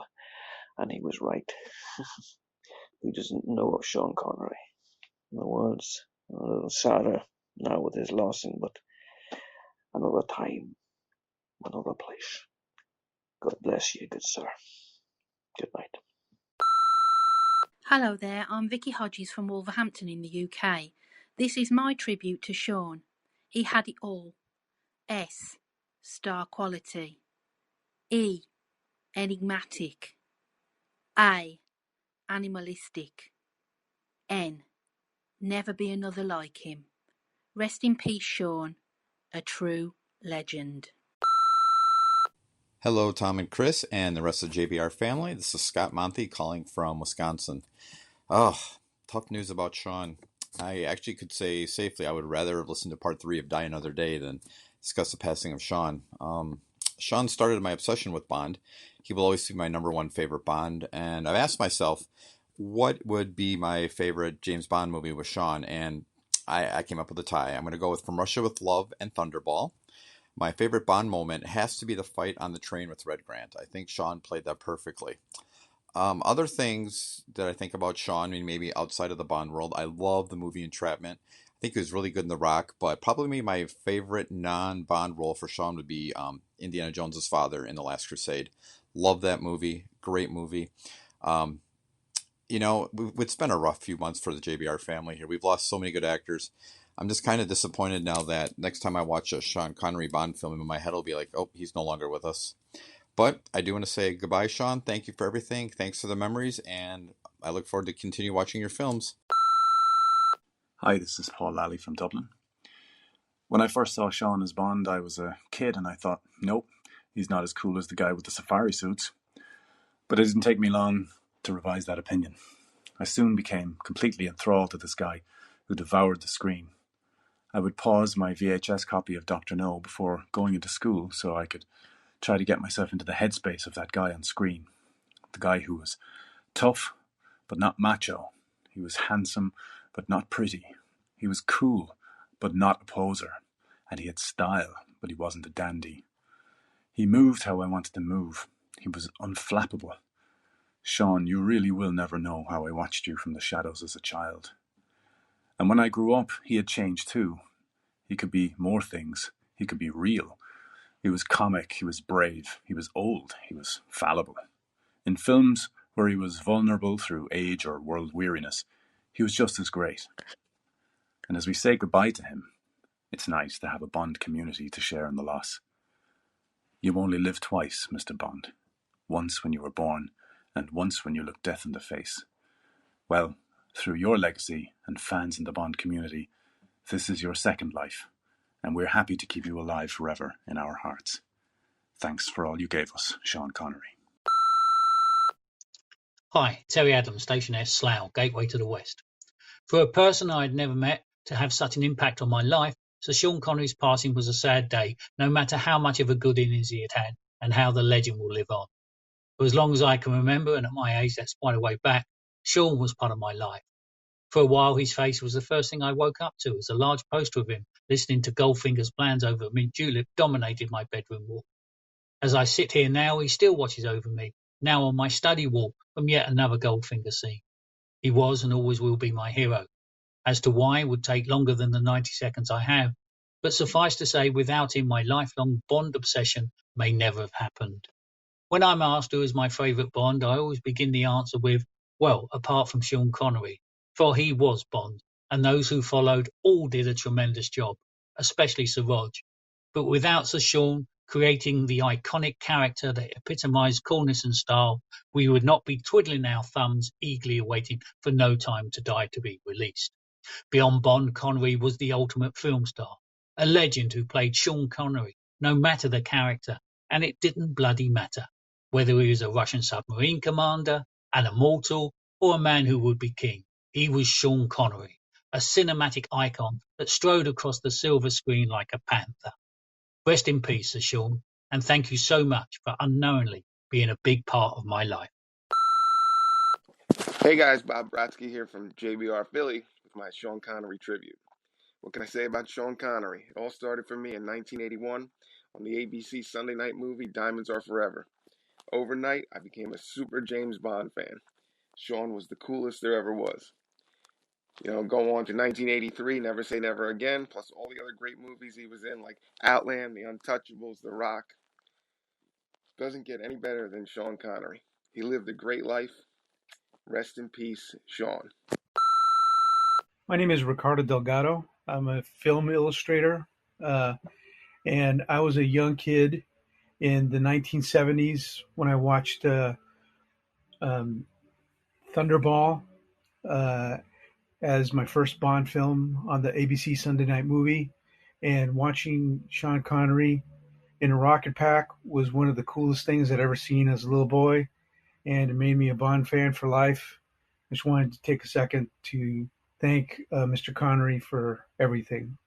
and he was right. Who doesn't know of Sean Connery? The world's a little sadder now with his lossing, but another time, another place. God bless you, good sir. Good night. Hello there, I'm Vicky Hodges from Wolverhampton in the UK. This is my tribute to Sean. He had it all. S, star quality. E, enigmatic. A, animalistic. N, never be another like him. Rest in peace, Sean, a true legend. Hello, Tom and Chris, and the rest of the JBR family. This is Scott Monty calling from Wisconsin. Oh, tough news about Sean. I actually could say safely I would rather have listened to part 3 of Die Another Day than discuss the passing of Sean. Sean started my obsession with Bond. He will always be my number one favorite Bond, and I've asked myself, what would be my favorite James Bond movie with Sean? And I came up with a tie. I'm going to go with From Russia with Love and Thunderball. My favorite Bond moment has to be the fight on the train with Red Grant. I think Sean played that perfectly. Other things that I think about Sean, maybe outside of the Bond world, I love the movie Entrapment. I think he was really good in The Rock, but probably my favorite non-Bond role for Sean would be Indiana Jones's father in The Last Crusade. Love that movie. Great movie. It's been a rough few months for the JBR family here. We've lost so many good actors. I'm just kind of disappointed now that next time I watch a Sean Connery Bond film, in my head will be like, oh, he's no longer with us. But I do want to say goodbye, Sean. Thank you for everything. Thanks for the memories, and I look forward to continue watching your films. Hi, this is Paul Lally from Dublin. When I first saw Sean as Bond, I was a kid, and I thought, nope, he's not as cool as the guy with the safari suits. But it didn't take me long to revise that opinion. I soon became completely enthralled to this guy who devoured the screen. I would pause my VHS copy of Dr. No before going into school so I could try to get myself into the headspace of that guy on screen. The guy who was tough, but not macho. He was handsome, but not pretty. He was cool, but not a poser. And he had style, but he wasn't a dandy. He moved how I wanted to move. He was unflappable. Sean, you really will never know how I watched you from the shadows as a child. And when I grew up, he had changed too. He could be more things. He could be real. He was comic, he was brave, he was old, he was fallible. In films where he was vulnerable through age or world weariness, he was just as great. And as we say goodbye to him, it's nice to have a Bond community to share in the loss. You only live twice, Mr. Bond. Once when you were born, and once when you looked death in the face. Well, through your legacy and fans in the Bond community, this is your second life, and we're happy to keep you alive forever in our hearts. Thanks for all you gave us, Sean Connery. Hi, Terry Adams, Station S, Slough, Gateway to the West. For a person I had never met to have such an impact on my life, Sir Sean Connery's passing was a sad day, no matter how much of a good innings he had had and how the legend will live on. For as long as I can remember, and at my age that's quite a way back, Sean was part of my life. For a while his face was the first thing I woke up to, as a large poster of him, listening to Goldfinger's Plans Over a Mint Julep, dominated my bedroom wall. As I sit here now, he still watches over me, now on my study wall, from yet another Goldfinger scene. He was and always will be my hero. As to why would take longer than the 90 seconds I have, but suffice to say, without him my lifelong Bond obsession may never have happened. When I'm asked who is my favourite Bond, I always begin the answer with, Well, apart from Sean Connery, for he was Bond, and those who followed all did a tremendous job, especially Sir Rog. But without Sir Sean creating the iconic character that epitomised coolness and style, we would not be twiddling our thumbs eagerly awaiting for No Time to Die to be released. Beyond Bond, Connery was the ultimate film star, a legend who played Sean Connery, no matter the character, and it didn't bloody matter whether he was a Russian submarine commander, an immortal, or a man who would be king. He was Sean Connery, a cinematic icon that strode across the silver screen like a panther. Rest in peace, Sir Sean, and thank you so much for unknowingly being a big part of my life. Hey guys, Bob Brodsky here from JBR Philly with my Sean Connery tribute. What can I say about Sean Connery? It all started for me in 1981 on the ABC Sunday night movie Diamonds Are Forever. Overnight, I became a super James Bond fan. Sean was the coolest there ever was. Go on to 1983, Never Say Never Again, plus all the other great movies he was in like Outland, The Untouchables, The Rock. Doesn't get any better than Sean Connery. He lived a great life. Rest in peace, Sean. My name is Ricardo Delgado. I'm a film illustrator, and I was a young kid in the 1970s when I watched Thunderball as my first Bond film on the ABC Sunday Night Movie, and watching Sean Connery in a rocket pack was one of the coolest things I'd ever seen as a little boy, and it made me a Bond fan for life. I just wanted to take a second to thank Mr. Connery for everything.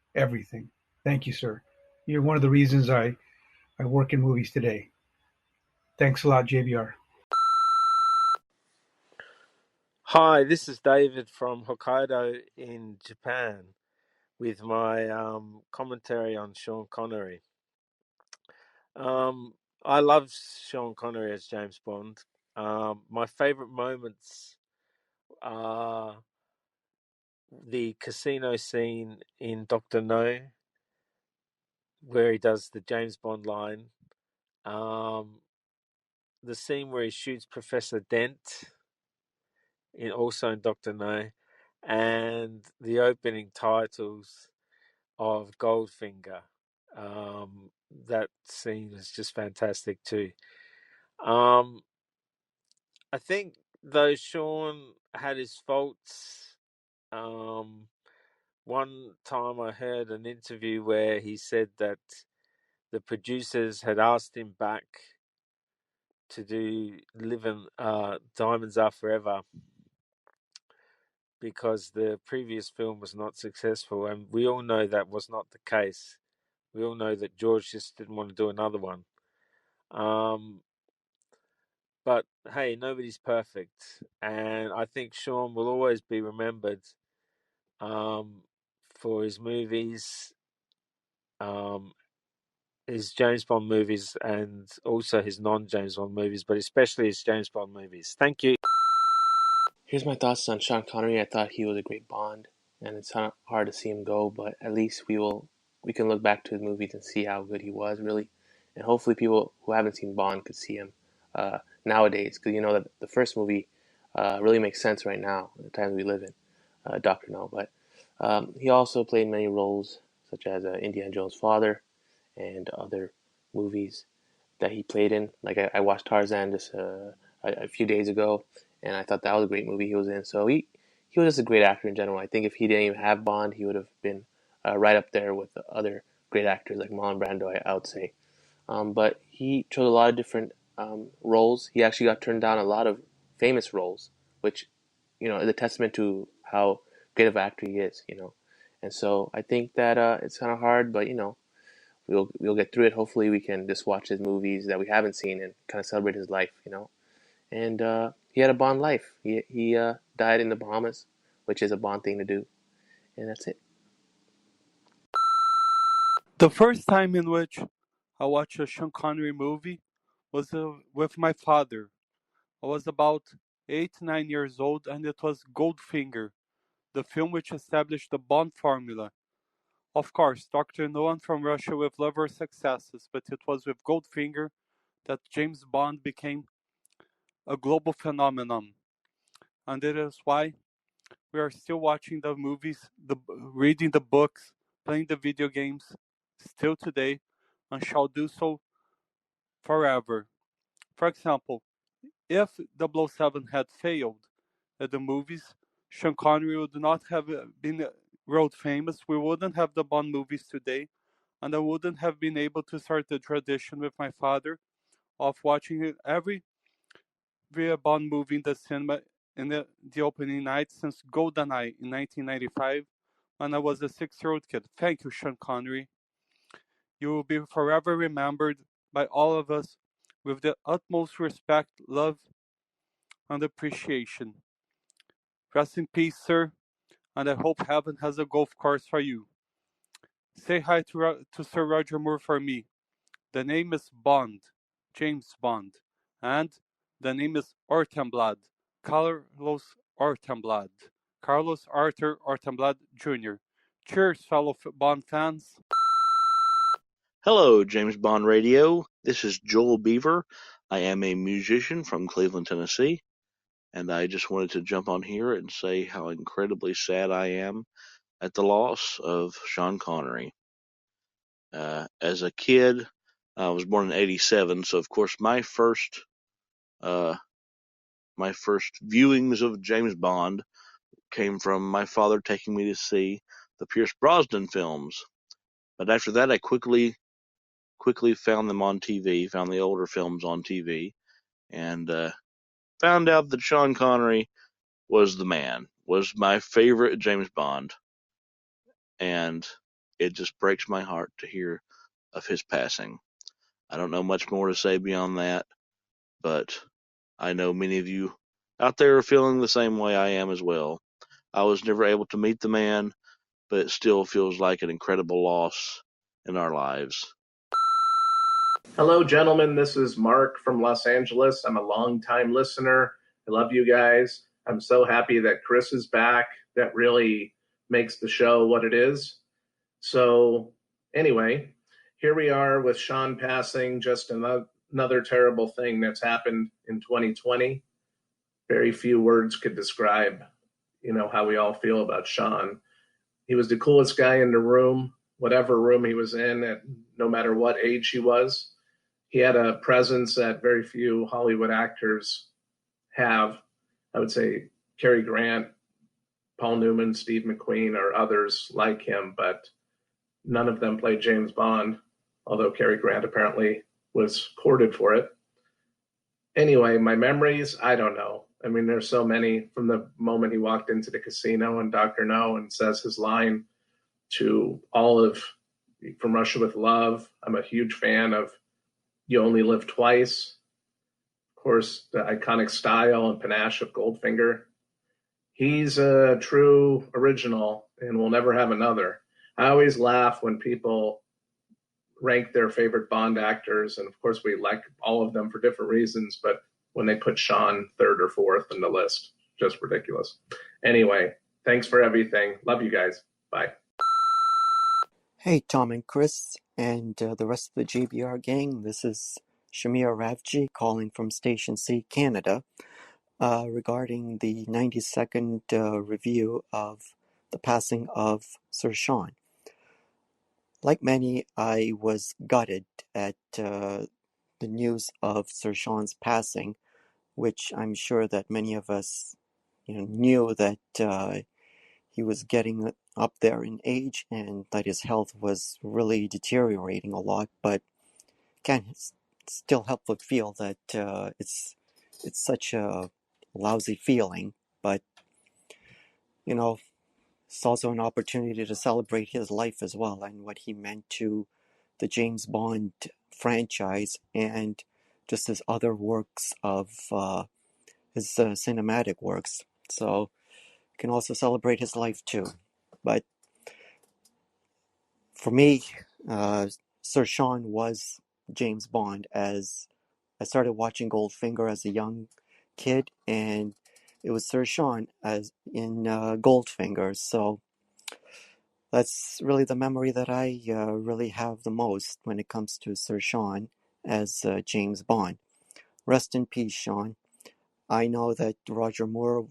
Thank you, sir. You're one of the reasons I work in movies today. Thanks a lot, JBR. Hi, this is David from Hokkaido in Japan with my commentary on Sean Connery. I love Sean Connery as James Bond. My favourite moments are the casino scene in Dr. No, where he does the James Bond line. The scene where he shoots Professor Dent, also in Dr. No, and the opening titles of Goldfinger. That scene is just fantastic too. I think though Sean had his faults. One time I heard an interview where he said that the producers had asked him back to do Diamonds Are Forever because the previous film was not successful, and we all know that was not the case. We all know that George just didn't want to do another one. But hey, nobody's perfect, and I think Sean will always be remembered for his movies, his James Bond movies, and also his non-James Bond movies, but especially his James Bond movies. Thank you. Here's my thoughts on Sean Connery. I thought he was a great Bond, and it's hard to see him go, but at least we can look back to his movies and see how good he was, really. And hopefully people who haven't seen Bond could see him nowadays, because you know that the first movie really makes sense right now, in the times we live in, Dr. No. But he also played many roles, such as Indiana Jones' father and other movies that he played in. Like I watched Tarzan just a few days ago, and I thought that was a great movie he was in. So he was just a great actor in general. I think if he didn't even have Bond, he would have been right up there with the other great actors like Marlon Brando, I would say. But he chose a lot of different roles. He actually got turned down a lot of famous roles, which, is a testament to how great of an actor he is, And so I think that it's kind of hard, but, we'll get through it. Hopefully we can just watch his movies that we haven't seen and kind of celebrate his life, And he had a Bond life. He died in the Bahamas, which is a Bond thing to do. And that's it. The first time in which I watched a Sean Connery movie was with my father. I was about 8-9 years old, and it was Goldfinger, the film which established the Bond formula. Of course, Dr. No One from Russia with Lover successes, but it was with Goldfinger that James Bond became a global phenomenon. and that is why we are still watching the movies, reading the books, playing the video games, still today, and shall do so forever. For example, if 007 had failed at the movies, Sean Connery would not have been world famous. We wouldn't have the Bond movies today, and I wouldn't have been able to start the tradition with my father of watching every Bond movie in the cinema in the opening night since GoldenEye in 1995 when I was a 6-year-old kid. Thank you, Sean Connery. You will be forever remembered by all of us with the utmost respect, love, and appreciation. Rest in peace, sir, and I hope heaven has a golf course for you. Say hi to Sir Roger Moore for me. The name is Bond, James Bond, and the name is Ortenblad, Carlos Ortenblad, Carlos Arthur Ortenblad Jr. Cheers, fellow Bond fans. Hello, James Bond Radio. This is Joel Beaver. I am a musician from Cleveland, Tennessee, and I just wanted to jump on here and say how incredibly sad I am at the loss of Sean Connery. As a kid, I was born in '87, so of course my first viewings of James Bond came from my father taking me to see the Pierce Brosnan films. But after that, I quickly found them on TV, found the older films on TV, and found out that Sean Connery was the man, was my favorite James Bond. And it just breaks my heart to hear of his passing. I don't know much more to say beyond that, but I know many of you out there are feeling the same way I am as well. I was never able to meet the man, but it still feels like an incredible loss in our lives. Hello, gentlemen. This is Mark from Los Angeles. I'm a longtime listener. I love you guys. I'm so happy that Chris is back. That really makes the show what it is. So anyway, here we are with Sean passing, just another terrible thing that's happened in 2020. Very few words could describe, how we all feel about Sean. He was the coolest guy in the room, whatever room he was in, no matter what age he was. He had a presence that very few Hollywood actors have. I would say Cary Grant, Paul Newman, Steve McQueen, or others like him, but none of them played James Bond, although Cary Grant apparently was courted for it. Anyway, my memories, I don't know. I mean, there's so many from the moment he walked into the casino and Dr. No and says his line to all of From Russia with Love. I'm a huge fan of You Only Live Twice. Of course, the iconic style and panache of Goldfinger. He's a true original and will never have another. I always laugh when people rank their favorite Bond actors, and of course we like all of them for different reasons, but when they put Sean third or fourth in the list, just ridiculous. Anyway, thanks for everything. Love you guys. Bye. Hey, Tom and Chris, and the rest of the JBR gang. This is Shamir Ravji calling from Station C, Canada, regarding the 90-second review of the passing of Sir Sean. Like many, I was gutted at the news of Sir Sean's passing, which I'm sure that many of us knew that he was getting up there in age and that his health was really deteriorating a lot, but can't still help but feel that it's such a lousy feeling. But it's also an opportunity to celebrate his life as well and what he meant to the James Bond franchise and just his other works of his cinematic works. So you can also celebrate his life too. But for me, Sir Sean was James Bond, as I started watching Goldfinger as a young kid, and it was Sir Sean as in Goldfinger. So that's really the memory that I really have the most when it comes to Sir Sean as James Bond. Rest in peace, Sean. I know that Roger Moore,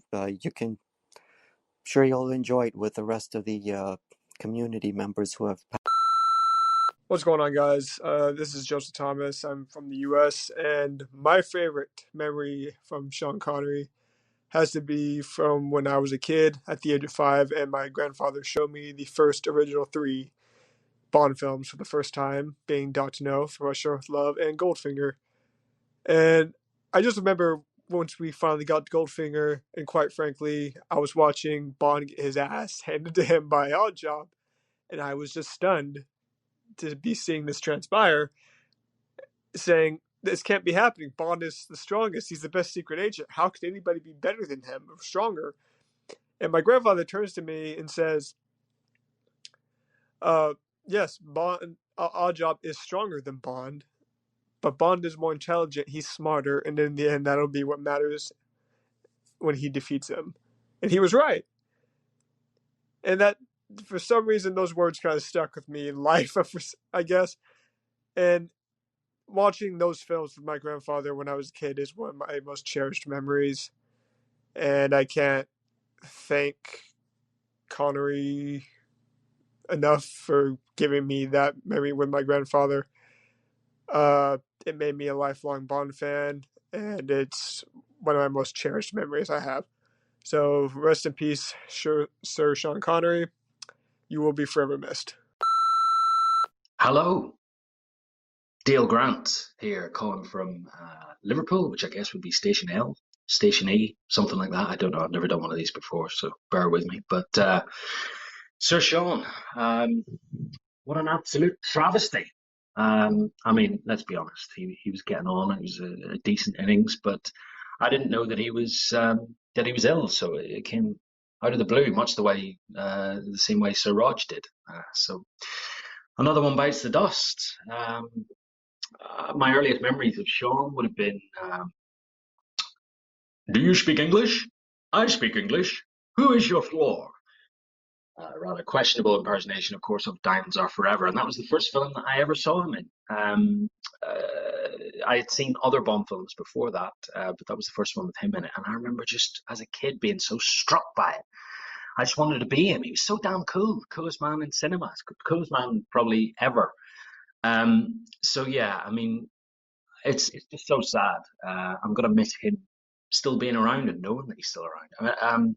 sure you'll enjoy it with the rest of the community members who have. What's going on, guys? This is Joseph Thomas. I'm from the U.S., and my favorite memory from Sean Connery has to be from when I was a kid at the age of 5, and my grandfather showed me the first original 3 Bond films for the first time, being Dr. No, For Russia with Love, and Goldfinger. And I just remember once we finally got to Goldfinger, and quite frankly, I was watching Bond get his ass handed to him by Oddjob, and I was just stunned to be seeing this transpire, saying, this can't be happening. Bond is the strongest. He's the best secret agent. How could anybody be better than him or stronger? And my grandfather turns to me and says, yes, Bond, Oddjob is stronger than Bond, but Bond is more intelligent. He's smarter. And in the end, that'll be what matters when he defeats him. And he was right. And that, for some reason, those words kind of stuck with me in life, I guess. And watching those films with my grandfather when I was a kid is one of my most cherished memories. And I can't thank Connery enough for giving me that memory with my grandfather. It made me a lifelong Bond fan, and it's one of my most cherished memories I have. So rest in peace, Sir Sean Connery. You will be forever missed. Hello. Dale Grant here, calling from Liverpool, which I guess would be Station L, Station E, something like that. I don't know. I've never done one of these before, so bear with me. But Sir Sean, what an absolute travesty. I mean, let's be honest. He was getting on. It was a decent innings, but I didn't know that he was ill. So it came out of the blue, much the same way Sir Rog did. So another one bites the dust. My earliest memories of Sean would have been, do you speak English? I speak English. Who is your floor? Rather questionable impersonation, of course, of Diamonds Are Forever. And that was the first film that I ever saw him in. I had seen other Bond films before that, but that was the first one with him in it. And I remember just as a kid being so struck by it. I just wanted to be him. He was so damn cool. Coolest man in cinema. Coolest man probably ever. So yeah, I mean, it's just so sad. I'm gonna miss him still being around and knowing that he's still around.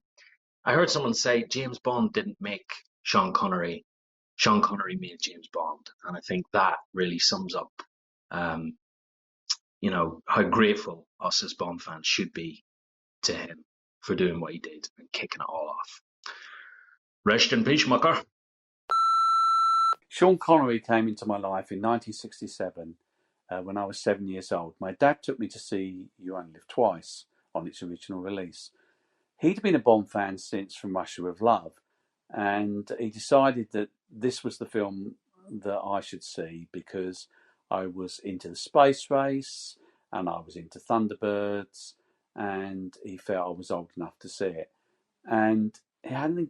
I heard someone say James Bond didn't make Sean Connery. Sean Connery made James Bond, and I think that really sums up, how grateful us as Bond fans should be to him for doing what he did and kicking it all off. Rest in peace, mucker. Sean Connery came into my life in 1967 when I was 7 years old. My dad took me to see You Only Live Twice on its original release. He'd been a Bond fan since From Russia with Love, and he decided that this was the film that I should see because I was into the space race and I was into Thunderbirds, and he felt I was old enough to see it. And it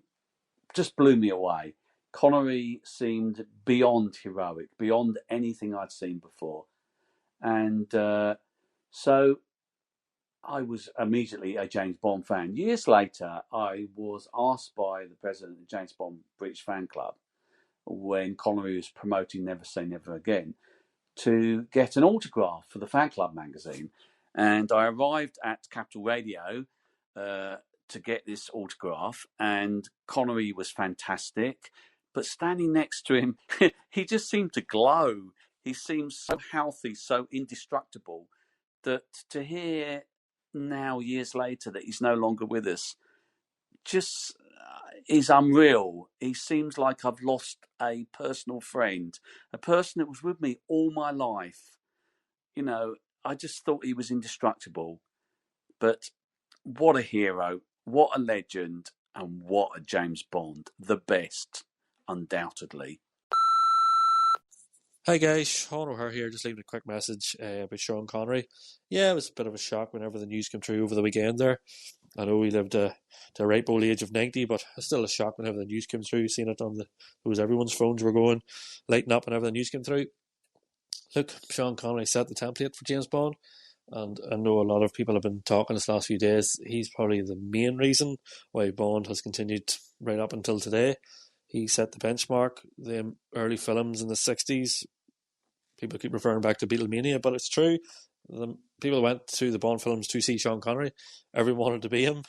just blew me away. Connery seemed beyond heroic, beyond anything I'd seen before. And so I was immediately a James Bond fan. Years later, I was asked by the president of the James Bond British Fan Club, when Connery was promoting Never Say Never Again, to get an autograph for the fan club magazine. And I arrived at Capital Radio to get this autograph, and Connery was fantastic. But standing next to him, he just seemed to glow. He seemed so healthy, so indestructible, that to hear now, years later, that he's no longer with us, just is unreal. He seems like I've lost a personal friend, a person that was with me all my life. I just thought he was indestructible. But what a hero, what a legend, and what a James Bond. The best, undoubtedly. Hi guys, Sean O'Hare here, just leaving a quick message about Sean Connery. Yeah, it was a bit of a shock whenever the news came through over the weekend there. I know he lived to a ripe old age of 90, but it's still a shock whenever the news came through, seeing it on everyone's phones were going, lighting up whenever the news came through. Look, Sean Connery set the template for James Bond, And I know a lot of people have been talking this last few days. He's probably the main reason why Bond has continued right up until today. He set the benchmark. The early films in the 60s, people keep referring back to Beatlemania, but it's true. The people went to the Bond films to see Sean Connery. Everyone wanted to be him.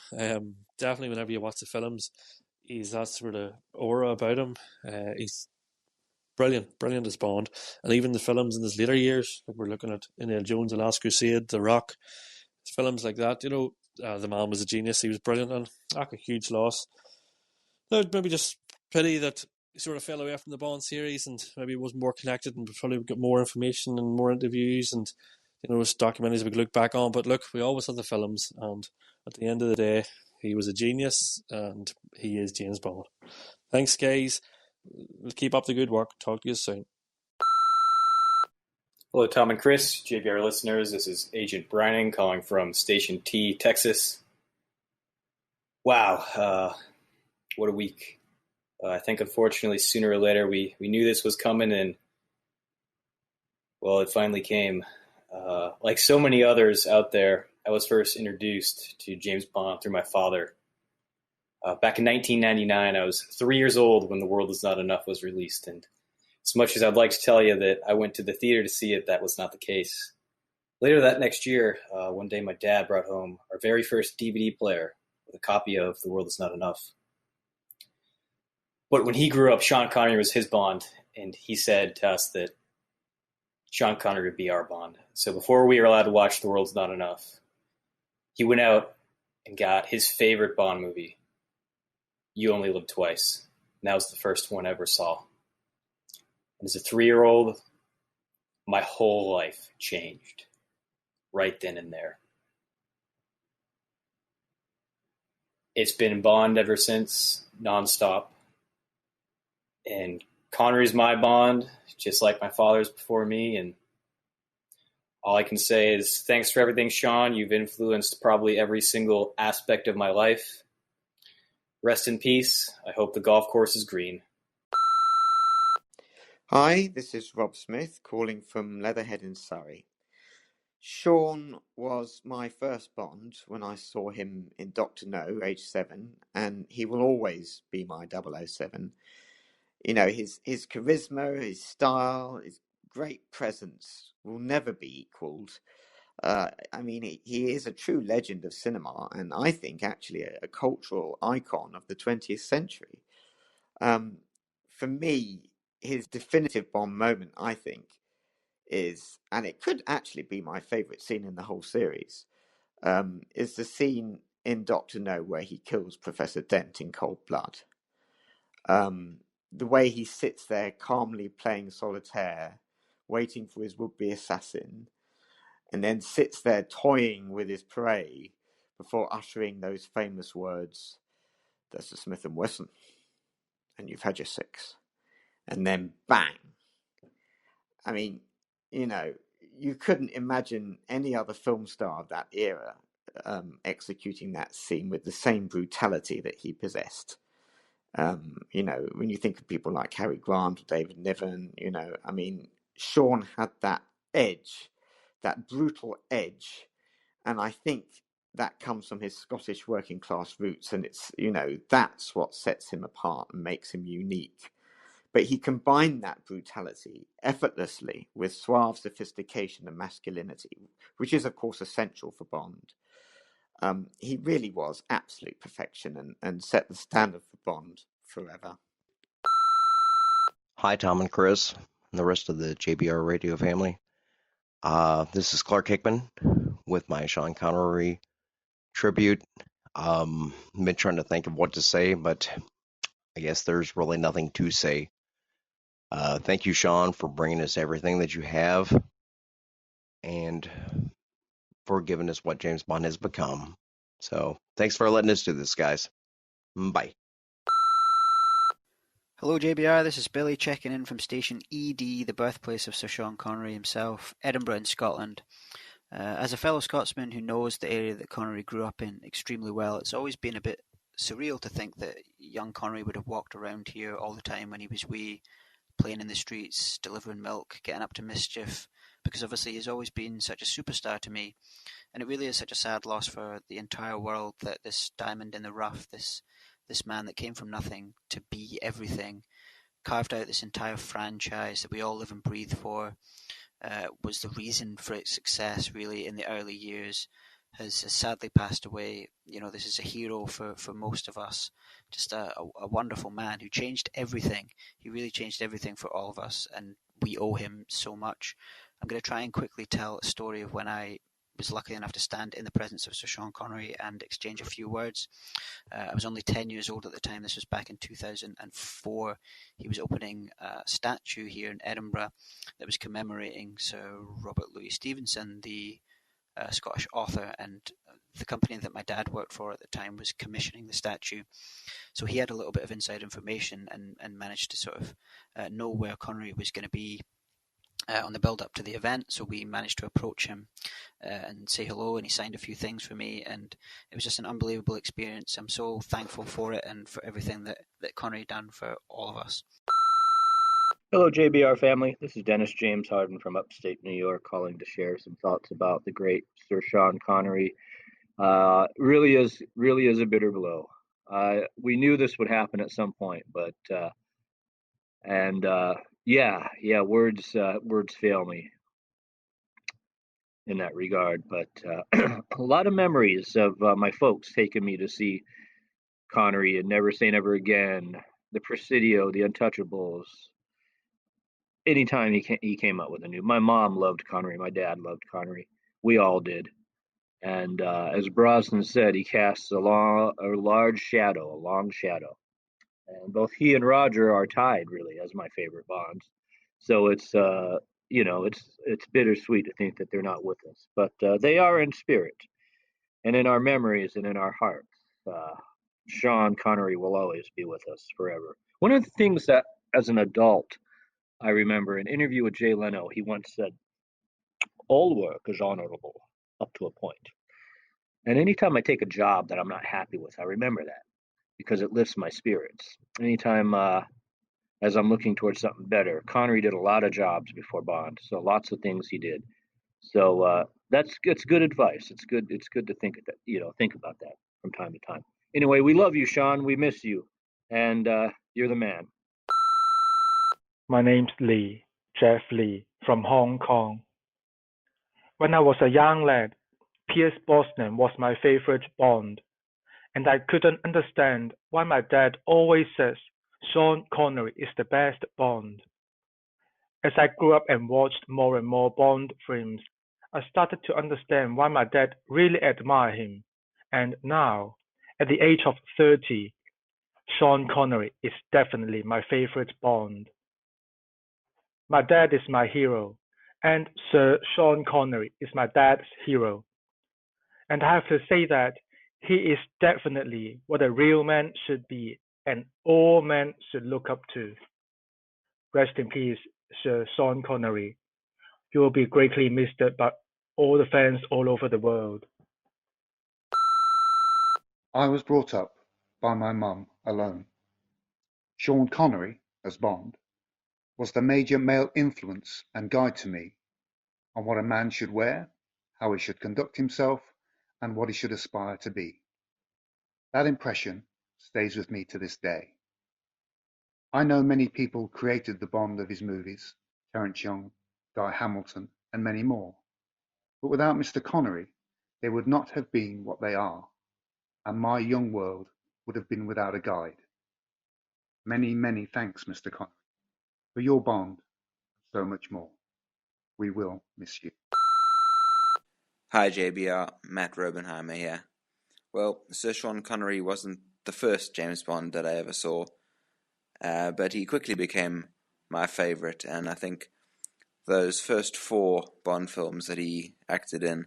Definitely, whenever you watch the films, he's that sort of aura about him. He's brilliant as Bond. And even the films in his later years, like we're looking at Indiana Jones, The Last Crusade, The Rock, films like that, the man was a genius. He was brilliant, and a huge loss. No, maybe just pity that he sort of fell away from the Bond series, and maybe was more connected and probably got more information and more interviews and documentaries we could look back on. But look, we always have the films, and at the end of the day, he was a genius, and he is James Bond. Thanks, guys. Keep up the good work. Talk to you soon. Hello, Tom and Chris, JBR listeners. This is Agent Brining calling from Station T, Texas. Wow, what a week. I think, unfortunately, sooner or later, we knew this was coming, and, well, it finally came. Like so many others out there, I was first introduced to James Bond through my father. Back in 1999, I was 3 years old when The World Is Not Enough was released, and as much as I'd like to tell you that I went to the theater to see it, that was not the case. Later that next year, one day my dad brought home our very first DVD player with a copy of The World Is Not Enough. But when he grew up, Sean Connery was his Bond, and he said to us that Sean Connery would be our Bond. So before we were allowed to watch The World's Not Enough, he went out and got his favorite Bond movie, You Only Live Twice. And that was the first one I ever saw. And as a 3-year-old, my whole life changed right then and there. It's been Bond ever since, nonstop. And Connery's my Bond, just like my father's before me. And all I can say is thanks for everything, Sean. You've influenced probably every single aspect of my life. Rest in peace. I hope the golf course is green. Hi, this is Rob Smith calling from Leatherhead in Surrey. Sean was my first Bond when I saw him in Dr. No, age 7, and he will always be my 007. His charisma, his style, his great presence will never be equalled. He is a true legend of cinema, and I think actually a cultural icon of the 20th century. For me, his definitive Bond moment, I think, is, and it could actually be my favourite scene in the whole series, is the scene in Dr. No where he kills Professor Dent in cold blood. The way he sits there calmly playing solitaire, waiting for his would-be assassin, and then sits there toying with his prey before uttering those famous words, "That's a Smith & Wesson, and you've had your 6. And then bang. I mean, you couldn't imagine any other film star of that era executing that scene with the same brutality that he possessed. When you think of people like Cary Grant or David Niven, Sean had that edge, that brutal edge, and I think that comes from his Scottish working class roots, and it's, that's what sets him apart and makes him unique. But he combined that brutality effortlessly with suave sophistication and masculinity, which is, of course, essential for Bond. He really was absolute perfection and set the standard for Bond forever. Hi, Tom and Chris, and the rest of the JBR radio family. This is Clark Hickman with my Sean Connery tribute. I've been trying to think of what to say, but I guess there's really nothing to say. Thank you, Sean, for bringing us everything that you have and for giving us what James Bond has become. So thanks for letting us do this, guys. Bye. Hello, JBR. This is Billy checking in from Station ED, the birthplace of Sir Sean Connery himself, Edinburgh in Scotland. As a fellow Scotsman who knows the area that Connery grew up in extremely well, it's always been a bit surreal to think that young Connery would have walked around here all the time when he was wee, playing in the streets, delivering milk, getting up to mischief, because obviously he's always been such a superstar to me, and it really is such a sad loss for the entire world that this diamond in the rough, this man that came from nothing to be everything, carved out this entire franchise that we all live and breathe for, was the reason for its success really in the early years, has sadly passed away. You know, this is a hero for most of us, just a wonderful man who changed everything. He really changed everything for all of us, and we owe him so much. I'm going to try and quickly tell a story of when I was lucky enough to stand in the presence of Sir Sean Connery and exchange a few words. I was only 10 years old at the time. This was back in 2004. He was opening a statue here in Edinburgh that was commemorating Sir Robert Louis Stevenson, the Scottish author, and the company that my dad worked for at the time was commissioning the statue. So he had a little bit of inside information and managed to sort of know where Connery was going to be on the build-up to the event. So we managed to approach him and say hello, and he signed a few things for me, and it was just an unbelievable experience. I'm so thankful for it and for everything that Connery done for all of us. Hello, JBR family. This is Dennis James Harden from upstate New York, calling to share some thoughts about the great Sir Sean Connery. Really is a bitter blow. We knew this would happen at some point, but words fail me in that regard. But a lot of memories of my folks taking me to see Connery and Never Say Never Again, the Presidio, the Untouchables. Anytime he came out with a new. My mom loved Connery. My dad loved Connery. We all did. And as Brosnan said, he casts a long shadow. And both he and Roger are tied, really, as my favorite Bonds. So it's bittersweet to think that they're not with us, but they are in spirit, and in our memories, and in our hearts. Sean Connery will always be with us forever. One of the things that, as an adult, I remember an interview with Jay Leno. He once said, "All work is honorable up to a point." And anytime I take a job that I'm not happy with, I remember that, because it lifts my spirits. Anytime, as I'm looking towards something better, Connery did a lot of jobs before Bond, so lots of things he did. So it's good advice. It's good to think about that from time to time. Anyway, we love you, Sean. We miss you, and you're the man. My name's Lee, Jeff Lee, from Hong Kong. When I was a young lad, Pierce Brosnan was my favorite Bond, and I couldn't understand why my dad always says Sean Connery is the best Bond. As I grew up and watched more and more Bond films, I started to understand why my dad really admired him, and now, at the age of 30, Sean Connery is definitely my favorite Bond. My dad is my hero, and Sir Sean Connery is my dad's hero. And I have to say that he is definitely what a real man should be, and all men should look up to. Rest in peace, Sir Sean Connery. You will be greatly missed by all the fans all over the world. I was brought up by my mum alone. Sean Connery, as Bond, was the major male influence and guide to me on what a man should wear, how he should conduct himself, and what he should aspire to be. That impression stays with me to this day. I know many people created the Bond of his movies, Terence Young, Guy Hamilton, and many more. But without Mr. Connery, they would not have been what they are, and my young world would have been without a guide. Many, many thanks, Mr. Connery, for your Bond, and so much more. We will miss you. Hi JBR, Matt Robenheimer here. Well, Sir Sean Connery wasn't the first James Bond that I ever saw, but he quickly became my favourite, and I think those first 4 Bond films that he acted in,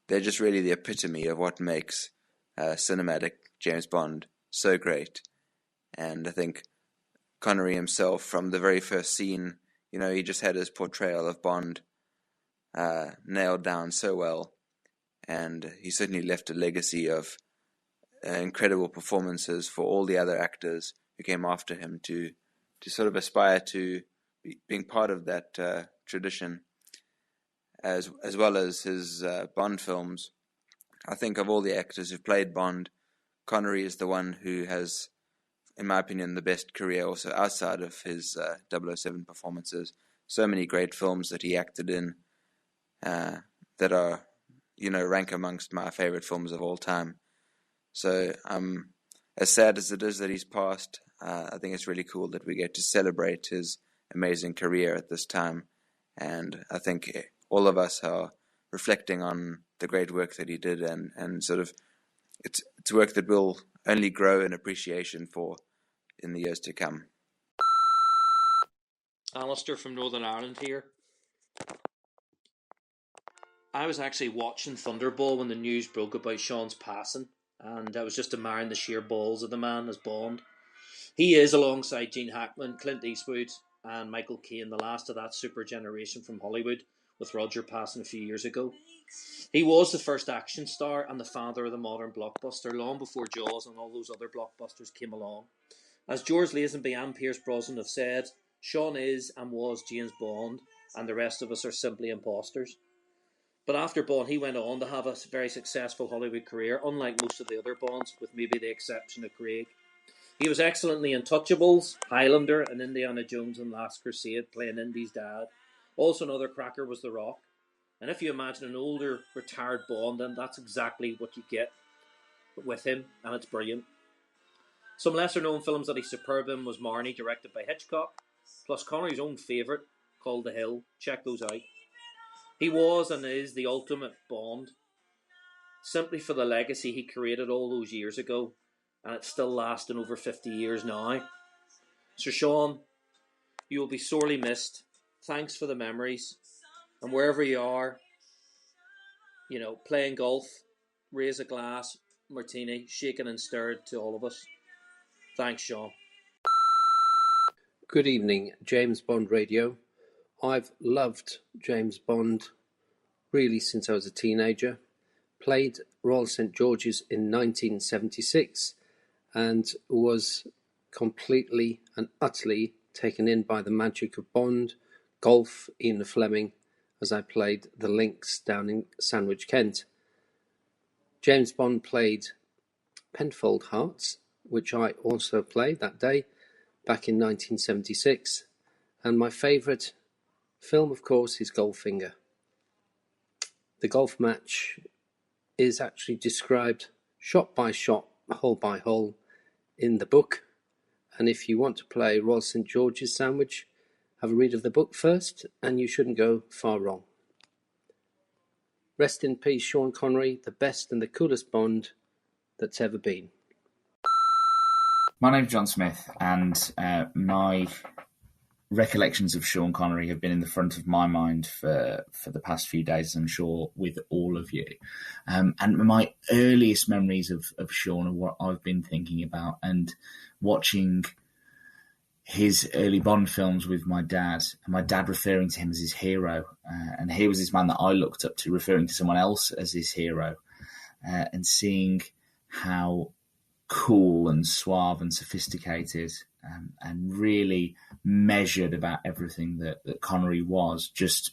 they're just really the epitome of what makes cinematic James Bond so great. And I think Connery himself, from the very first scene, he just had his portrayal of Bond nailed down so well, and he certainly left a legacy of incredible performances for all the other actors who came after him to sort of aspire to being part of that tradition. as well as his Bond films. I think of all the actors who've played Bond, Connery is the one who has, in my opinion, the best career also outside of his 007 performances. So many great films that he acted in that are, rank amongst my favorite films of all time. So as sad as it is that he's passed, I think it's really cool that we get to celebrate his amazing career at this time. And I think all of us are reflecting on the great work that he did, and sort of it's work that we'll only grow in appreciation for in the years to come. Alistair from Northern Ireland here. I was actually watching Thunderball when the news broke about Sean's passing, and I was just admiring the sheer balls of the man as Bond. He is, alongside Gene Hackman, Clint Eastwood and Michael Caine, the last of that super generation from Hollywood, with Roger passing a few years ago. He was the first action star and the father of the modern blockbuster, long before Jaws and all those other blockbusters came along. As George Lazenby and Pierce Brosnan have said, Sean is and was James Bond, and the rest of us are simply imposters. But after Bond, he went on to have a very successful Hollywood career, unlike most of the other Bonds, with maybe the exception of Craig. He was excellent in The Untouchables, Highlander, and Indiana Jones and Last Crusade, playing Indy's dad. Also another cracker was The Rock. And if you imagine an older, retired Bond, then that's exactly what you get with him, and it's brilliant. Some lesser-known films that he's superb in was Marnie, directed by Hitchcock, plus Connery's own favourite, called The Hill. Check those out. He was and is the ultimate Bond, simply for the legacy he created all those years ago, and it's still lasting over 50 years now. So Sean, you will be sorely missed. Thanks for the memories, and wherever you are, playing golf, raise a glass, martini, shaken and stirred to all of us. Thanks, Sean. Good evening, James Bond Radio. I've loved James Bond really since I was a teenager. Played Royal St. George's in 1976 and was completely and utterly taken in by the magic of Bond, golf, Ian Fleming, as I played the links down in Sandwich, Kent. James Bond played Penfold Hearts, which I also played that day back in 1976. And my favourite film, of course, is Goldfinger. The golf match is actually described shot by shot, hole by hole in the book. And if you want to play Royal St. George's Sandwich, have a read of the book first, and you shouldn't go far wrong. Rest in peace, Sean Connery, the best and the coolest Bond that's ever been. My name's John Smith, and my recollections of Sean Connery have been in the front of my mind for the past few days, I'm sure, with all of you. And my earliest memories of Sean are what I've been thinking about, and watching his early Bond films with my dad, and my dad referring to him as his hero. And he was this man that I looked up to, referring to someone else as his hero, and seeing how cool and suave and sophisticated and really measured about everything that Connery was, just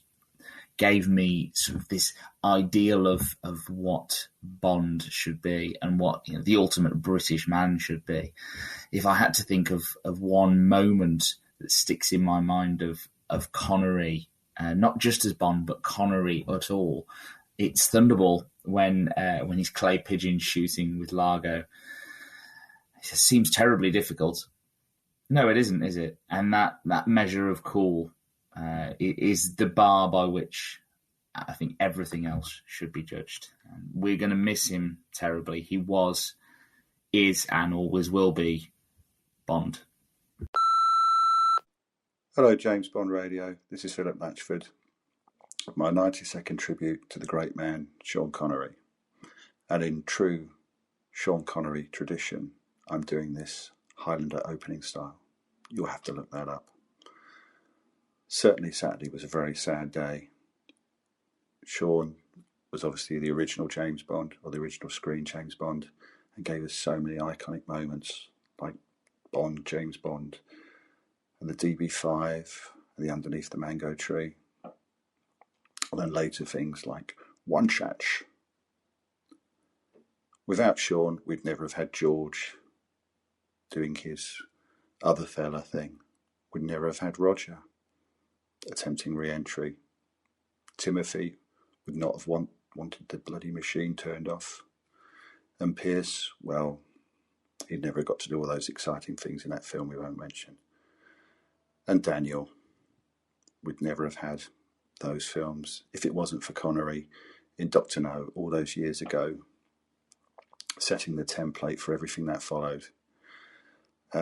gave me sort of this ideal of what Bond should be and what the ultimate British man should be. If I had to think of one moment that sticks in my mind of Connery, not just as Bond, but Connery at all, it's Thunderball when he's clay pigeon shooting with Largo. It seems terribly difficult. No, it isn't, is it? And that measure of cool is the bar by which I think everything else should be judged. We're going to miss him terribly. He was, is, and always will be Bond. Hello, James Bond Radio. This is Philip Matchford. My 90-second tribute to the great man, Sean Connery. And in true Sean Connery tradition, I'm doing this Highlander opening style. You'll have to look that up. Certainly Saturday was a very sad day. Sean was obviously the original James Bond, or the original screen James Bond, and gave us so many iconic moments like Bond, James Bond, and the DB5, and the Underneath the Mango Tree. and then later things like One Chatch. Without Sean, we'd never have had George doing his other fella thing. We'd never have had Roger attempting re-entry. Timothy would not have wanted the bloody machine turned off. And Pierce, well, he'd never got to do all those exciting things in that film we won't mention. And Daniel would never have had those films if it wasn't for Connery in Dr. No all those years ago, setting the template for everything that followed.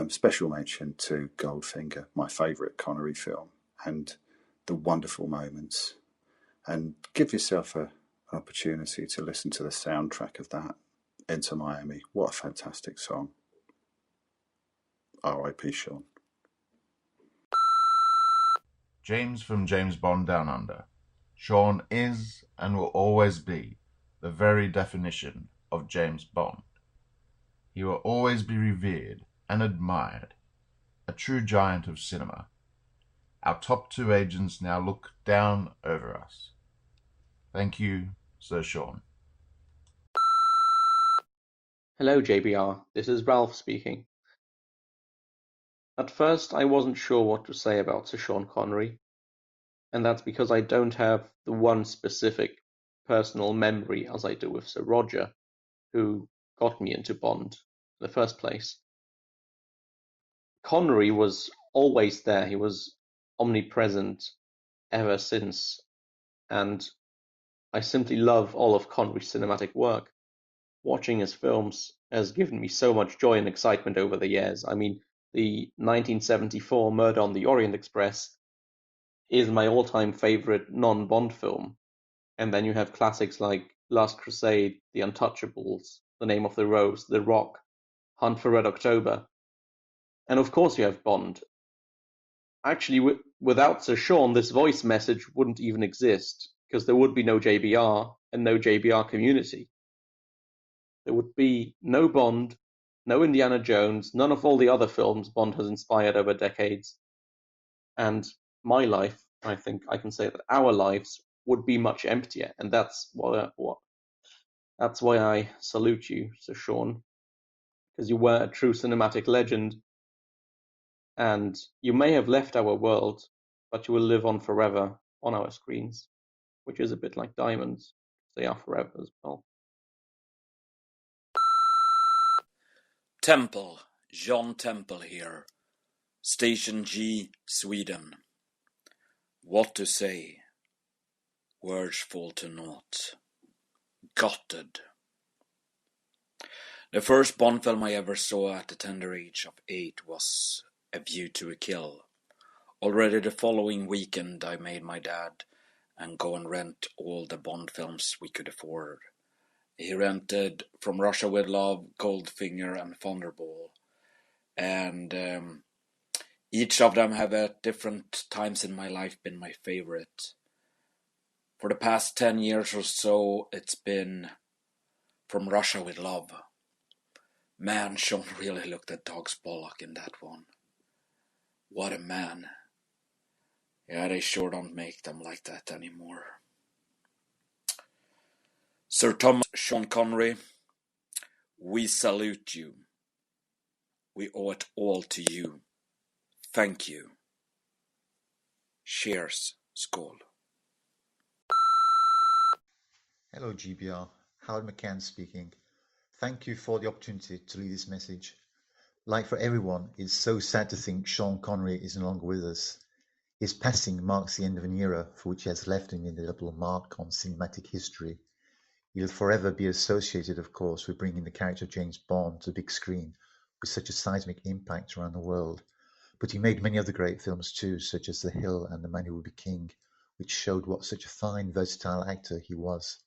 Special mention to Goldfinger, my favourite Connery film, and the wonderful moments. And give yourself an opportunity to listen to the soundtrack of that, Enter Miami. What a fantastic song. R.I.P. Sean. James from James Bond Down Under. Sean is and will always be the very definition of James Bond. He will always be revered and admired, a true giant of cinema. Our top two agents now look down over us. Thank you, Sir Sean. Hello, JBR. This is Ralph speaking. At first, I wasn't sure what to say about Sir Sean Connery, and that's because I don't have the one specific personal memory as I do with Sir Roger, who got me into Bond in the first place. Connery was always there. He was omnipresent ever since, and I simply love all of Connery's cinematic work. Watching his films has given me so much joy and excitement over the years. I mean, the 1974 Murder on the Orient Express is my all-time favorite non-Bond film. And then you have classics like Last Crusade, The Untouchables, The Name of the Rose, The Rock, Hunt for Red October. And of course you have Bond. Actually, without Sir Sean, this voice message wouldn't even exist, because there would be no JBR and no JBR community. There would be no Bond, no Indiana Jones, none of all the other films Bond has inspired over decades. And my life, I think I can say that our lives would be much emptier. And that's why I salute you, Sir Sean, because you were a true cinematic legend. And you may have left our world, but you will live on forever on our screens, which is a bit like diamonds. They are forever as well. Temple, John Temple here, Station G, Sweden. What to say? Words fall to naught. Gutted. The first Bond film I ever saw at the tender age of 8 was A View to a Kill. Already the following weekend I made my dad and go and rent all the Bond films we could afford. He rented From Russia with Love, Goldfinger and Thunderball. And each of them have at different times in my life been my favorite. For the past 10 years or so, it's been From Russia with Love. Man, Sean really looked at dog's bollock in that one. What a man. Yeah, they sure don't make them like that anymore. Sir Thomas Sean Connery, we salute you. We owe it all to you. Thank you. Cheers, skål. Hello GBR, Howard McCann speaking. Thank you for the opportunity to lead this message. Like for everyone, it's so sad to think Sean Connery is no longer with us. His passing marks the end of an era for which he has left an indelible mark on cinematic history. He'll forever be associated, of course, with bringing the character of James Bond to the big screen with such a seismic impact around the world. But he made many other great films too, such as The Hill and The Man Who Would Be King, which showed what such a fine, versatile actor he was.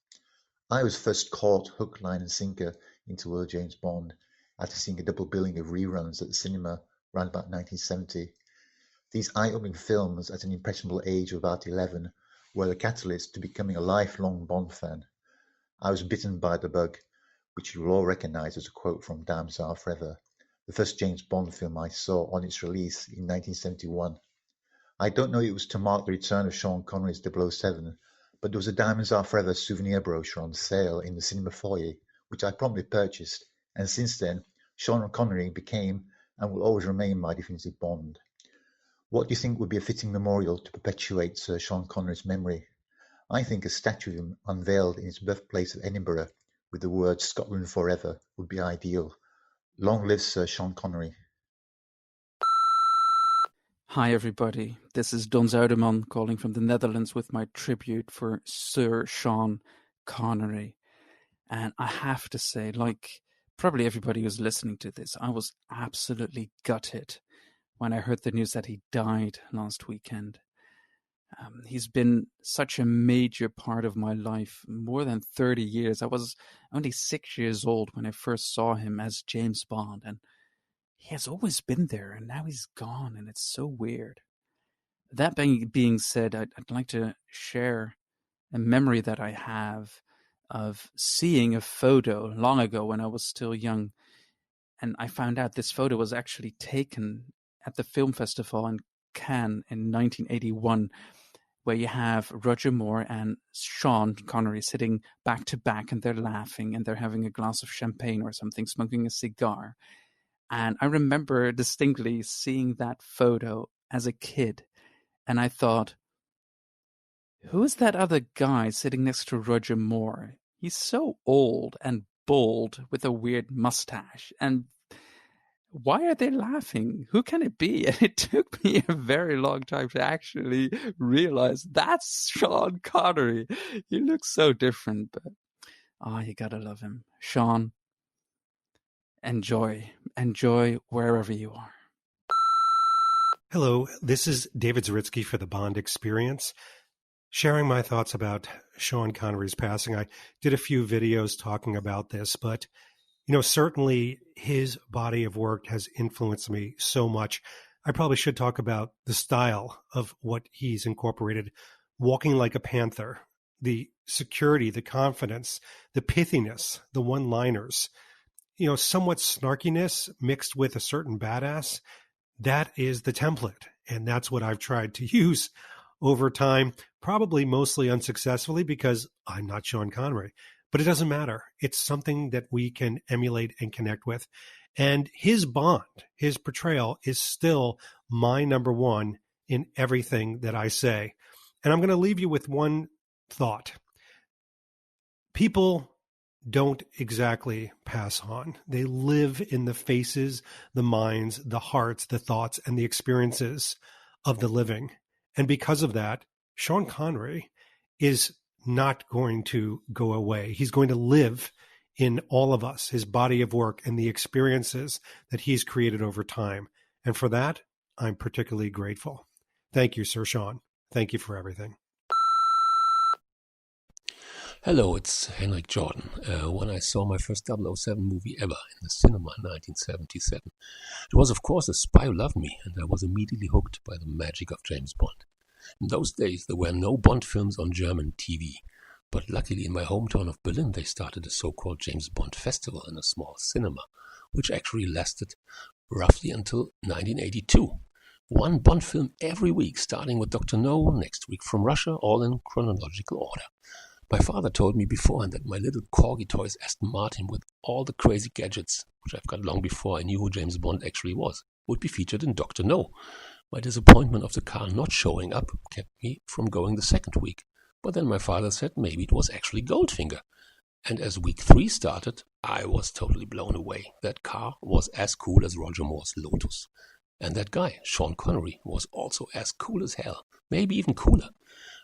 I was first caught hook, line and sinker into World James Bond after seeing a double billing of reruns at the cinema around about 1970. These eye-opening films at an impressionable age of about 11 were the catalyst to becoming a lifelong Bond fan. I was bitten by the bug, which you will all recognise as a quote from Diamonds Are Forever, the first James Bond film I saw on its release in 1971. I don't know if it was to mark the return of Sean Connery's 007, but there was a Diamonds Are Forever souvenir brochure on sale in the cinema foyer, which I promptly purchased, and since then, Sean Connery became and will always remain my definitive Bond. What do you think would be a fitting memorial to perpetuate Sir Sean Connery's memory? I think a statue of him unveiled in his birthplace of Edinburgh with the words Scotland Forever would be ideal. Long live Sir Sean Connery. Hi everybody, this is Don Zuiderman calling from the Netherlands with my tribute for Sir Sean Connery. And I have to say, like probably everybody who's listening to this, I was absolutely gutted when I heard the news that he died last weekend. He's been such a major part of my life, more than 30 years. I was only 6 years old when I first saw him as James Bond, and he has always been there, and now he's gone, and it's so weird. That being said, I'd like to share a memory that I have of seeing a photo long ago when I was still young, and I found out this photo was actually taken at the film festival in Cannes in 1981, where you have Roger Moore and Sean Connery sitting back to back, and they're laughing, and they're having a glass of champagne or something, smoking a cigar. And I remember distinctly seeing that photo as a kid, and I thought, who is that other guy sitting next to Roger Moore? He's so old and bald with a weird mustache, and why are they laughing? Who can it be? And it took me a very long time to actually realize that's Sean Connery. He looks so different, but you gotta love him. Sean, enjoy wherever you are. Hello, this is David Zaritsky for the Bond Experience, sharing my thoughts about Sean Connery's passing. I did a few videos talking about this, but certainly his body of work has influenced me so much. I probably should talk about the style of what he's incorporated. Walking like a panther, the security, the confidence, the pithiness, the one-liners, somewhat snarkiness mixed with a certain badass. That is the template, and that's what I've tried to use over time, probably mostly unsuccessfully because I'm not Sean Connery. But it doesn't matter. It's something that we can emulate and connect with. And his Bond, his portrayal is still my number one in everything that I say. And I'm going to leave you with one thought. People don't exactly pass on. They live in the faces, the minds, the hearts, the thoughts, and the experiences of the living. And because of that, Sean Connery is not going to go away. He's going to live in all of us, his body of work and the experiences that he's created over time. And for that, I'm particularly grateful. Thank you, Sir Sean. Thank you for everything. Hello, it's Henrik Jordan. When I saw my first 007 movie ever in the cinema in 1977, it was of course A Spy Who Loved Me, and I was immediately hooked by the magic of James Bond. In those days, there were no Bond films on German TV, but luckily in my hometown of Berlin, they started a so-called James Bond festival in a small cinema, which actually lasted roughly until 1982. One Bond film every week, starting with Dr. No, next week From Russia, all in chronological order. My father told me beforehand that my little corgi toys Aston Martin with all the crazy gadgets, which I've got long before I knew who James Bond actually was, would be featured in Dr. No. My disappointment of the car not showing up kept me from going the second week. But then my father said maybe it was actually Goldfinger. And as week 3 started, I was totally blown away. That car was as cool as Roger Moore's Lotus. And that guy, Sean Connery, was also as cool as hell, maybe even cooler.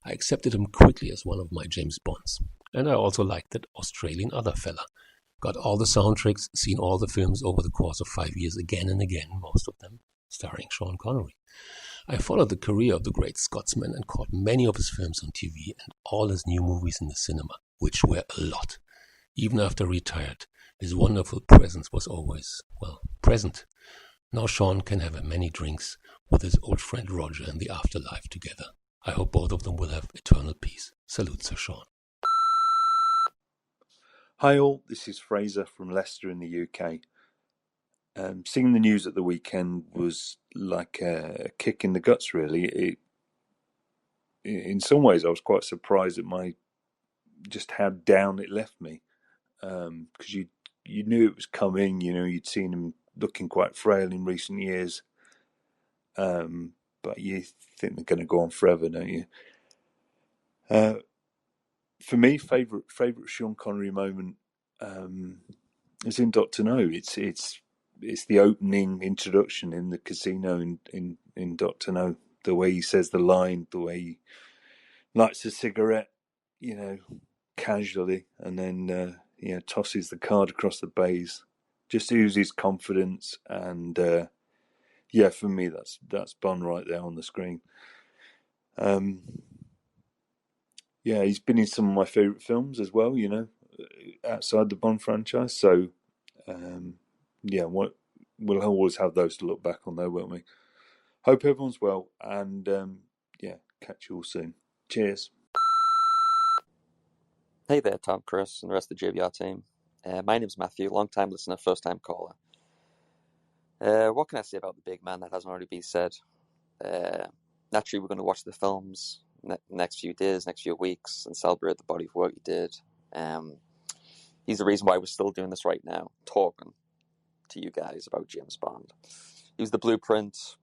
I accepted him quickly as one of my James Bonds. And I also liked that Australian other fella. Got all the soundtracks, seen all the films over the course of 5 years again and again, most of them starring Sean Connery. I followed the career of the great Scotsman and caught many of his films on TV and all his new movies in the cinema, which were a lot. Even after retired, his wonderful presence was always, present. Now Sean can have many drinks with his old friend Roger in the afterlife together. I hope both of them will have eternal peace. Salute, Sir Sean. Hi all, this is Fraser from Leicester in the UK. Seeing the news at the weekend was like a kick in the guts, really. in some ways, I was quite surprised at just how down it left me, because you knew it was coming. You'd seen him looking quite frail in recent years, but you think they're going to go on forever, don't you? For me, favorite Sean Connery moment is in Dr. No. It's the opening introduction in the casino in Dr. No. The way he says the line, the way he lights a cigarette, casually, and then tosses the card across the bays. Just oozes confidence, and for me, that's Bond right there on the screen. He's been in some of my favourite films as well, outside the Bond franchise. So, we'll always have those to look back on, though, won't we? Hope everyone's well, and catch you all soon. Cheers. Hey there, Tom, Chris, and the rest of the JBR team. My name's Matthew, long-time listener, first-time caller. What can I say about the big man that hasn't already been said? Naturally, we're going to watch the films next few days, next few weeks, and celebrate the body of work he did. He's the reason why we're still doing this right now, talking to you guys about James Bond. He was the blueprint,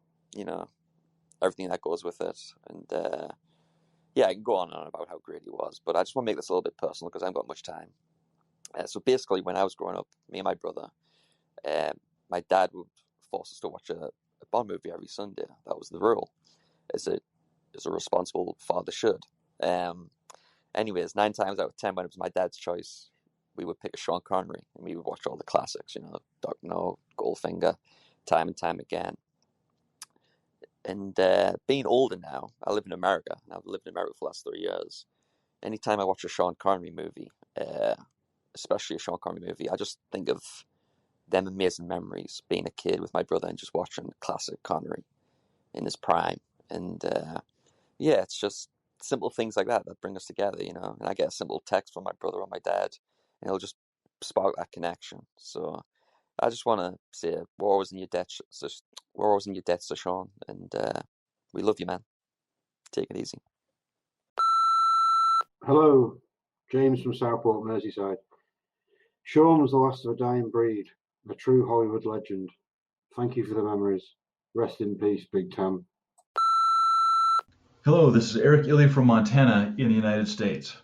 everything that goes with it. And I can go on and on about how great he was, but I just want to make this a little bit personal because I haven't got much time. So basically, when I was growing up, me and my brother, my dad would force us to watch a Bond movie every Sunday. That was the rule, as a responsible father should. Anyways, 9 times out of 10, when it was my dad's choice, we would pick a Sean Connery, and we would watch all the classics, Dr. No, Goldfinger, time and time again. And being older now, I live in America, and I've lived in America for the last 3 years. Anytime I watch a Sean Connery movie, especially a Sean Connery movie, I just think of them amazing memories, being a kid with my brother and just watching classic Connery in his prime. And it's just simple things like that bring us together, And I get a simple text from my brother or my dad, and it'll just spark that connection. So I just want to say, we're always in your debt, Sir Sean, and we love you, man. Take it easy. Hello, James from Southport, Merseyside. Sean was the last of a dying breed, a true Hollywood legend. Thank you for the memories. Rest in peace, Big Tam. Hello, this is Eric Illy from Montana in the United States.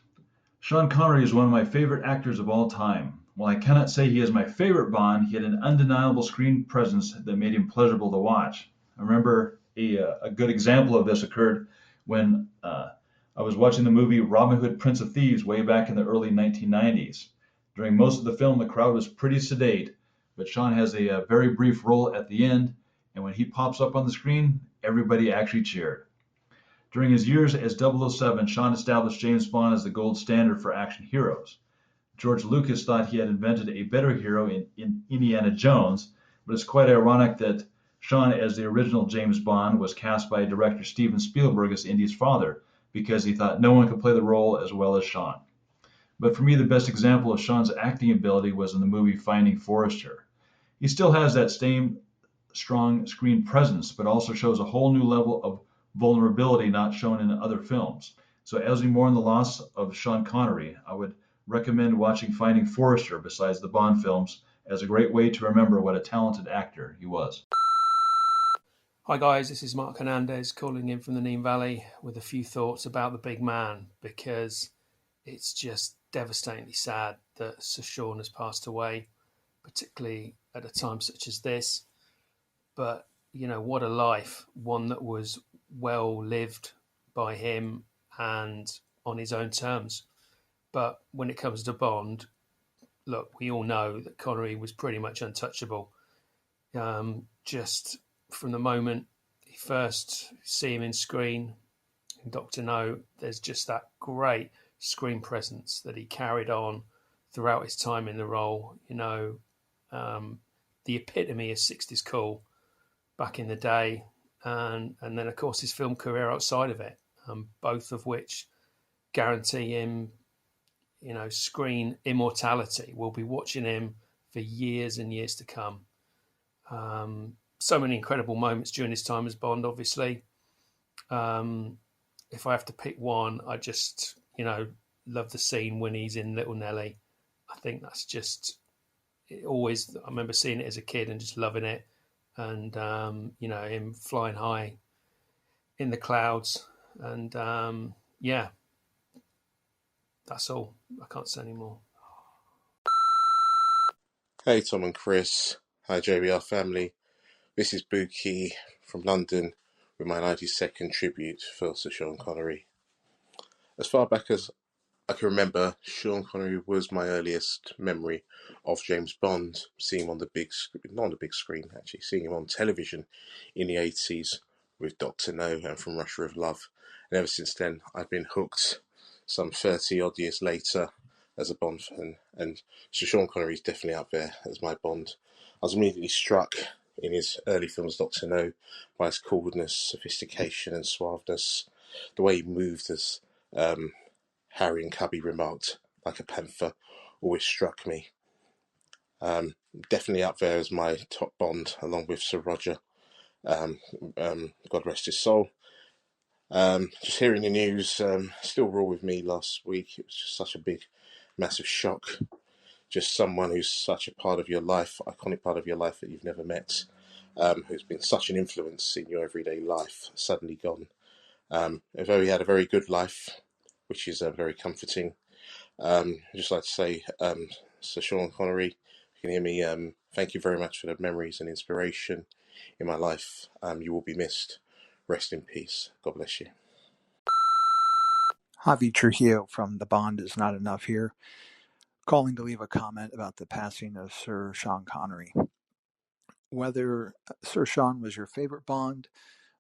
Sean Connery is one of my favorite actors of all time. While I cannot say he is my favorite Bond, he had an undeniable screen presence that made him pleasurable to watch. I remember a good example of this occurred when I was watching the movie Robin Hood, Prince of Thieves way back in the early 1990s. During most of the film, the crowd was pretty sedate, but Sean has a very brief role at the end, and when he pops up on the screen, everybody actually cheered. During his years as 007, Sean established James Bond as the gold standard for action heroes. George Lucas thought he had invented a better hero in Indiana Jones, but it's quite ironic that Sean, as the original James Bond, was cast by director Steven Spielberg as Indy's father, because he thought no one could play the role as well as Sean. But for me, the best example of Sean's acting ability was in the movie Finding Forrester. He still has that same strong screen presence, but also shows a whole new level of vulnerability not shown in other films. So as we mourn the loss of Sean Connery, I would recommend watching Finding Forrester besides the Bond films as a great way to remember what a talented actor he was. Hi guys, this is Mark Hernandez calling in from the Nene Valley with a few thoughts about the big man, because it's just devastatingly sad that Sir Sean has passed away, particularly at a time such as this. But, what a life, one that was well lived by him and on his own terms. But when it comes to Bond, look, we all know that Connery was pretty much untouchable. Just from the moment you first see him in screen in Dr. No, there's just that great screen presence that he carried on throughout his time in the role. The epitome of 60s cool back in the day, and then of course his film career outside of it, both of which guarantee him, screen immortality. We'll be watching him for years and years to come. So many incredible moments during his time as Bond, obviously. if I have to pick one, I just, love the scene when he's in Little Nelly. I think that's just always. I remember seeing it as a kid and just loving it, and him flying high in the clouds, and that's all. I can't say any more. Hey Tom and Chris, hi JBR family. This is Buki from London with my 92nd tribute for Sir Sean Connery. As far back as I can remember, Sean Connery was my earliest memory of James Bond, seeing him on the big screen, not on the big screen actually, seeing him on television in the 80s with Dr. No and From Russia of Love. And ever since then, I've been hooked some 30 odd years later as a Bond fan, and Sir Sean Connery is definitely up there as my Bond. I was immediately struck in his early films, Dr. No, by his coolness, sophistication and suaveness, the way he moved as Harry and Cubby remarked, like a panther, always struck me. Definitely up there as my top Bond, along with Sir Roger, God rest his soul. Just hearing the news still raw with me last week. It was just such a big, massive shock. Just someone who's such a part of your life, iconic part of your life that you've never met, who's been such an influence in your everyday life, suddenly gone. Although he had a very good life, which is very comforting. I'd just like to say, Sir Sean Connery, if you can hear me, thank you very much for the memories and inspiration in my life. You will be missed. Rest in peace. God bless you. Javi Trujillo from The Bond Is Not Enough here, calling to leave a comment about the passing of Sir Sean Connery. Whether Sir Sean was your favorite Bond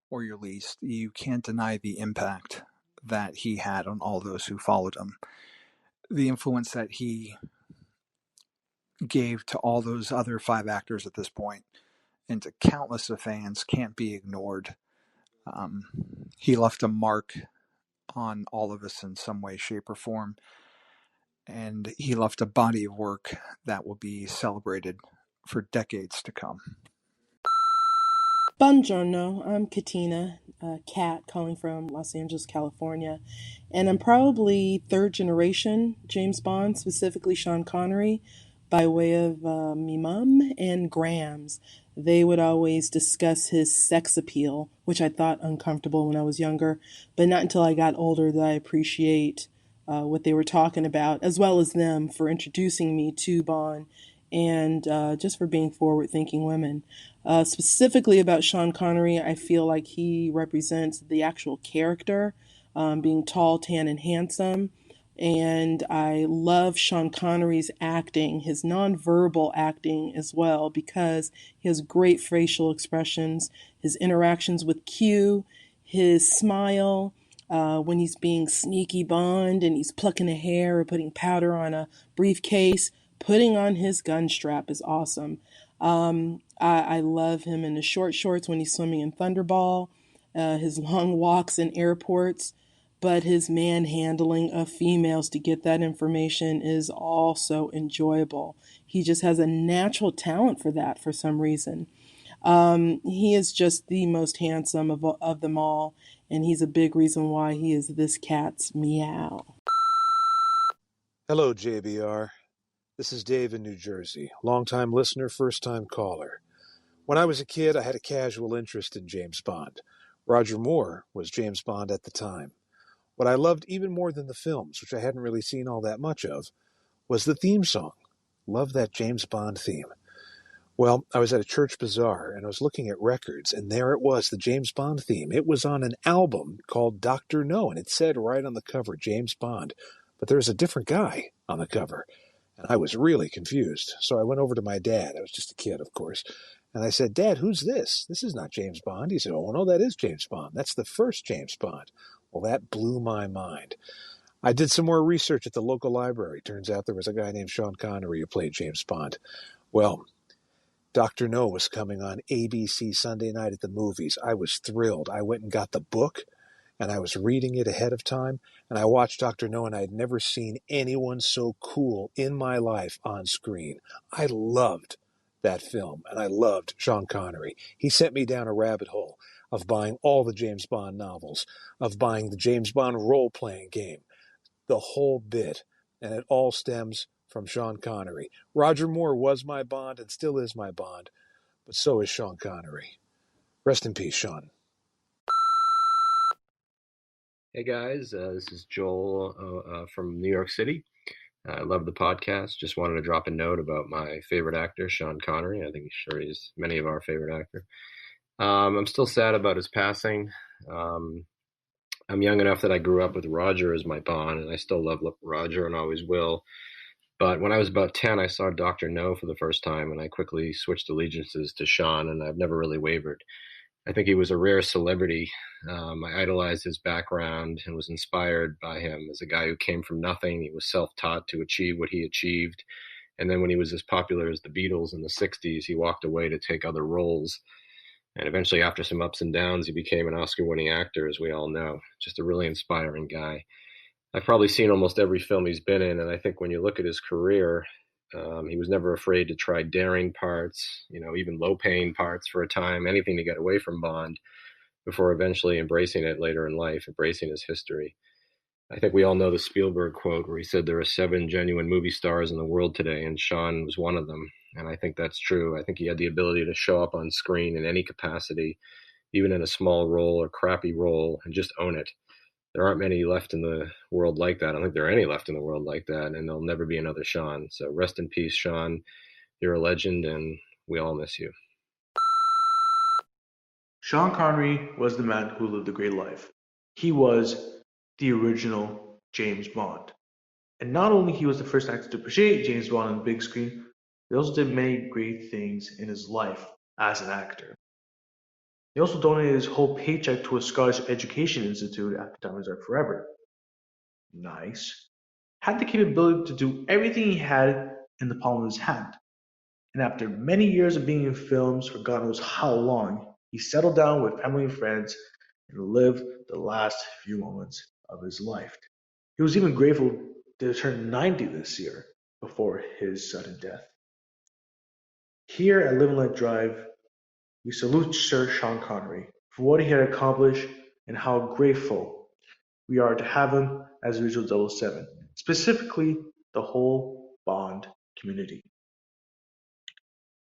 or your least, you can't deny the impact that he had on all those who followed him. The influence that he gave to all those other 5 actors at this point and to countless of fans can't be ignored. He left a mark on all of us in some way, shape, or form. And he left a body of work that will be celebrated for decades to come. Buongiorno, I'm Katina, Kat, calling from Los Angeles, California. And I'm probably 3rd generation James Bond, specifically Sean Connery, by way of me mom and Grams. They would always discuss his sex appeal, which I thought uncomfortable when I was younger, but not until I got older that I appreciate what they were talking about, as well as them for introducing me to Bond and just for being forward-thinking women. Specifically about Sean Connery, I feel like he represents the actual character, being tall, tan, and handsome. And I love Sean Connery's acting, his nonverbal acting as well, because he has great facial expressions, his interactions with Q, his smile, when he's being sneaky Bond and he's plucking a hair or putting powder on a briefcase, putting on his gun strap is awesome. I love him in the short shorts when he's swimming in Thunderball, his long walks in airports, but his manhandling of females to get that information is also enjoyable. He just has a natural talent for that for some reason. He is just the most handsome of them all, and he's a big reason why he is this cat's meow. Hello, JBR. This is Dave in New Jersey, longtime listener, first-time caller. When I was a kid, I had a casual interest in James Bond. Roger Moore was James Bond at the time. What I loved even more than the films, which I hadn't really seen all that much of, was the theme song. Love that James Bond theme. Well, I was at a church bazaar, and I was looking at records, and there it was, the James Bond theme. It was on an album called Dr. No, and it said right on the cover, James Bond. But there was a different guy on the cover, and I was really confused. So I went over to my dad. I was just a kid, of course. And I said, Dad, who's this? This is not James Bond. He said, oh, no, that is James Bond. That's the first James Bond. Well, that blew my mind. I did some more research at the local library. Turns out there was a guy named Sean Connery who played James Bond. Well, Dr. No was coming on ABC Sunday night at the movies. I was thrilled. I went and got the book, and I was reading it ahead of time, and I watched Dr. No, and I had never seen anyone so cool in my life on screen. I loved that film, and I loved Sean Connery. He sent me down a rabbit hole of buying all the James Bond novels, of buying the James Bond role-playing game, the whole bit, and it all stems from Sean Connery. Roger Moore was my Bond and still is my Bond, but so is Sean Connery. Rest in peace, Sean. Hey guys, this is Joel from New York City. I love the podcast. Just wanted to drop a note about my favorite actor, Sean Connery. I think he's many of our favorite actor. I'm still sad about his passing. I'm young enough that I grew up with Roger as my Bond, and I still love Roger and always will. But when I was about 10, I saw Dr. No for the first time, and I quickly switched allegiances to Sean, and I've never really wavered. I think he was a rare celebrity. I idolized his background and was inspired by him as a guy who came from nothing. He was self-taught to achieve what he achieved. And then when he was as popular as the Beatles in the 60s, he walked away to take other roles. And eventually, after some ups and downs, he became an Oscar-winning actor, as we all know. Just a really inspiring guy. I've probably seen almost every film he's been in, and I think when you look at his career, he was never afraid to try daring parts, even low-paying parts for a time, anything to get away from Bond, before eventually embracing it later in life, embracing his history. I think we all know the Spielberg quote where he said there are 7 genuine movie stars in the world today, and Sean was one of them. And I think that's true. I think he had the ability to show up on screen in any capacity, even in a small role or crappy role, and just own it. There aren't many left in the world like that. I don't think there are any left in the world like that, and there'll never be another Sean. So rest in peace, Sean. You're a legend, and we all miss you. Sean Connery was the man who lived a great life. He was the original James Bond. And not only he was the first actor to portray James Bond on the big screen, he also did many great things in his life as an actor. He also donated his whole paycheck to a Scottish Education Institute after Time Reserved Forever. Nice. Had the capability to do everything he had in the palm of his hand. And after many years of being in films for God knows how long, he settled down with family and friends and lived the last few moments of his life. He was even grateful to turn 90 this year before his sudden death. Here at Live and Let Drive, we salute Sir Sean Connery for what he had accomplished and how grateful we are to have him as original 007, specifically the whole Bond community.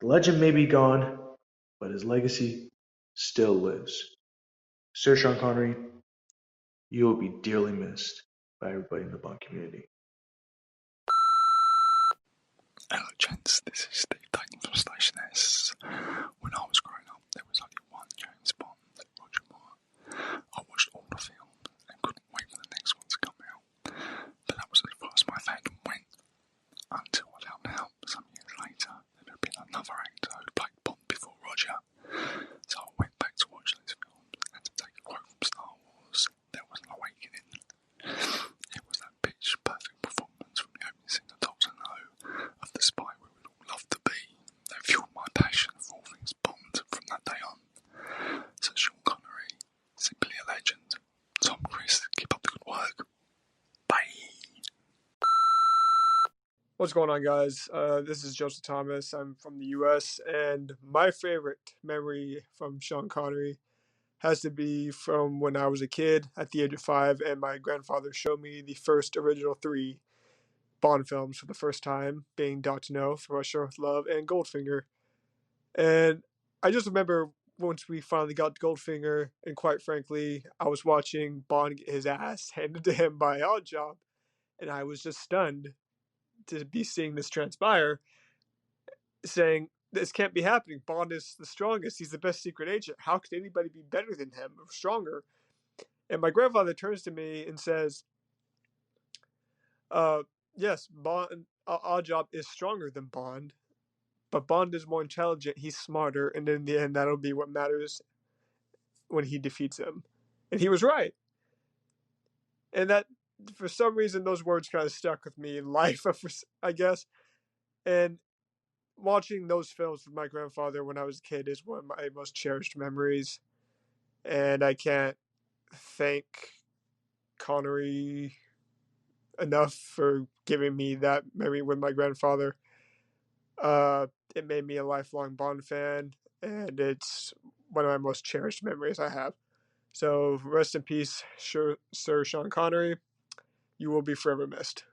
The legend may be gone, but his legacy still lives. Sir Sean Connery, you will be dearly missed by everybody in the Bond community. Hello gents, this is Steve Dayton from Station S. When I was growing up, there was only one James Bond, Roger Moore. I watched all the films and couldn't wait for the next one to come out. But that was as far as my fandom went. Until I found out, some years later, there had been another actor who played Bond before Roger. So I went back to watch those films and to take a quote from Star Wars, there was an awakening. It was that pitch perfect performance from the opening scene of Dr. No, of the spy we would all love to be, that fueled my passion for all things Bond from that day on. So Sean Connery, simply a legend. Tom, Chris, keep up the good work. Bye. What's going on, guys? This is Joseph Thomas. I'm from the U.S., and my favorite memory from Sean Connery has to be from when I was a kid at the age of 5, and my grandfather showed me the first original 3 Bond films for the first time, being Dr. No, For Russia with Love, and Goldfinger. And I just remember once we finally got to Goldfinger, and quite frankly, I was watching Bond get his ass handed to him by Oddjob, and I was just stunned to be seeing this transpire, saying, this can't be happening. Bond is the strongest. He's the best secret agent. How could anybody be better than him or stronger? And my grandfather turns to me and says, yes, Bond, Oddjob is stronger than Bond, but Bond is more intelligent. He's smarter. And in the end, that'll be what matters when he defeats him. And he was right. And that, for some reason, those words kind of stuck with me in life, I guess. And watching those films with my grandfather when I was a kid is one of my most cherished memories. And I can't thank Connery enough for giving me that memory with my grandfather. It made me a lifelong Bond fan, and it's one of my most cherished memories I have. So rest in peace, Sir Sean Connery. You will be forever missed.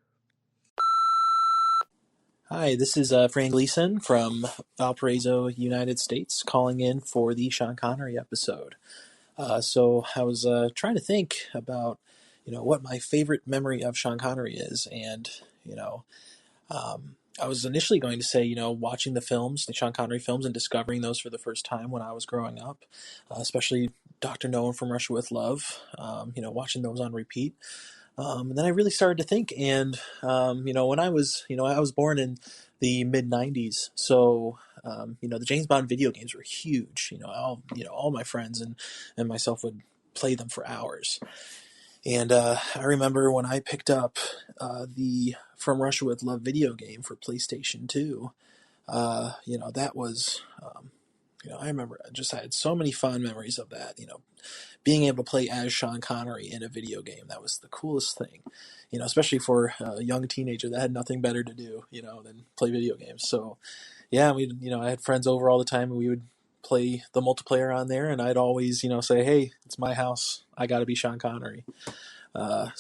Hi, this is Fran Gleason from Valparaiso, United States, calling in for the Sean Connery episode. So I was trying to think about, what my favorite memory of Sean Connery is, and I was initially going to say, watching the films, the Sean Connery films, and discovering those for the first time when I was growing up, especially Dr. No and From Russia with Love, watching those on repeat. And then I really started to think, and when I was born in the mid '90s, so the James Bond video games were huge. All my friends and myself would play them for hours. And I remember when I picked up the From Russia with Love video game for PlayStation 2. That was, I remember I had so many fond memories of that. Being able to play as Sean Connery in a video game, that was the coolest thing. Especially for a young teenager that had nothing better to do, than play video games. So, yeah, I had friends over all the time, and we would play the multiplayer on there, and I'd always, say, hey, it's my house, I got to be Sean Connery. But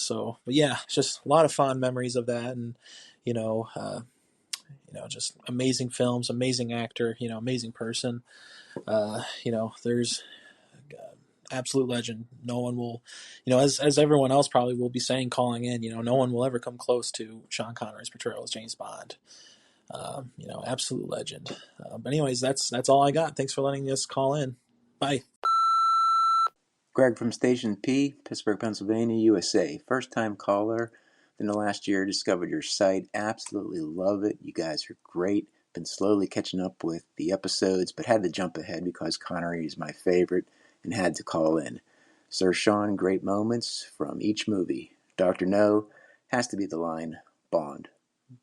yeah, just a lot of fond memories of that, and just amazing films, amazing actor, amazing person. There's absolute legend. No one will, as everyone else probably will be saying, calling in, no one will ever come close to Sean Connery's portrayal as James Bond. Absolute legend. But anyways, that's all I got. Thanks for letting us call in. Bye. Greg from Station P, Pittsburgh, Pennsylvania, USA. First time caller. In the last year, discovered your site. Absolutely love it. You guys are great. Been slowly catching up with the episodes, but had to jump ahead because Connery is my favorite and had to call in. Sir Sean, great moments from each movie. Dr. No has to be the line, Bond.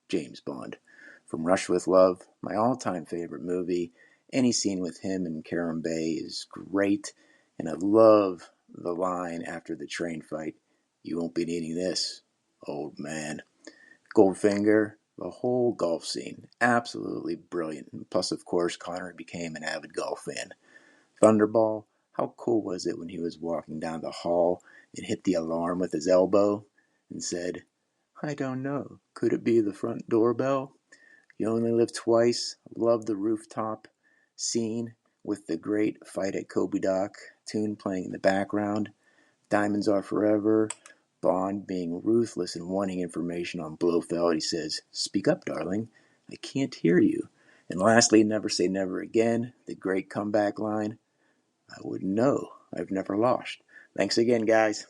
James Bond. From Russia with Love, my all-time favorite movie. Any scene with him and Karen Bay is great. And I love the line after the train fight, you won't be needing this, old man. Goldfinger, the whole golf scene, absolutely brilliant. And plus, of course, Connery became an avid golf fan. Thunderball, how cool was it when he was walking down the hall and hit the alarm with his elbow and said, I don't know, could it be the front doorbell? You only live twice. Love the rooftop scene with the great Fight at Kobe Dock tune playing in the background. Diamonds Are Forever. Bond being ruthless and wanting information on Blofeld. He says, speak up, darling. I can't hear you. And lastly, Never Say Never Again. The great comeback line. I wouldn't know. I've never lost. Thanks again, guys.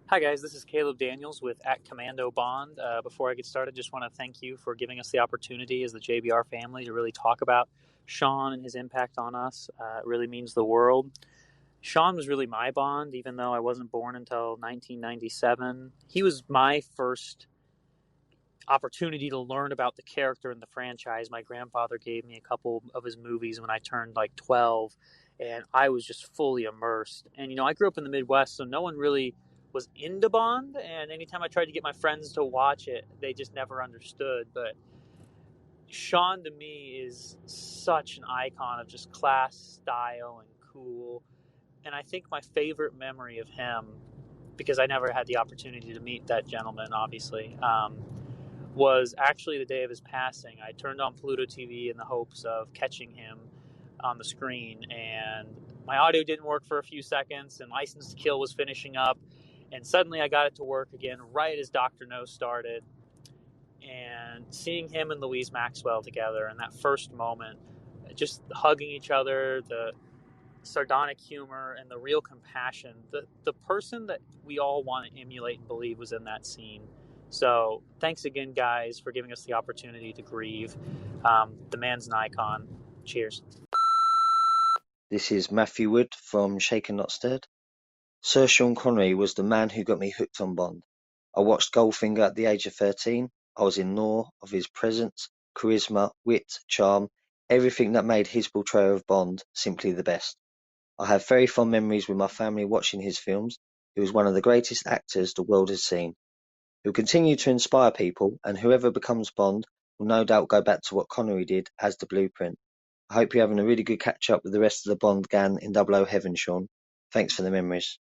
Hi guys, this is Caleb Daniels with @Commando Bond. Before I get started, just want to thank you for giving us the opportunity as the JBR family to really talk about Sean and his impact on us. It really means the world. Sean was really my Bond, even though I wasn't born until 1997. He was my first opportunity to learn about the character in the franchise. My grandfather gave me a couple of his movies when I turned like 12, and I was just fully immersed. And, I grew up in the Midwest, so no one really was into Bond, and anytime I tried to get my friends to watch it, they just never understood. But Sean, to me, is such an icon of just class, style, and cool. And I think my favorite memory of him, because I never had the opportunity to meet that gentleman, obviously, was actually the day of his passing. I turned on Pluto TV in the hopes of catching him on the screen, and my audio didn't work for a few seconds, and License to Kill was finishing up, and suddenly I got it to work again right as Dr. No started. And seeing him and Louise Maxwell together in that first moment, just hugging each other, the sardonic humor and the real compassion, the person that we all want to emulate and believe was in that scene. So thanks again, guys, for giving us the opportunity to grieve. The man's an icon. Cheers. This is Matthew Wood from Shaken Not Stirred. Sir Sean Connery was the man who got me hooked on Bond. I watched Goldfinger at the age of 13. I was in awe of his presence, charisma, wit, charm, everything that made his portrayal of Bond simply the best. I have very fond memories with my family watching his films. He was one of the greatest actors the world has seen. He'll continue to inspire people, and whoever becomes Bond will no doubt go back to what Connery did as the blueprint. I hope you're having a really good catch up with the rest of the Bond gang in 00 Heaven, Sean. Thanks for the memories.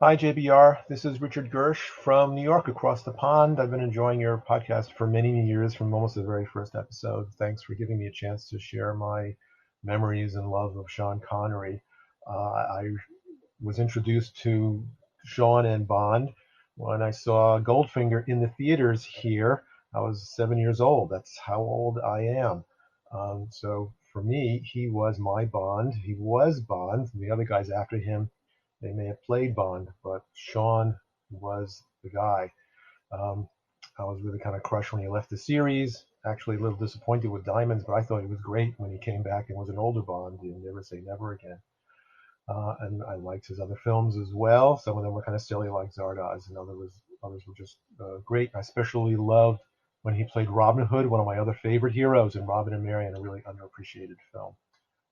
Hi, JBR. This is Richard Gersh from New York across the pond. I've been enjoying your podcast for many years from almost the very first episode. Thanks for giving me a chance to share my memories and love of Sean Connery. I was introduced to Sean and Bond when I saw Goldfinger in the theaters here. I was 7 years old. That's how old I am. So for me, he was my Bond. He was Bond. The other guys after him, they may have played Bond, but Sean was the guy. I was really kind of crushed when he left the series. Actually, a little disappointed with Diamonds, but I thought he was great when he came back and was an older Bond in Never Say Never Again. And I liked his other films as well. Some of them were kind of silly, like Zardoz, and others were just great. I especially loved when he played Robin Hood, one of my other favorite heroes in Robin and Marian, a really underappreciated film.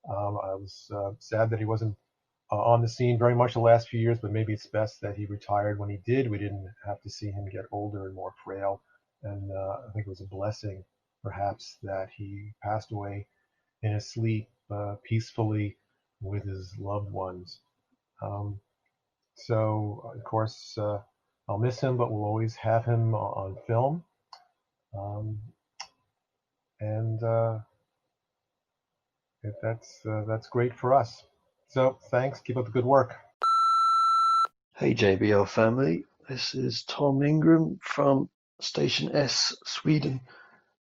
I was sad that he wasn't on the scene very much the last few years, but maybe it's best that he retired when he did. We didn't have to see him get older and more frail, and I think it was a blessing, perhaps, that he passed away in his sleep peacefully with his loved ones. So, of course, I'll miss him, but we'll always have him on film. And that's great for us. So, thanks. Keep up the good work. Hey JBL family, this is Tom Ingram from Station S, Sweden.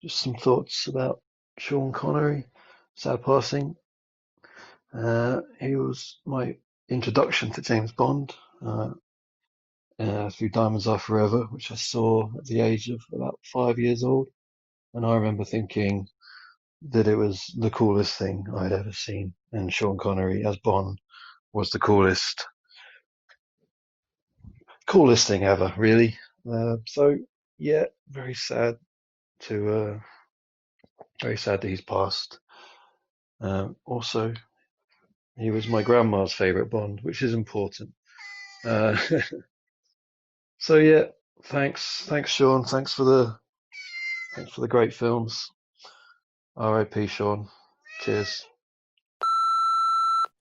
Just some thoughts about Sean Connery, sad passing. He was my introduction to James Bond through Diamonds Are Forever, which I saw at the age of about 5 years old. And I remember thinking that it was the coolest thing I'd ever seen. And Sean Connery as Bond was the coolest thing ever, really. So yeah, very sad that he's passed. Also, he was my grandma's favourite Bond, which is important. So yeah, thanks Sean, thanks for the great films. R.I.P. Sean. Cheers.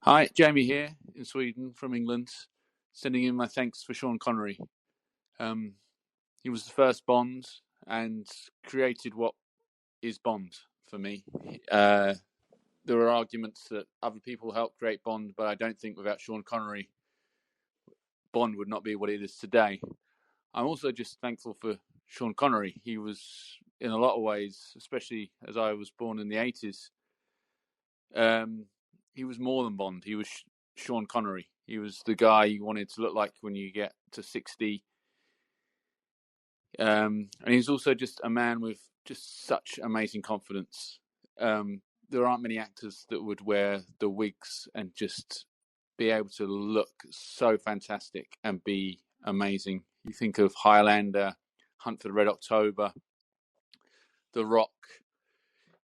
Hi, Jamie here in Sweden from England, sending in my thanks for Sean Connery. He was the first Bond and created what is Bond for me. There are arguments that other people helped create Bond, but I don't think without Sean Connery, Bond would not be what it is today. I'm also just thankful for Sean Connery. He was, in a lot of ways, especially as I was born in the 80s, he was more than Bond. He was Sean Connery. He was the guy you wanted to look like when you get to 60. And he's also just a man with just such amazing confidence. There aren't many actors that would wear the wigs and just be able to look so fantastic and be amazing. You think of Highlander, Hunt for the Red October, The Rock.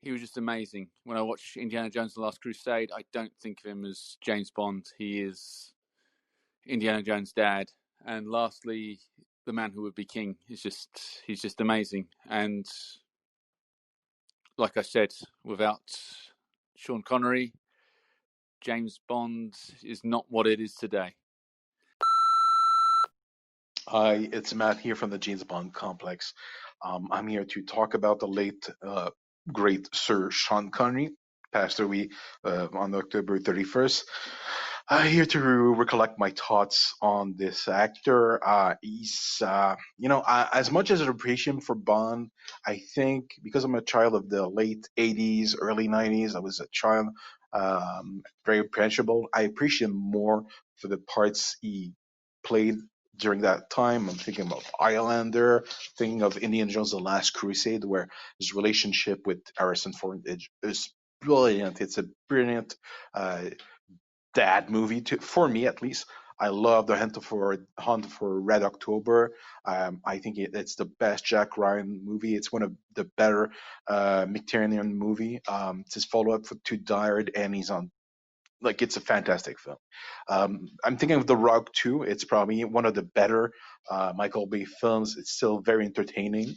He was just amazing. When I watch Indiana Jones and the Last Crusade, I don't think of him as James Bond. He is Indiana Jones' dad. And lastly, the man who would be king. He's just amazing. And like I said, without Sean Connery, James Bond is not what it is today. Hi, it's Matt here from the James Bond Complex. I'm here to talk about the late, great Sir Sean Connery, passed away on October 31st. Here to recollect my thoughts on this actor. He's, as much as I appreciate him for Bond, I think because I'm a child of the late 80s, early 90s, I was a child, very appreciable. I appreciate him more for the parts he played during that time. I'm thinking about Highlander, thinking of Indiana Jones: The Last Crusade, where his relationship with Harrison Ford is brilliant. It's a brilliant dad movie, for me at least. I love the Hunt for Red October. I think it's the best Jack Ryan movie. It's one of the better Mediterranean movie. It's his follow-up to Die Hard, and he's on like, it's a fantastic film. I'm thinking of The Rock too. It's probably one of the better Michael Bay films. It's still very entertaining.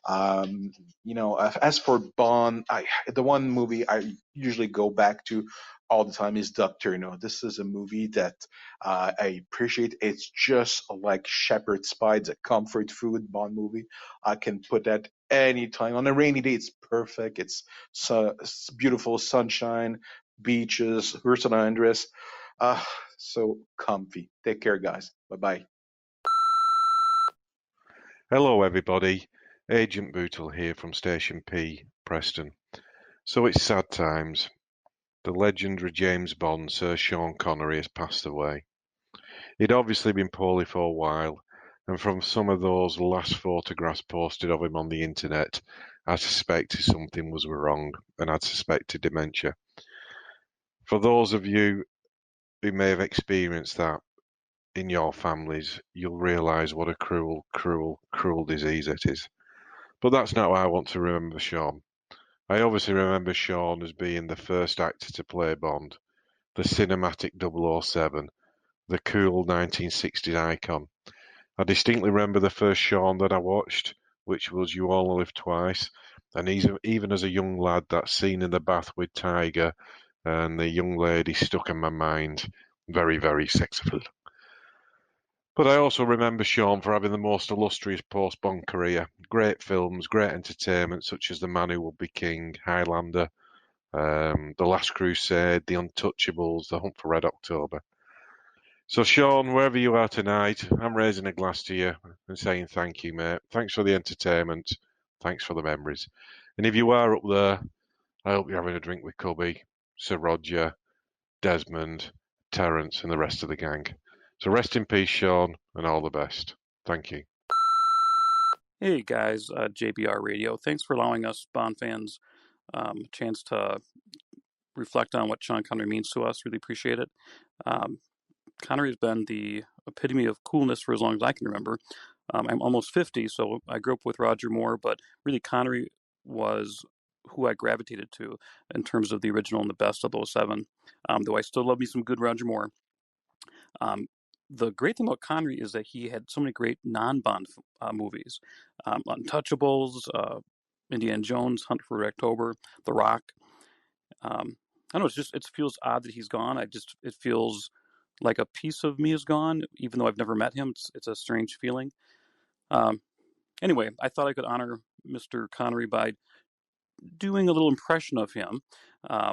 As for Bond, the one movie I usually go back to all the time is Doctor. This is a movie that I appreciate. It's just like Shepherd's Pie. It's a comfort food Bond movie. I can put that anytime. On a rainy day, it's perfect. It's beautiful sunshine, beaches, Ursula Andress. So comfy. Take care, guys. Bye-bye. Hello, everybody. Agent Bootle here from Station P, Preston. So it's sad times. The legendary James Bond, Sir Sean Connery, has passed away. He'd obviously been poorly for a while, and from some of those last photographs posted of him on the internet, I suspected something was wrong, and I'd suspected dementia. For those of you who may have experienced that in your families, you'll realise what a cruel, cruel, cruel disease it is. But that's not how I want to remember Sean. I obviously remember Sean as being the first actor to play Bond, the cinematic 007, the cool 1960s icon. I distinctly remember the first Sean that I watched, which was You Only Live Twice, and even as a young lad, that scene in the bath with Tiger and the young lady stuck in my mind. Very, very sexual. But I also remember Sean for having the most illustrious post-Bond career. Great films, great entertainment, such as The Man Who Would Be King, Highlander, The Last Crusade, The Untouchables, The Hunt for Red October. So Sean, wherever you are tonight, I'm raising a glass to you and saying thank you, mate. Thanks for the entertainment. Thanks for the memories. And if you are up there, I hope you're having a drink with Cubby, Sir Roger, Desmond, Terence, and the rest of the gang. So rest in peace, Sean, and all the best. Thank you. Hey guys, JBR Radio. Thanks for allowing us Bond fans a chance to reflect on what Sean Connery means to us. Really appreciate it. Connery's been the epitome of coolness for as long as I can remember. I'm almost 50, so I grew up with Roger Moore, but really Connery was who I gravitated to in terms of the original and the best of 007, though I still love me some good Roger Moore. The great thing about Connery is that he had so many great non-Bond movies. Untouchables, Indiana Jones, Hunt for Red October, The Rock. I don't know, it feels odd that he's gone. It feels like a piece of me is gone, even though I've never met him. It's a strange feeling. Anyway, I thought I could honor Mr. Connery by doing a little impression of him. I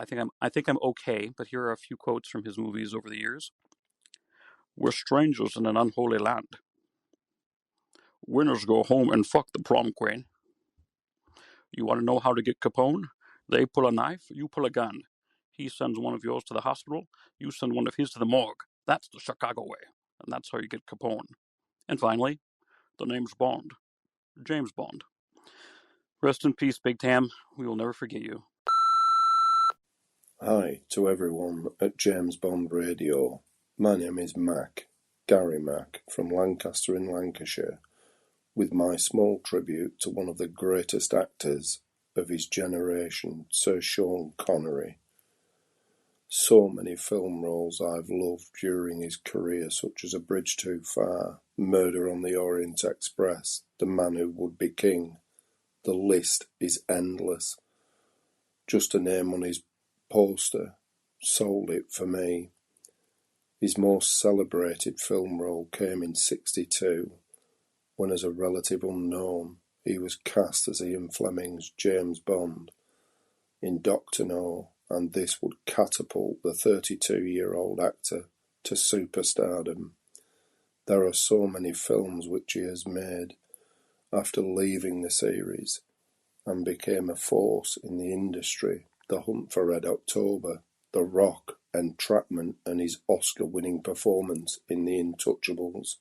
think I'm okay, but here are a few quotes from his movies over the years. We're strangers in an unholy land. Winners go home and fuck the prom queen. You want to know how to get Capone? They pull a knife, you pull a gun. He sends one of yours to the hospital, you send one of his to the morgue. That's the Chicago way, and that's how you get Capone. And finally, the name's Bond. James Bond. Rest in peace, Big Tam. We will never forget you. Hi to everyone at James Bond Radio. My name is Mac, Gary Mac, from Lancaster in Lancashire, with my small tribute to one of the greatest actors of his generation, Sir Sean Connery. So many film roles I've loved during his career, such as A Bridge Too Far, Murder on the Orient Express, The Man Who Would Be King. The list is endless. Just a name on his poster sold it for me. His most celebrated film role came in '62, when as a relative unknown he was cast as Ian Fleming's James Bond in Dr. No, and this would catapult the 32-year-old actor to superstardom. There are so many films which he has made after leaving the series and became a force in the industry. The Hunt for Red October, The Rock, Entrapment, and his Oscar-winning performance in The Untouchables.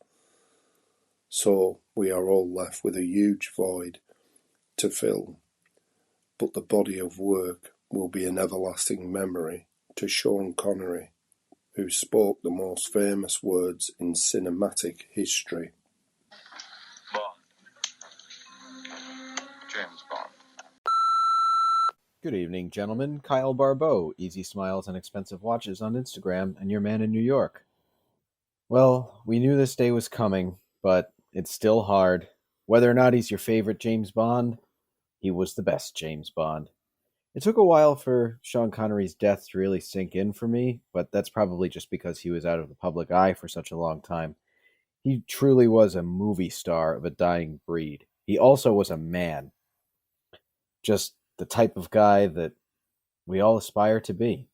So we are all left with a huge void to fill, but the body of work will be an everlasting memory to Sean Connery, who spoke the most famous words in cinematic history. Bond. James Bond. Good evening, gentlemen. Kyle Barbeau, Easy Smiles and Expensive Watches on Instagram, and your man in New York. Well, we knew this day was coming, but it's still hard. Whether or not he's your favorite James Bond, he was the best James Bond. It took a while for Sean Connery's death to really sink in for me, but that's probably just because he was out of the public eye for such a long time. He truly was a movie star of a dying breed. He also was a man. Just the type of guy that we all aspire to be.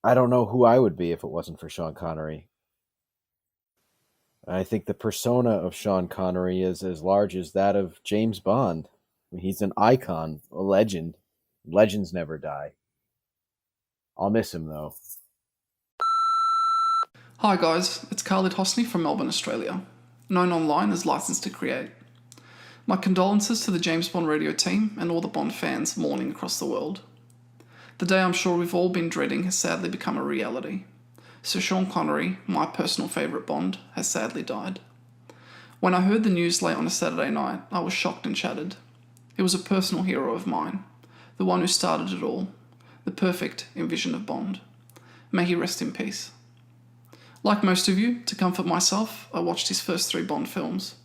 I don't know who I would be if it wasn't for Sean Connery. I think the persona of Sean Connery is as large as that of James Bond. He's an icon, a legend. Legends never die. I'll miss him, though. Hi guys, it's Khalid Hosni from Melbourne, Australia, known online as Licensed to Create. My condolences to the James Bond radio team and all the Bond fans mourning across the world. The day I'm sure we've all been dreading has sadly become a reality. Sir Sean Connery, my personal favourite Bond, has sadly died. When I heard the news late on a Saturday night, I was shocked and shattered. He was a personal hero of mine, the one who started it all, the perfect envision of Bond. May he rest in peace. Like most of you, to comfort myself, I watched his first 3 Bond films,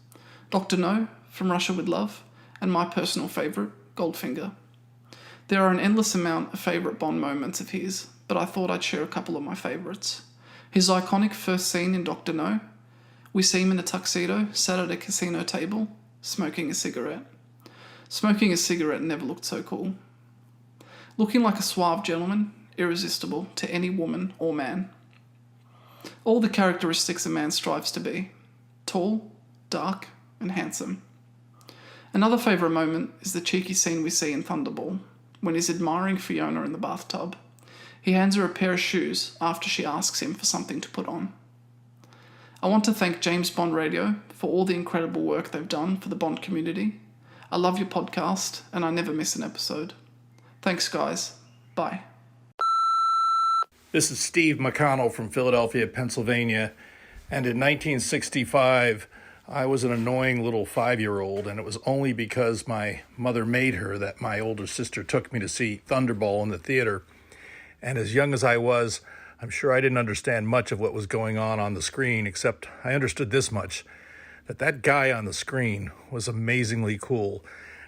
Dr. No, From Russia with Love, and my personal favourite, Goldfinger. There are an endless amount of favourite Bond moments of his, but I thought I'd share a couple of my favourites. His iconic first scene in Dr. No. We see him in a tuxedo, sat at a casino table, smoking a cigarette. Smoking a cigarette never looked so cool. Looking like a suave gentleman, irresistible to any woman or man. All the characteristics a man strives to be. Tall, dark, and handsome. Another favourite moment is the cheeky scene we see in Thunderball, when he's admiring Fiona in the bathtub. He hands her a pair of shoes after she asks him for something to put on. I want to thank James Bond Radio for all the incredible work they've done for the Bond community. I love your podcast, and I never miss an episode. Thanks, guys. Bye. This is Steve McConnell from Philadelphia, Pennsylvania, and in 1965, I was an annoying little 5-year-old, and it was only because my mother made her that my older sister took me to see Thunderball in the theater. And as young as I was, I'm sure I didn't understand much of what was going on the screen, except I understood this much, that guy on the screen was amazingly cool,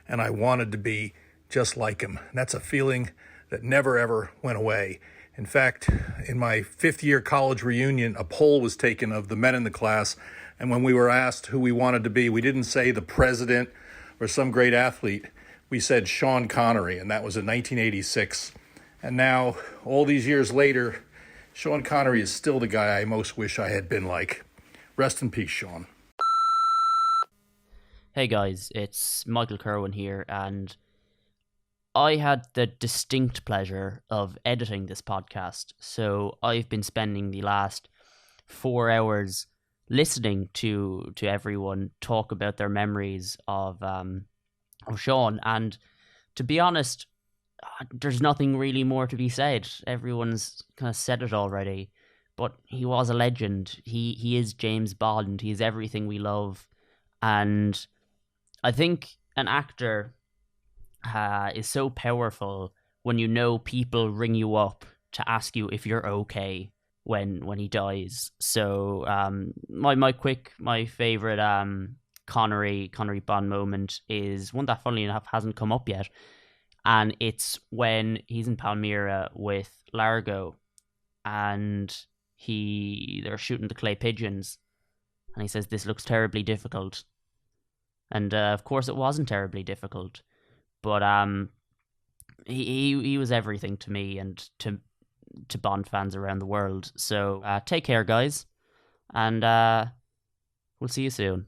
and I wanted to be just like him. And that's a feeling that never, ever went away. In fact, in my 5th-year college reunion, a poll was taken of the men in the class, and when we were asked who we wanted to be, we didn't say the president or some great athlete. We said Sean Connery, and that was in 1986. And now, all these years later, Sean Connery is still the guy I most wish I had been like. Rest in peace, Sean. Hey guys, it's Michael Kirwan here, and I had the distinct pleasure of editing this podcast, so I've been spending the last 4 hours listening to everyone talk about their memories of Sean, and to be honest, there's nothing really more to be said. Everyone's kind of said it already, but he was a legend. He is James Bond. He is everything we love, and I think an actor is so powerful when you know people ring you up to ask you if you're okay when he dies. So my favorite Connery Bond moment is one that, funnily enough, hasn't come up yet, and it's when he's in Palmyra with Largo, and they're shooting the clay pigeons, and he says, "This looks terribly difficult," and of course it wasn't terribly difficult, but he was everything to me and to Bond fans around the world. So take care, guys, and we'll see you soon.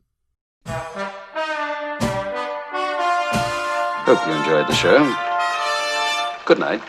Hope you enjoyed the show. Good night.